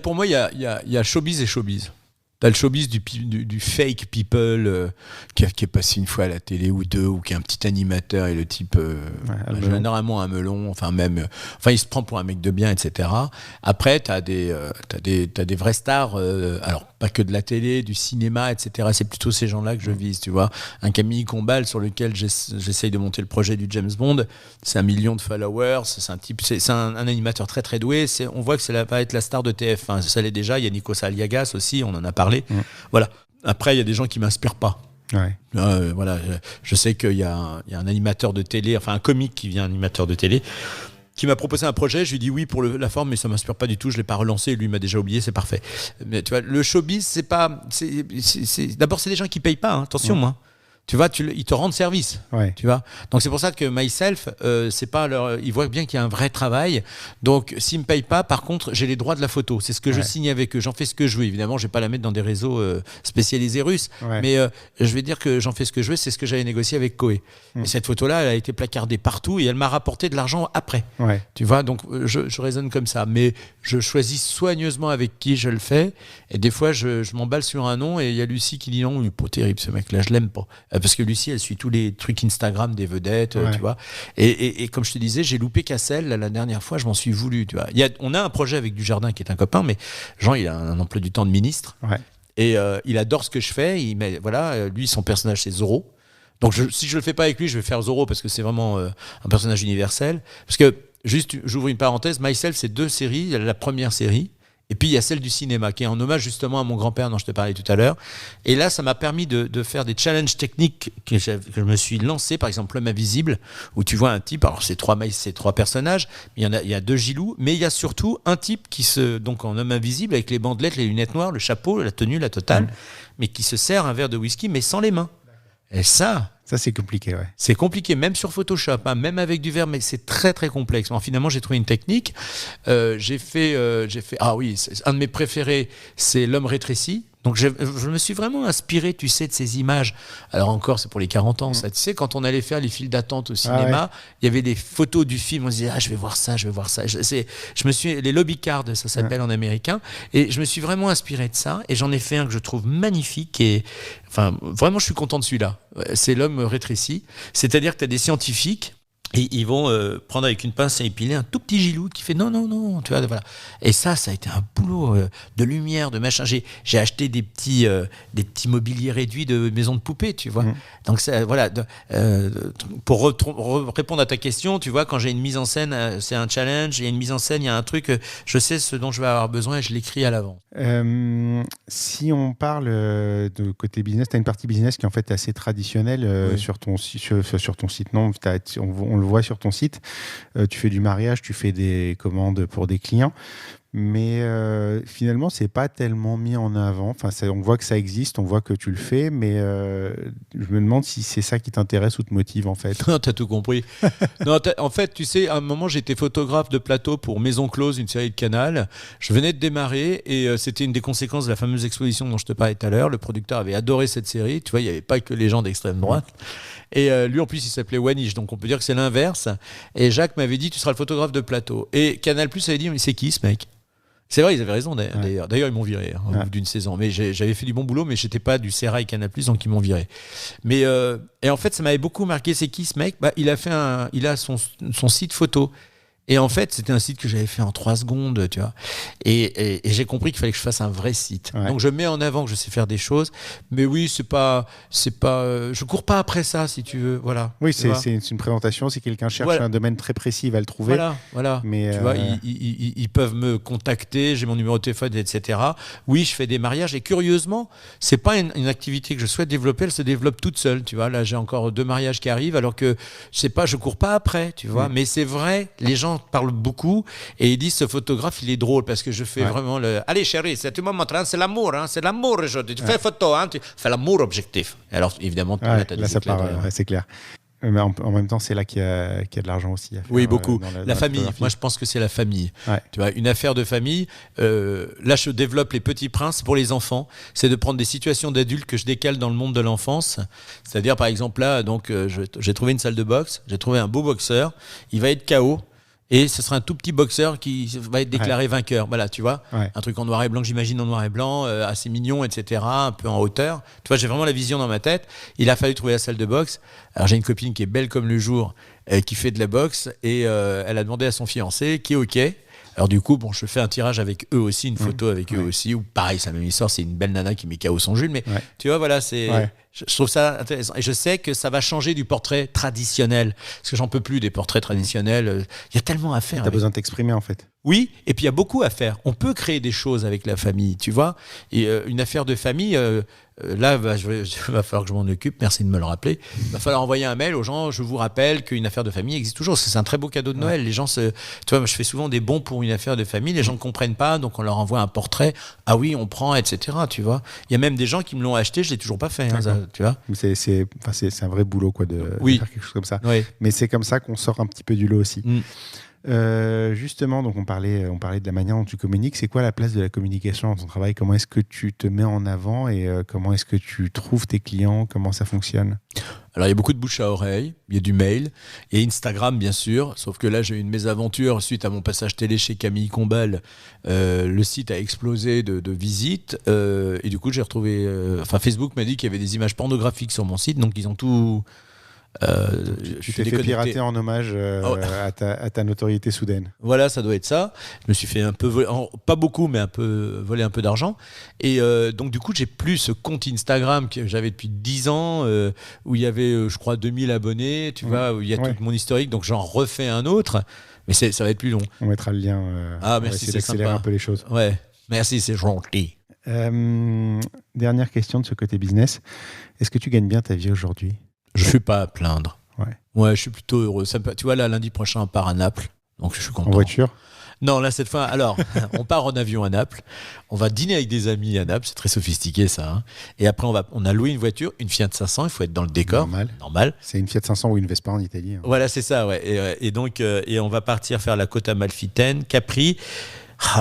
pour moi, il y a showbiz et showbiz. T'as le showbiz du fake people qui est passé une fois à la télé ou deux, ou qui est un petit animateur et le type généralement un melon, il se prend pour un mec de bien, etc. Après, t'as des vraies stars, alors pas que de la télé, du cinéma, etc. C'est plutôt ces gens-là que je vise, tu vois. Un Camille Combal sur lequel j'essaye de monter le projet du James Bond, c'est 1 million de followers, c'est un type, c'est un animateur très très doué. On voit que ça va être la star de TF1. Ça l'est déjà. Il y a Nikos Aliagas aussi, on en a parlé. Voilà. Après, il y a des gens qui m'inspirent pas. Ouais. Voilà. Je sais qu'il y a un animateur de télé, enfin un comique qui vient animateur de télé, qui m'a proposé un projet. Je lui ai dit oui pour la forme, mais ça m'inspire pas du tout. Je l'ai pas relancé. Lui m'a déjà oublié. C'est parfait. Mais tu vois, le showbiz, c'est pas. D'abord, c'est des gens qui payent pas. Hein. Attention, moi. Tu vois, ils te rendent service. Ouais. Tu vois. Donc c'est pour ça que Myself, c'est pas ils voient bien qu'il y a un vrai travail. Donc s'ils me payent pas, par contre, j'ai les droits de la photo. C'est ce que je signe avec eux. J'en fais ce que je veux. Évidemment, je vais pas la mettre dans des réseaux spécialisés russes. Ouais. Mais je vais dire que j'en fais ce que je veux. C'est ce que j'avais négocié avec Koé. Et cette photo-là, elle a été placardée partout et elle m'a rapporté de l'argent après. Ouais. Tu vois. Donc je raisonne comme ça. Mais je choisis soigneusement avec qui je le fais. Et des fois, je m'emballe sur un nom et il y a Lucie qui dit non, il est pas terrible ce mec-là. Je l'aime pas. Parce que Lucie, elle suit tous les trucs Instagram des vedettes, tu vois. Et comme je te disais, j'ai loupé Cassel la dernière fois, je m'en suis voulu, tu vois. On a un projet avec Dujardin qui est un copain, mais Jean, il a un emploi du temps de ministre. Ouais. Et il adore ce que je fais. Lui, son personnage, c'est Zorro. Donc si je le fais pas avec lui, je vais faire Zorro parce que c'est vraiment un personnage universel. Parce que juste, j'ouvre une parenthèse, Myself, c'est 2 séries. Il y a la première série, et puis il y a celle du cinéma, qui est en hommage justement à mon grand-père dont je te parlais tout à l'heure. Et là, ça m'a permis de faire des challenges techniques que je me suis lancé, par exemple L'homme invisible, où tu vois un type, alors c'est 3 personnages, mais il y a 2 gilous, mais il y a surtout un type donc en homme invisible, avec les bandelettes, les lunettes noires, le chapeau, la tenue, la totale, mais qui se sert un verre de whisky, mais sans les mains. Et ça, c'est compliqué, ouais. c'est compliqué, même sur Photoshop, hein, même avec du verre, mais c'est très très complexe. Bon, finalement, j'ai trouvé une technique. J'ai fait. Ah oui, un de mes préférés, c'est L'homme rétréci. Donc je me suis vraiment inspiré, tu sais, de ces images. Alors encore, c'est pour les 40 ans, ça. Tu sais, quand on allait faire les files d'attente au cinéma, il y avait des photos du film. On se disait, je vais voir ça, je vais voir ça. Les lobby cards, ça s'appelle en américain. Et je me suis vraiment inspiré de ça. Et j'en ai fait un que je trouve magnifique. Et enfin, vraiment, je suis content de celui-là. C'est L'homme rétréci. C'est-à-dire que tu as des scientifiques. Et ils vont prendre avec une pince et épiler un tout petit gilou qui fait non, tu vois, voilà. Et ça a été un boulot de lumière, de machin. J'ai acheté des petits mobiliers réduits de maisons de poupées, tu vois. Donc ça, voilà. Pour répondre à ta question, tu vois, quand j'ai une mise en scène, c'est un challenge. Il y a une mise en scène, il y a un truc. Je sais ce dont je vais avoir besoin et je l'écris à l'avant. Si on parle de côté business, tu as une partie business qui est en fait assez traditionnelle sur ton site. Non, on le voit sur ton site. Tu fais du mariage, tu fais des commandes pour des clients. Mais finalement, c'est pas tellement mis en avant. Enfin, on voit que ça existe, on voit que tu le fais, mais je me demande si c'est ça qui t'intéresse ou te motive en fait. Non, t'as tout compris. Non, en fait, tu sais, à un moment, j'étais photographe de plateau pour Maison Close, une série de Canal. Je venais de démarrer et c'était une des conséquences de la fameuse exposition dont je te parlais tout à l'heure. Le producteur avait adoré cette série. Tu vois, il n'y avait pas que les gens d'extrême droite. Et lui, en plus, il s'appelait Wanish, donc on peut dire que c'est l'inverse. Et Jacques m'avait dit, tu seras le photographe de plateau. Et Canal Plus avait dit, mais c'est qui ce mec ? C'est vrai, ils avaient raison d'ailleurs. D'ailleurs, ils m'ont viré au bout d'une saison. Mais j'avais fait du bon boulot, mais j'étais pas du Sérail Canal+, donc ils m'ont viré. Mais et en fait, ça m'avait beaucoup marqué. C'est qui ce mec ? Il a son site photo. Et en fait, c'était un site que j'avais fait en 3 secondes, tu vois. Et j'ai compris qu'il fallait que je fasse un vrai site. Ouais. Donc je mets en avant que je sais faire des choses, mais oui, c'est pas, je cours pas après ça, si tu veux, voilà. Oui, c'est une présentation. Si quelqu'un cherche un domaine très précis, il va le trouver. Voilà. Mais tu vois, ils peuvent me contacter, j'ai mon numéro de téléphone, etc. Oui, je fais des mariages et curieusement, c'est pas une activité que je souhaite développer, elle se développe toute seule, tu vois. Là, j'ai encore 2 mariages qui arrivent, alors que je cours pas après, tu vois. Mais c'est vrai, les gens parlent beaucoup et ils disent ce photographe il est drôle parce que je fais vraiment le allez chérie tu me montres c'est l'amour aujourd'hui tu fais photo tu fais l'amour objectif alors évidemment là ça part c'est clair mais en même temps c'est là qu'il y a de l'argent aussi à faire, oui beaucoup la famille moi je pense que c'est la famille tu vois une affaire de famille là je développe les petits princes pour les enfants c'est de prendre des situations d'adultes que je décale dans le monde de l'enfance c'est-à-dire par exemple là donc j'ai trouvé une salle de boxe j'ai trouvé un beau boxeur il va être KO et ce sera un tout petit boxeur qui va être déclaré vainqueur. Voilà, tu vois. Un truc en noir et blanc, j'imagine en noir et blanc, assez mignon, etc. Un peu en hauteur. Tu vois, j'ai vraiment la vision dans ma tête. Il a fallu trouver la salle de boxe. Alors, j'ai une copine qui est belle comme le jour, qui fait de la boxe. Et elle a demandé à son fiancé, qui est OK. Alors du coup, je fais un tirage avec eux aussi, une photo avec eux aussi, ou pareil, c'est la même histoire, c'est une belle nana qui met KO son Jules, mais tu vois, voilà, je trouve ça intéressant. Et je sais que ça va changer du portrait traditionnel, parce que j'en peux plus des portraits traditionnels, il y a tellement à faire. T'as besoin de t'exprimer en fait. Oui, et puis il y a beaucoup à faire. On peut créer des choses avec la famille, tu vois. Et une affaire de famille, là, il va falloir que je m'en occupe. Merci de me le rappeler. Il va falloir envoyer un mail aux gens. Je vous rappelle qu'une affaire de famille existe toujours. C'est un très beau cadeau de Noël. Les gens, tu vois, moi, je fais souvent des bons pour une affaire de famille. Les gens ne comprennent pas, donc on leur envoie un portrait. Ah oui, on prend, etc. Tu vois. Il y a même des gens qui me l'ont acheté. Je l'ai toujours pas fait. Tu vois. C'est un vrai boulot quoi de faire quelque chose comme ça. Oui. Mais c'est comme ça qu'on sort un petit peu du lot aussi. Justement, donc on parlait de la manière dont tu communiques. C'est quoi la place de la communication dans ton travail ? Comment est-ce que tu te mets en avant et comment est-ce que tu trouves tes clients ? Comment ça fonctionne ? Alors, il y a beaucoup de bouche à oreille, il y a du mail, et Instagram, bien sûr. Sauf que là, j'ai eu une mésaventure suite à mon passage télé chez Camille Combal. Le site a explosé de visites. Et du coup, j'ai retrouvé... Facebook m'a dit qu'il y avait des images pornographiques sur mon site, donc ils ont tout... Tu t'es fait pirater en hommage à ta notoriété soudaine. Voilà, ça doit être ça. Je me suis fait un peu voler, pas beaucoup, mais voler un peu d'argent. Et donc, du coup, j'ai plus ce compte Instagram que j'avais depuis 10 ans, où il y avait, je crois, 2000 abonnés, tu vois, où il y a tout mon historique. Donc, j'en refais un autre. Mais ça va être plus long. On mettra le lien. Ah, on va merci, essayer c'est d'accélérer sympa. un peu les choses. Ouais, merci, c'est gentil. Dernière question de ce côté business. Est-ce que tu gagnes bien ta vie aujourd'hui ? Je suis pas à plaindre. Ouais. Ouais, je suis plutôt heureux. Tu vois, là, lundi prochain, on part à Naples. Donc, je suis content. En voiture ? Non, là, cette fois, alors, on part en avion à Naples. On va dîner avec des amis à Naples. C'est très sophistiqué, ça. Hein. Et après, on a loué une voiture, une Fiat 500. Il faut être dans le décor. Normal. C'est une Fiat 500 ou une Vespa en Italie. Hein. Voilà, c'est ça, ouais. Et donc, on va partir faire la côte amalfitaine, Capri.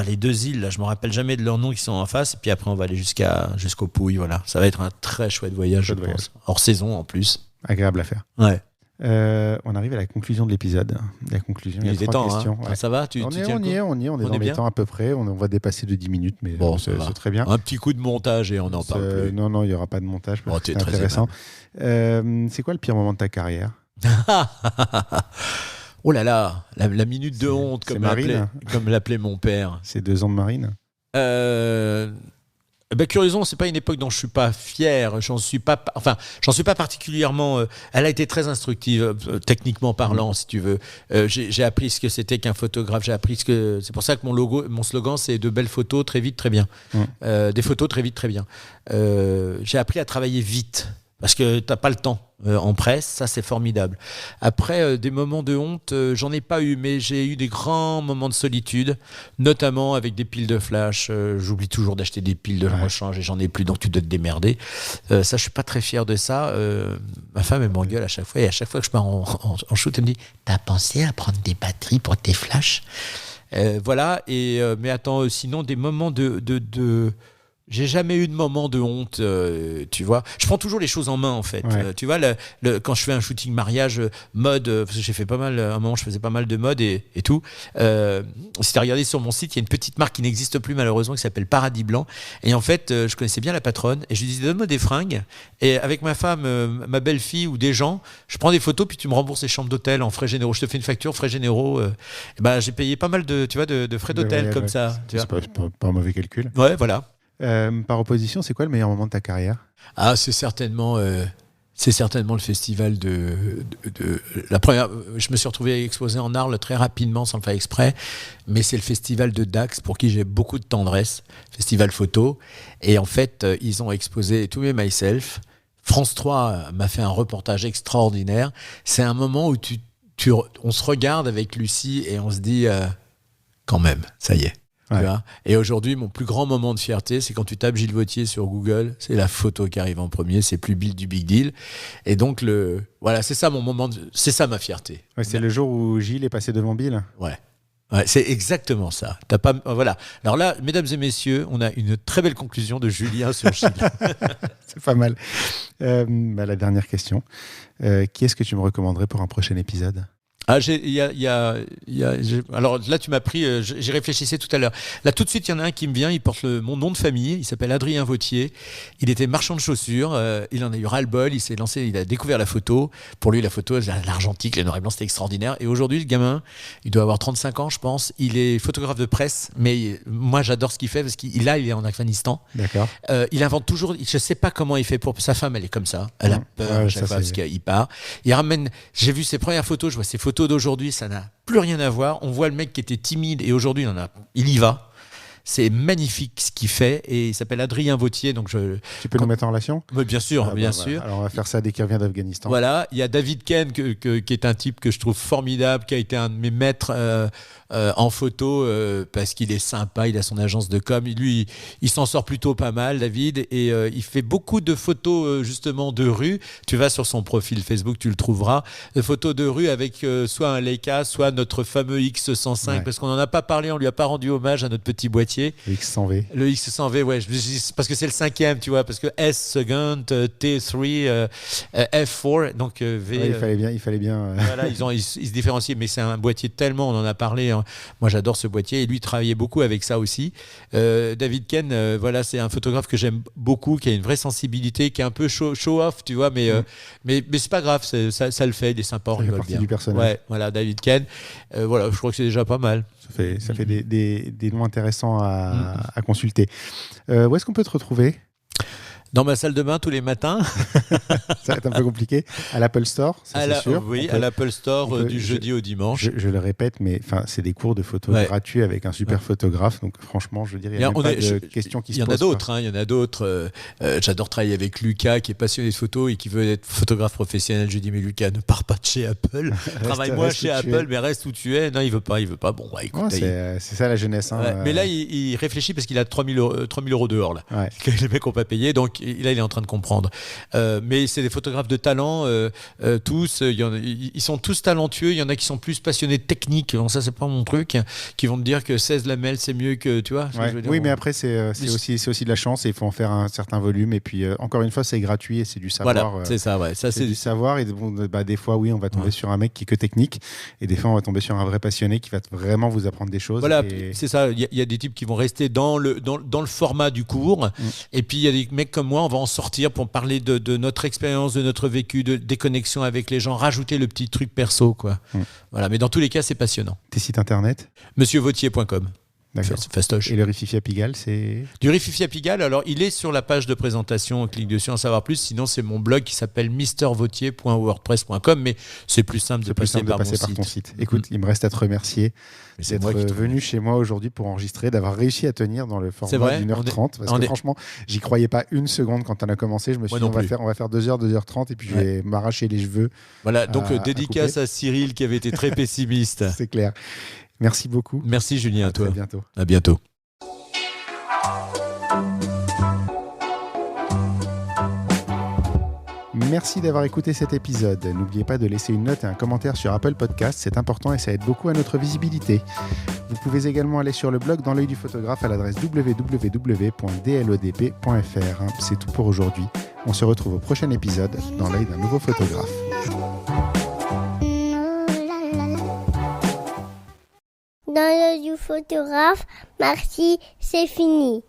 Les 2 îles, là, je me rappelle jamais de leurs noms qui sont en face. Et puis après, on va aller jusqu'au Pouilles. Voilà. Ça va être un très chouette voyage, je pense. Hors saison, en plus. Agréable à faire. Ouais. On arrive à la conclusion de l'épisode. La conclusion, il y a 3 questions. Hein. Ouais. Ça va, on est dans les temps à peu près. On va dépasser de 10 minutes, mais bon, c'est très bien. Un petit coup de montage et on n'en parle plus. Non, il n'y aura pas de montage. Parce que c'est très intéressant. C'est quoi le pire moment de ta carrière ? Oh là là, la minute de honte, comme l'appelait mon père. C'est 2 ans de marine. Curieusement, c'est pas une époque dont je suis pas fier. J'en suis pas particulièrement. Elle a été très instructive, techniquement parlant, si tu veux. J'ai appris ce que c'était qu'un photographe. C'est pour ça que mon slogan, c'est de belles photos très vite, très bien. Des photos très vite, très bien. J'ai appris à travailler vite. Parce que t'as pas le temps en presse, ça c'est formidable. Après, des moments de honte, j'en ai pas eu, mais j'ai eu des grands moments de solitude, notamment avec des piles de flash. J'oublie toujours d'acheter des piles de rechange et j'en ai plus, donc tu dois te démerder. Ça, je suis pas très fier de ça. Ma femme, elle m'engueule à chaque fois, et à chaque fois que je pars en shoot, elle me dit « T'as pensé à prendre des batteries pour tes flashs ?» Voilà, mais attends, sinon des moments de j'ai jamais eu de moment de honte, tu vois. Je prends toujours les choses en main, en fait. Ouais. Tu vois, quand je fais un shooting mariage, mode, parce que j'ai fait pas mal, à un moment, je faisais pas mal de mode et tout. Si tu as regardé sur mon site, il y a une petite marque qui n'existe plus, malheureusement, qui s'appelle Paradis Blanc. Et en fait, je connaissais bien la patronne et je lui disais, donne-moi des fringues. Et avec ma femme, ma belle-fille ou des gens, je prends des photos, puis tu me rembourses les chambres d'hôtel en frais généraux. Je te fais une facture, frais généraux. J'ai payé pas mal de frais d'hôtel comme ça. C'est pas un mauvais calcul. Ouais, voilà. Par opposition, c'est quoi le meilleur moment de ta carrière ? C'est certainement le festival de la première. Je me suis retrouvé exposé en Arles très rapidement sans le faire exprès, mais c'est le festival de Dax pour qui j'ai beaucoup de tendresse, festival photo. Et en fait, ils ont exposé To Me Myself. France 3 m'a fait un reportage extraordinaire. C'est un moment où on se regarde avec Lucie et on se dit quand même, ça y est. Ouais. Tu vois, et aujourd'hui, mon plus grand moment de fierté, c'est quand tu tapes Gilles Vautier sur Google, c'est la photo qui arrive en premier, c'est plus du big deal. Et donc, c'est ça mon moment, c'est ça ma fierté. Ouais, c'est le jour où Gilles est passé devant Bill. Ouais, c'est exactement ça. Voilà. Alors là, mesdames et messieurs, on a une très belle conclusion de Julien sur Gilles. C'est pas mal. La dernière question. Qui est-ce que tu me recommanderais pour un prochain épisode ? Alors là, tu m'as pris, j'y réfléchissais tout à l'heure. Là, tout de suite, il y en a un qui me vient, il porte mon nom de famille, il s'appelle Adrien Vautier. Il était marchand de chaussures, il en a eu ras-le-bol, il s'est lancé, il a découvert la photo. Pour lui, la photo, l'argentique, le noir et blanc, c'était extraordinaire. Et aujourd'hui, le gamin, il doit avoir 35 ans, je pense. Il est photographe de presse, mais moi, j'adore ce qu'il fait parce qu'il est en Afghanistan. D'accord. Il invente toujours, je sais pas comment il fait pour sa femme, elle est comme ça. Elle a peur à chaque fois parce qu'il part. Il ramène, j'ai vu ses premières photos, je vois ses photos d'aujourd'hui, ça n'a plus rien à voir. On voit le mec qui était timide et aujourd'hui il y va. C'est magnifique ce qu'il fait et il s'appelle Adrien Vautier. Donc tu peux nous mettre en relation ? Oui, bien sûr, bien sûr. Alors on va faire ça dès qu'il revient d'Afghanistan. Voilà, il y a David Ken qui est un type que je trouve formidable, qui a été un de mes maîtres en photo parce qu'il est sympa, il a son agence de com. Lui, il s'en sort plutôt pas mal, David, et il fait beaucoup de photos justement de rue. Tu vas sur son profil Facebook, tu le trouveras. De photos de rue avec soit un Leica, soit notre fameux X105, parce qu'on n'en a pas parlé, on lui a pas rendu hommage à notre petit boîtier. Le X100V. Le X100V, ouais, parce que c'est le 5e, tu vois, parce que S second, T3, F4, donc V. Ouais, il fallait bien. Voilà, ils se différencient, mais c'est un boîtier tellement, on en a parlé. Hein. Moi, j'adore ce boîtier et lui travaillait beaucoup avec ça aussi. David Ken, c'est un photographe que j'aime beaucoup, qui a une vraie sensibilité, qui est un peu show-off, tu vois, mais c'est pas grave, ça le fait, il est sympa, on rigole bien. Du personnage. Ouais, voilà, David Ken. Je crois que c'est déjà pas mal. Ça fait des noms intéressants à consulter. Où est-ce qu'on peut te retrouver ? Dans ma salle de bain tous les matins. Ça va être un peu compliqué. À l'Apple Store, ça, c'est sûr. Oui, à l'Apple Store du jeudi au dimanche. Je le répète, mais c'est des cours de photo gratuits avec un super photographe. Donc franchement, je dirais, il n'y a même pas de questions qui se posent. Il y en a d'autres. J'adore travailler avec Lucas, qui est passionné de photo et qui veut être photographe professionnel. Je lui dis, mais Lucas, ne pars pas de chez Apple. Travaille-moi chez Apple, mais reste où tu es. Non, il veut pas. Bon, bah, écoute. C'est ça la jeunesse. Mais là, il réfléchit parce qu'il a 3 000 euros dehors. Là. Les mecs n'ont pas payé. Donc là, il est en train de comprendre. Mais c'est des photographes de talent, tous. Ils sont tous talentueux. Il y en a qui sont plus passionnés de technique. Bon, ça, c'est pas mon truc. Qui vont me dire que 16 lamelles, c'est mieux que. Tu vois, oui, mais après, c'est aussi de la chance et il faut en faire un certain volume. Et puis, encore une fois, c'est gratuit et c'est du savoir. Voilà, c'est ça, ouais. Ça, c'est du savoir. Et des fois, oui, on va tomber sur un mec qui est que technique. Et des fois, on va tomber sur un vrai passionné qui va vraiment vous apprendre des choses. Voilà, c'est ça. Il y a des types qui vont rester dans le format du cours. Et puis, il y a des mecs comme moi, on va en sortir pour parler de notre expérience, de notre vécu, des connexions avec les gens, rajouter le petit truc perso, quoi. Voilà, mais dans tous les cas, c'est passionnant. Tes sites internet ? monsieurvautier.com. D'accord. Fastoche. Et le Rififi à Pigalle, c'est... Du Rififi à Pigalle, alors il est sur la page de présentation, on clique dessus en savoir plus, sinon c'est mon blog qui s'appelle mrvautier.wordpress.com, mais c'est plus simple de passer par ton site. Écoute, il me reste à te remercier d'être venu chez moi aujourd'hui pour enregistrer, d'avoir réussi à tenir dans le format d'1h30, parce que franchement, j'y croyais pas une seconde quand on a commencé, je me suis dit on va faire 2h, 2h30 et puis je vais m'arracher les cheveux. Voilà, donc dédicace à Cyril qui avait été très pessimiste. C'est clair. Merci beaucoup. Merci Julien, à toi. À bientôt. À bientôt. Merci d'avoir écouté cet épisode. N'oubliez pas de laisser une note et un commentaire sur Apple Podcast, c'est important et ça aide beaucoup à notre visibilité. Vous pouvez également aller sur le blog Dans l'œil du photographe à l'adresse www.dlodp.fr. C'est tout pour aujourd'hui. On se retrouve au prochain épisode dans l'œil d'un nouveau photographe. Dans l'œil du photographe, merci, c'est fini.